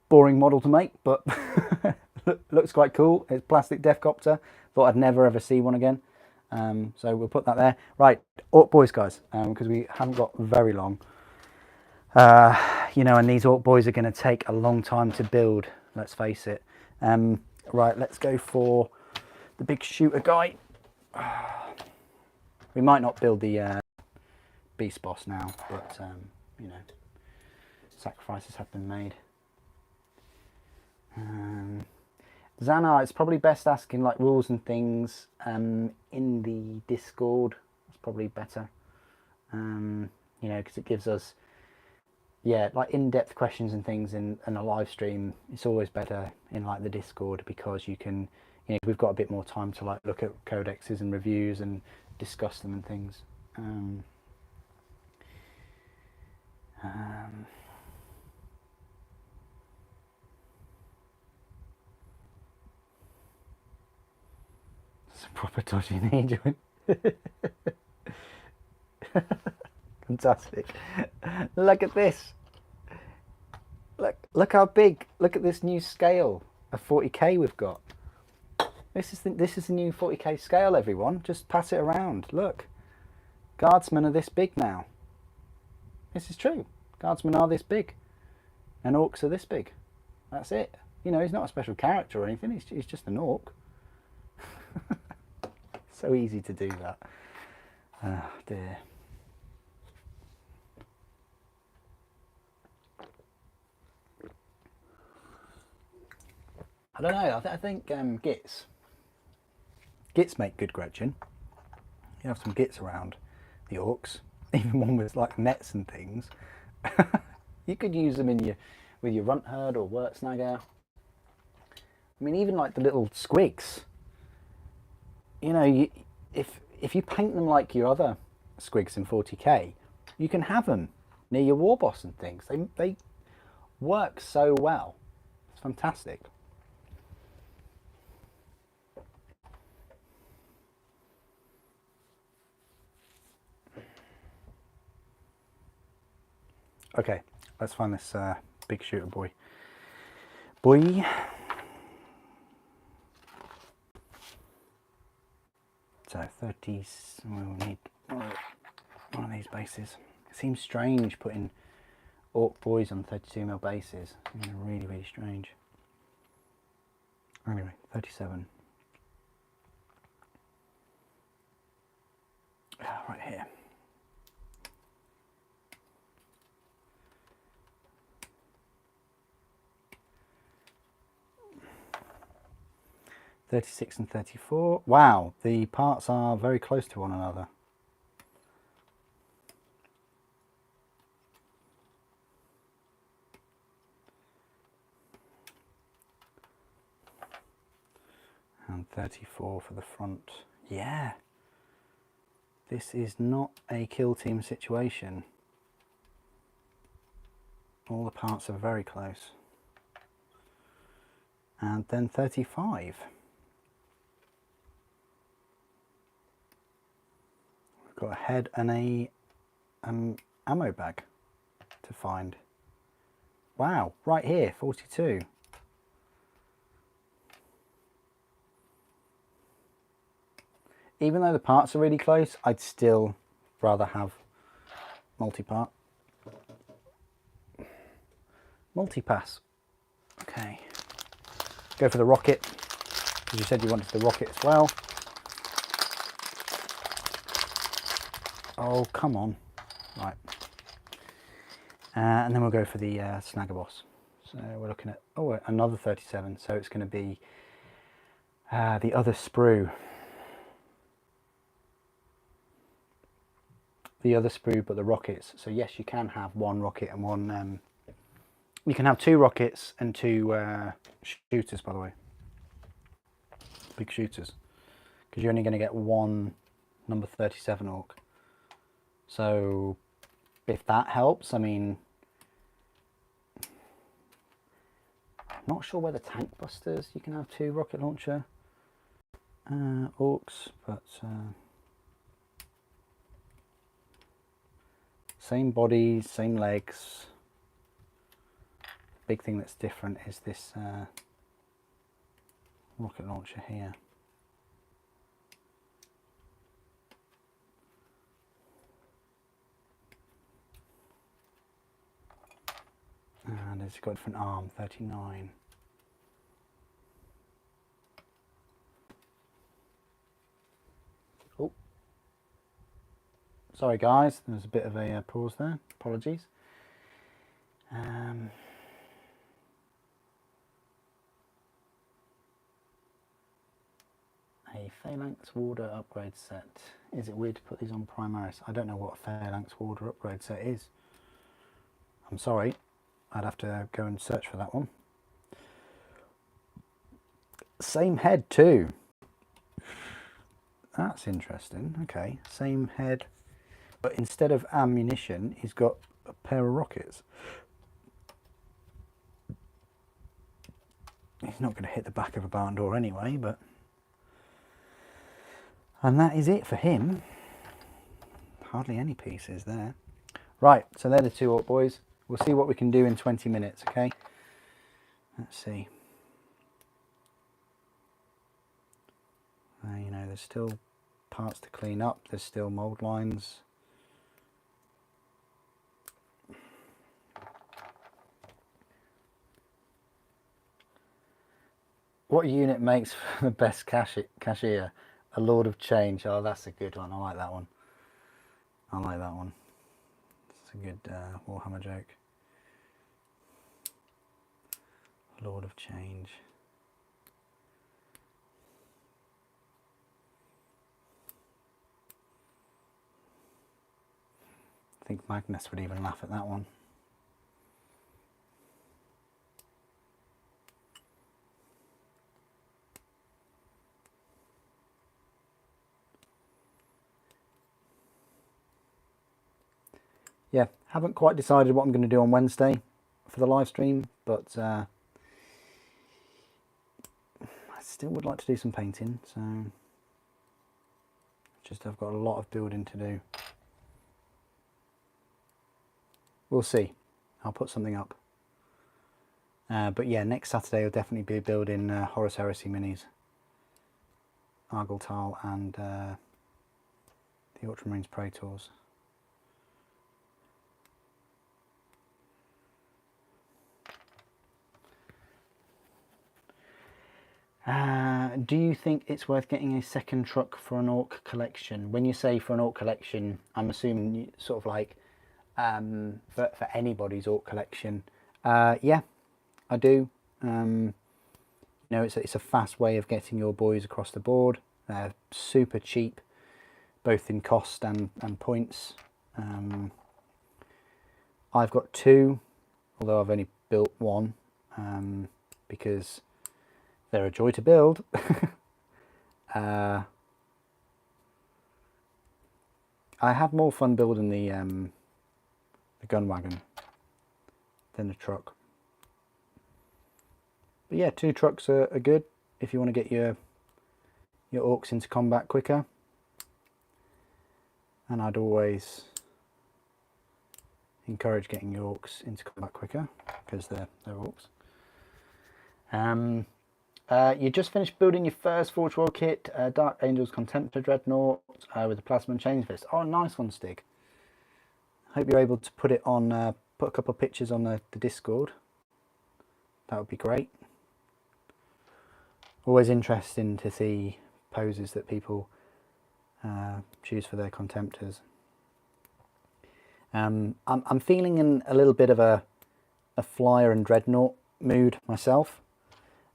Boring model to make, but looks quite cool. It's plastic Deathcopter. Thought I'd never ever see one again. So we'll put that there. Right, Ork boys, guys, because we haven't got very long. You know, and these Ork boys are going to take a long time to build. Let's face it. Right, let's go for the big shooter guy. We might not build the beast boss now, but you know, sacrifices have been made. Xana, it's probably best asking like rules and things in the Discord. It's probably better, you know, because it gives us, yeah, like in-depth questions and things in a live stream. It's always better in like the Discord because you can, you know, we've got a bit more time to like look at codexes and reviews and discuss them and things. It's a proper dodgy knee joint. Fantastic. Look at this. Look how big. Look at this new scale of 40k we've got. This is the new 40k scale, everyone. Just pass it around. Look. Guardsmen are this big now. This is true. Guardsmen are this big. And orcs are this big. That's it. You know, he's not a special character or anything. He's just an orc. So easy to do that. Oh dear. I don't know. I think gits make good Gretchen. You have some gits around the orcs, even one with like nets and things. You could use them in with your runt herd or wort snagger. I mean, even like the little squigs. You know, if you paint them like your other squigs in 40k, you can have them near your war boss and things. They work so well. It's fantastic. Okay, let's find this big shooter boy. So 30, we'll need one of these bases. It seems strange putting Orc boys on 32mm bases. Really, really strange. Anyway, 37. Right here. .36 and 34. Wow, the parts are very close to one another. And 34 for the front. Yeah. This is not a kill team situation. All the parts are very close. And then 35. We've got a head and a ammo bag to find. Wow, right here, 42. Even though the parts are really close, I'd still rather have multi-part. Multi-pass. Okay. Go for the rocket, because you said you wanted the rocket as well. Oh, come on. Right. And then we'll go for the Snagger Boss. So we're looking at, oh, another 37. So it's going to be the other sprue. The other sprue, but the rockets. So yes, you can have one rocket and one. You can have two rockets and two shooters, by the way. Big shooters, because you're only going to get one number 37 orc. So if that helps, I mean, I'm not sure whether tank busters you can have two rocket launcher orcs, but. Same bodies, same legs. Big thing that's different is this rocket launcher here. And it's got a different arm, 39. Oh. Sorry guys, there's a bit of a pause there, apologies. A Phalanx Warder upgrade set. Is it weird to put these on Primaris? I don't know what a Phalanx Warder upgrade set is. I'm sorry, I'd have to go and search for that one. Same head too. That's interesting. Okay, same head, but instead of ammunition, he's got a pair of rockets. He's not going to hit the back of a barn door anyway, but... And that is it for him. Hardly any pieces there. Right, so they're the two Orc boys. We'll see what we can do in 20 minutes, okay? Let's see. You know, there's still parts to clean up. There's still mould lines. What unit makes for the best cashier? A Lord of Change. Oh, that's a good one. I like that one. I like that one. It's a good Warhammer joke. Lord of Change. I think Magnus would even laugh at that one. Yeah, haven't quite decided what I'm going to do on Wednesday for the live stream, but I still would like to do some painting, so just I've got a lot of building to do. We'll see. I'll put something up. But yeah, next Saturday I'll definitely be building Horus Heresy minis. Argyltal and the Ultramarines Pro Tours. Do you think it's worth getting a second truck for an Ork collection? When you say for an Ork collection, I'm assuming you, sort of like for anybody's Ork collection. Yeah, I do. You know, it's a fast way of getting your boys across the board. They're super cheap, both in cost and points. I've got two, although I've only built one because they're a joy to build. I have more fun building the gun wagon than the truck. But yeah, two trucks are good if you want to get your Orks into combat quicker. And I'd always encourage getting your Orks into combat quicker because they're Orks. You just finished building your first Forge World kit, Dark Angels Contemptor Dreadnought with the Plasma and Chain Fist. Oh, nice one, Stig. Hope you're able to put it on, put a couple of pictures on the Discord. That would be great. Always interesting to see poses that people choose for their Contemptors. I'm feeling in a little bit of a Flyer and Dreadnought mood myself.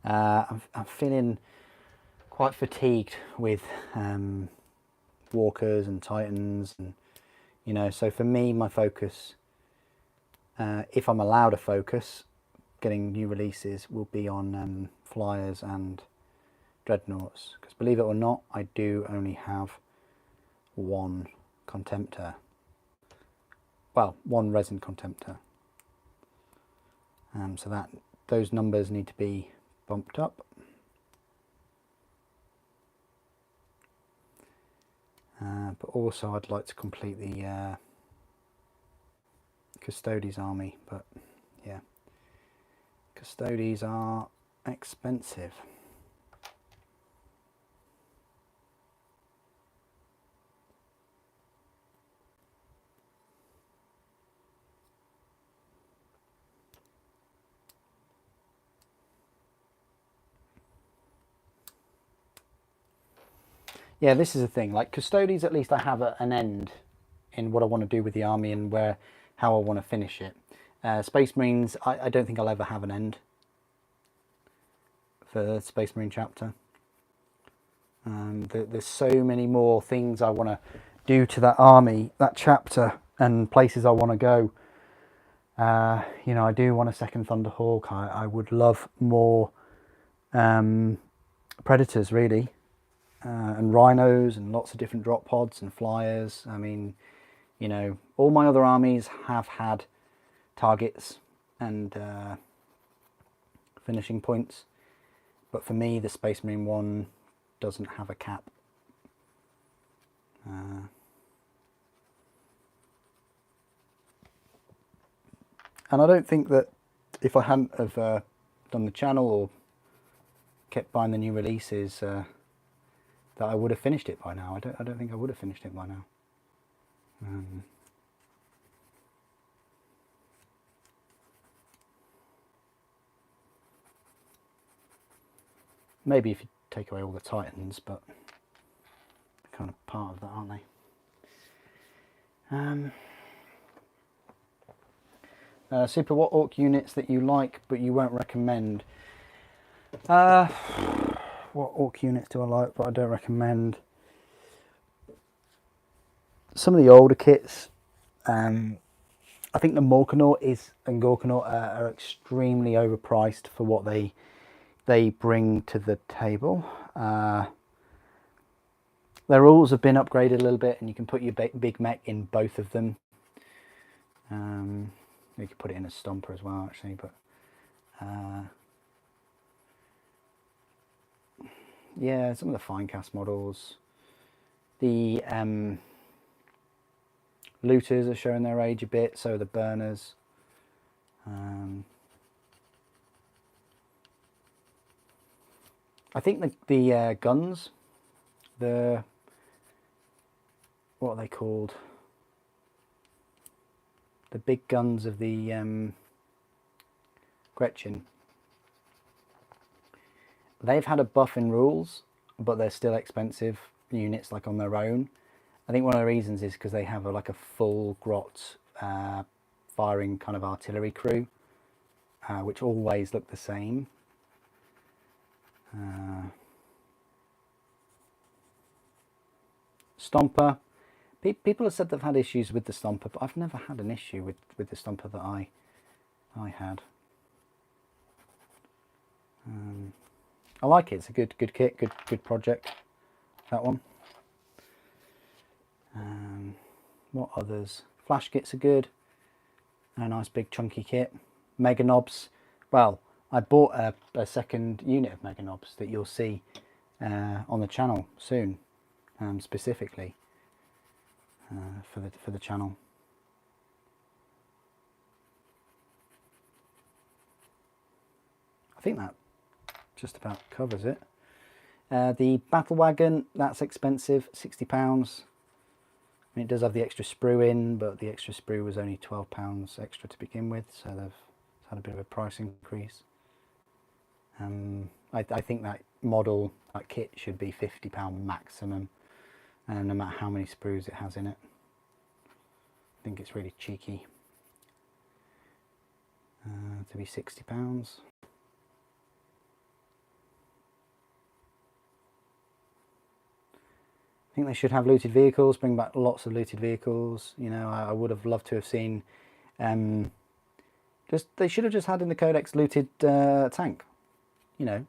I'm feeling quite fatigued with Walkers and Titans, and you know, so for me, my focus, if I'm allowed a focus, getting new releases will be on Flyers and Dreadnoughts, because believe it or not, I do only have one Contemptor. Well, one Resin Contemptor. So those numbers need to be bumped up. But also I'd like to complete the Custodes army, but yeah, Custodes are expensive. Yeah, this is the thing, like Custodes, at least I have an end in what I want to do with the army and how I want to finish it. Space Marines, I don't think I'll ever have an end for the Space Marine chapter. There's so many more things I want to do to that army, that chapter, and places I want to go. You know, I do want a second Thunderhawk. I would love more Predators, really. And Rhinos and lots of different drop pods and Flyers. I mean, you know, all my other armies have had targets and finishing points, but for me the Space Marine one doesn't have a cap. And I don't think that if I hadn't have done the channel or kept buying the new releases, that I would have finished it by now. I don't think I would have finished it by now. Maybe if you take away all the Titans, but they're kind of part of that, aren't they? Super, what Ork units that you like but you won't recommend? What Ork units do I like but I don't recommend? Some of the older kits. I think the Morkanaut and Gorkanaut are extremely overpriced for what they bring to the table. Their rules have been upgraded a little bit, and you can put your big mech in both of them. You could put it in a Stomper as well, actually, but yeah, some of the Finecast models. The Looters are showing their age a bit, so are the Burners. I think the guns the, what are they called? The big guns of the Gretchen. They've had a buff in rules, but they're still expensive units, like on their own. I think one of the reasons is because they have like a full grot firing kind of artillery crew, which always look the same. Stomper. People have said they've had issues with the Stomper, but I've never had an issue with the Stomper that I had. I like it. It's a good kit, good project. That one. What others? Flash kits are good. A nice big chunky kit. Mega knobs. Well, I bought a second unit of mega knobs that you'll see on the channel soon, specifically for the channel. I think that just about covers it. The battle wagon, that's expensive, £60. I mean, it does have the extra sprue in, but the extra sprue was only £12 extra to begin with, so they've had a bit of a price increase. I think that model, that kit, should be £50 maximum, no matter how many sprues it has in it. I think it's really cheeky to be £60. I think they should have looted vehicles, bring back lots of looted vehicles. You know, I would have loved to have seen, they should have just had in the codex looted tank, you know.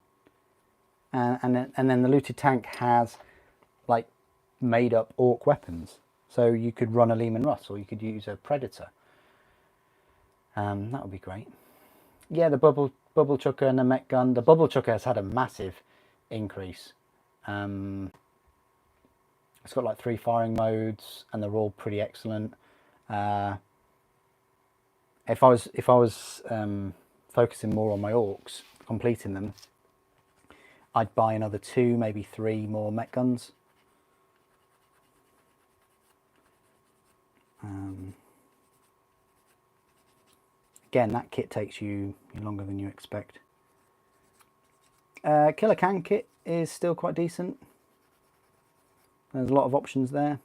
And then the looted tank has like made up orc weapons. So you could run a Lehman Russ, or you could use a Predator. That would be great. Yeah, the bubble chucker and the mech gun. The bubble chucker has had a massive increase. It's got like 3 firing modes, and they're all pretty excellent. If I was focusing more on my orcs, completing them, I'd buy another 2, maybe 3 more mech guns. Again, that kit takes you longer than you expect. Killer Can kit is still quite decent. There's a lot of options there.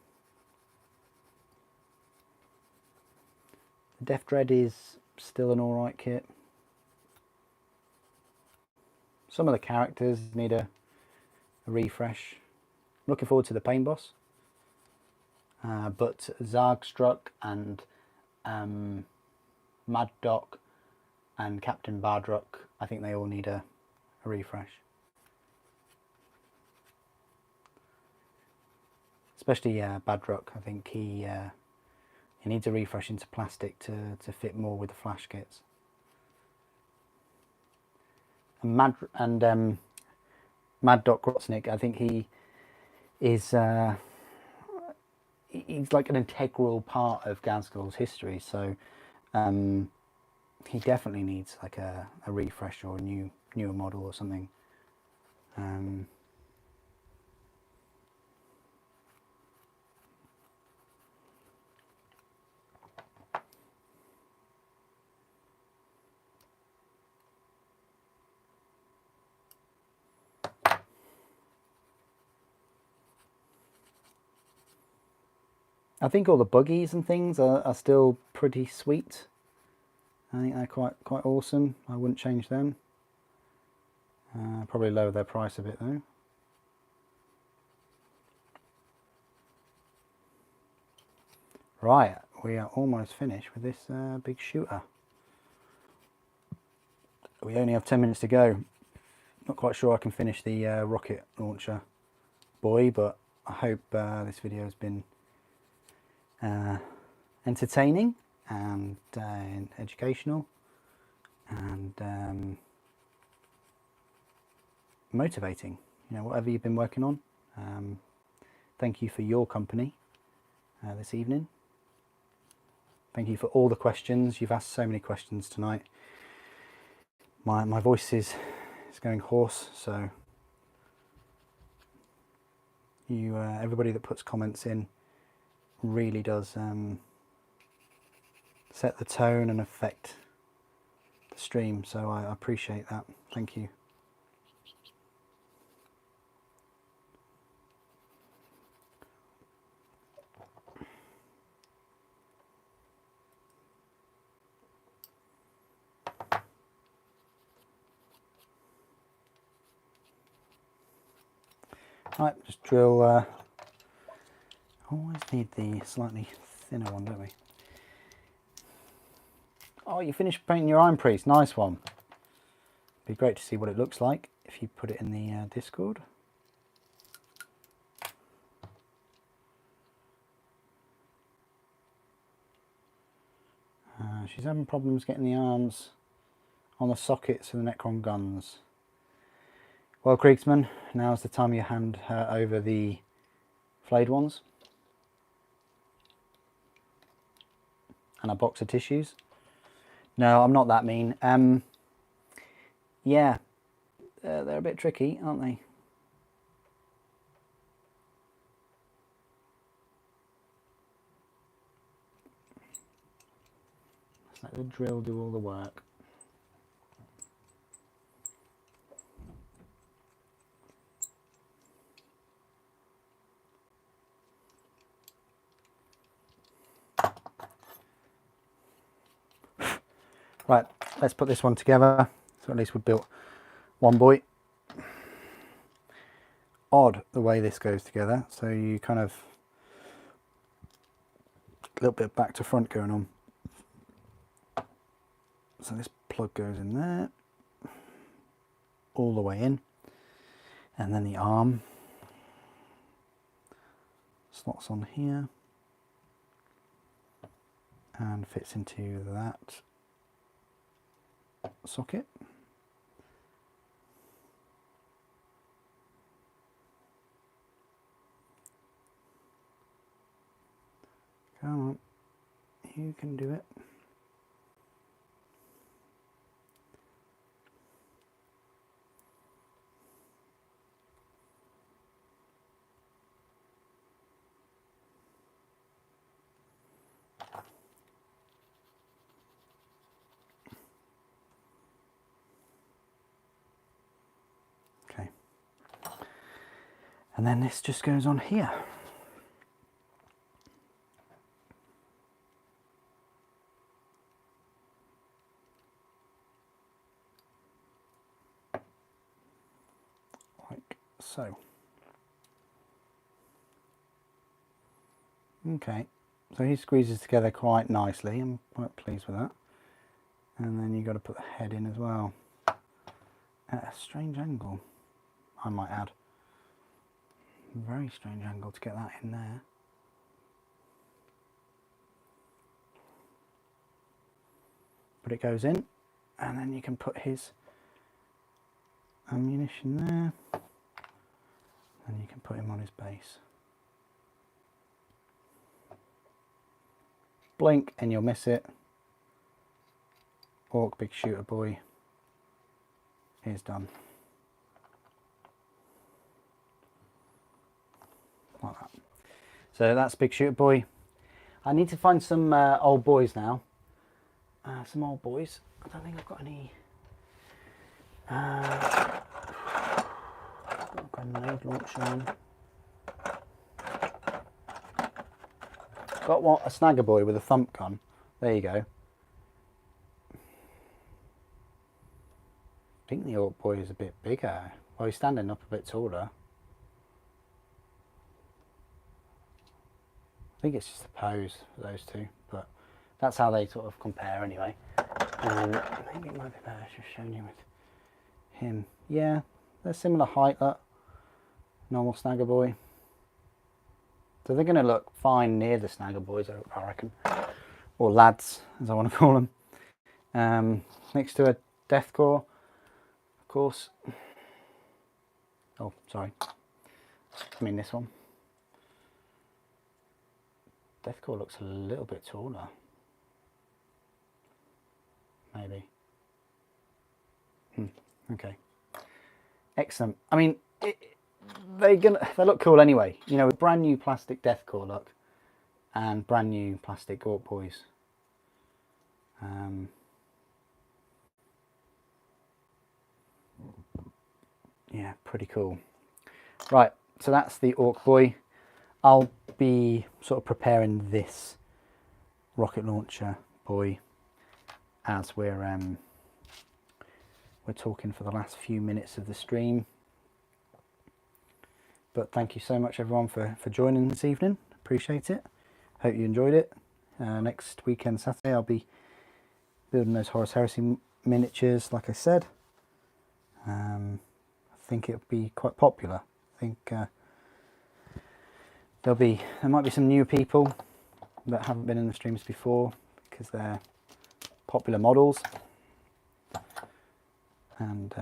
The Death Dread is still an alright kit. Some of the characters need a refresh. I'm looking forward to the Pain Boss. But Zargstruck and Mad Doc and Captain Bardrock, I think they all need a refresh. Especially Badrock, I think he needs a refresh into plastic to fit more with the flash kits. And Mad Doc Grotznik, I think he is he's like an integral part of Gazgul's history, so he definitely needs like a refresh or a newer model or something. I think all the buggies and things are still pretty sweet. I think they're quite awesome. I wouldn't change them. Probably lower their price a bit though. Right, we are almost finished with this big shooter. We only have 10 minutes to go. Not quite sure I can finish the rocket launcher boy, but I hope this video has been entertaining and educational and motivating. You know, whatever you've been working on. Thank you for your company this evening. Thank you for all the questions. You've asked so many questions tonight. My voice is going hoarse, so You, everybody that puts comments in really does set the tone and affect the stream, so I appreciate that. Thank you. Right, just drill. Always need the slightly thinner one, don't we? Oh, you finished painting your Iron Priest. Nice one. Be great to see what it looks like if you put it in the Discord. She's having problems getting the arms on the sockets of the Necron guns. Well, Kriegsman, now's the time you hand her over the flayed ones and a box of tissues. No, I'm not that mean. Yeah, they're a bit tricky, aren't they? Let's let the drill do all the work. Right, let's put this one together. So at least we've built one boy. Odd the way this goes together. So you kind of a little bit back to front going on. So this plug goes in there, all the way in, and then the arm slots on here and fits into that socket. Come on, you can do it. Okay. And then this just goes on here. Like so. Okay, so he squeezes together quite nicely. I'm quite pleased with that. And then you've got to put the head in as well. At a strange angle, I might add. Very strange angle to get that in there. But it goes in, and then you can put his ammunition there, and you can put him on his base. Blink and you'll miss it. Orc Big Shooter Boy is done. Like that. So that's Big Shooter Boy. I need to find some old boys now. Some old boys. I don't think I've got any. Grenade launcher on. Got what? A Snagger Boy with a thump gun. There you go. I think the Orc Boy is a bit bigger. Well, he's standing up a bit taller. I think it's just a pose for those two, but that's how they sort of compare anyway. And maybe it might be better just showing you with him. Yeah, they're similar height, that normal Snagger Boy. So they're going to look fine near the Snagger Boys, I reckon. Or lads, as I want to call them. Next to a Deathcore, of course. Oh, sorry. I mean this one. Deathcore looks a little bit taller. Maybe. Okay. Excellent. I mean, they look cool anyway. You know, with brand new plastic Deathcore look and brand new plastic Orc Boys. Yeah, pretty cool. Right, so that's the Orc Boy. I'll be sort of preparing this rocket launcher boy as we're talking for the last few minutes of the stream. But thank you so much everyone for joining this evening. Appreciate it. Hope you enjoyed it. Next weekend, Saturday, I'll be building those Horus Heresy miniatures, like I said. I think it'll be quite popular. I think there might be some new people that haven't been in the streams before because they're popular models, and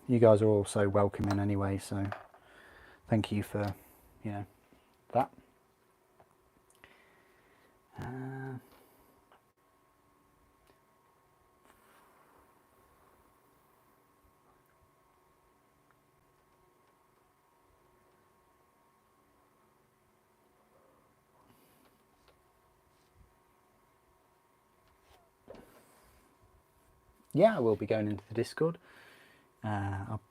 you guys are all so welcoming anyway, so thank you for, you know, that. Yeah, I will be going into the Discord. I'll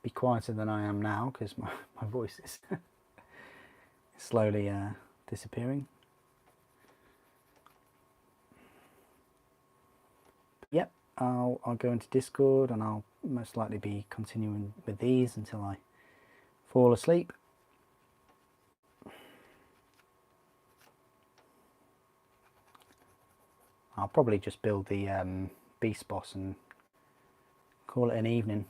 be quieter than I am now because my voice is slowly disappearing. But yep, I'll go into Discord and I'll most likely be continuing with these until I fall asleep. I'll probably just build the Beast Boss and call it an evening.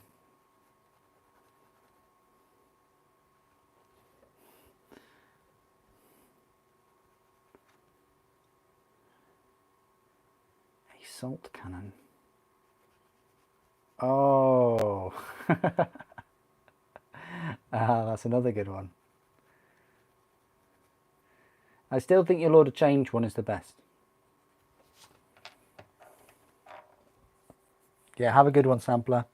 Assault cannon. Oh, that's another good one. I still think your Lord of Change one is the best. Yeah, have a good one, Sampler.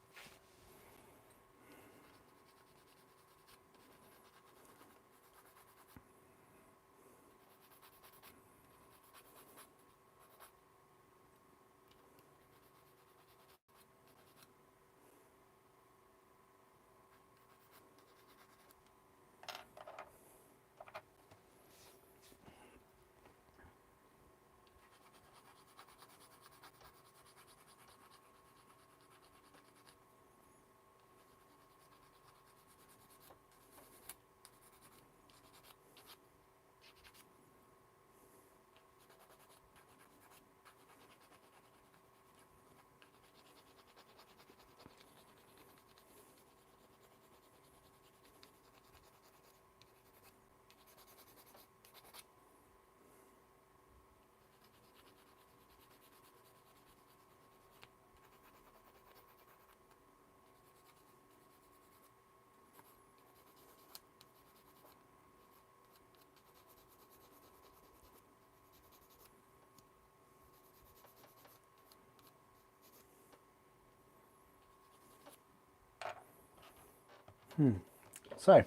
So,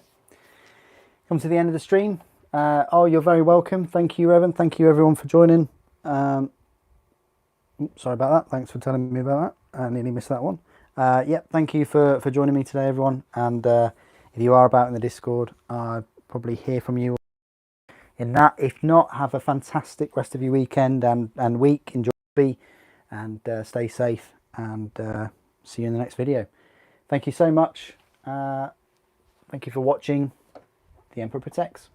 come to the end of the stream. Oh, you're very welcome. Thank you, Evan. Thank you, everyone, for joining. Sorry about that. Thanks for telling me about that. I nearly missed that one. Yep, thank you for joining me today, everyone. And if you are about in the Discord, I'll probably hear from you in that. If not, have a fantastic rest of your weekend and week. Enjoy and stay safe, and see you in the next video. Thank you so much. Thank you for watching. The Emperor Protects.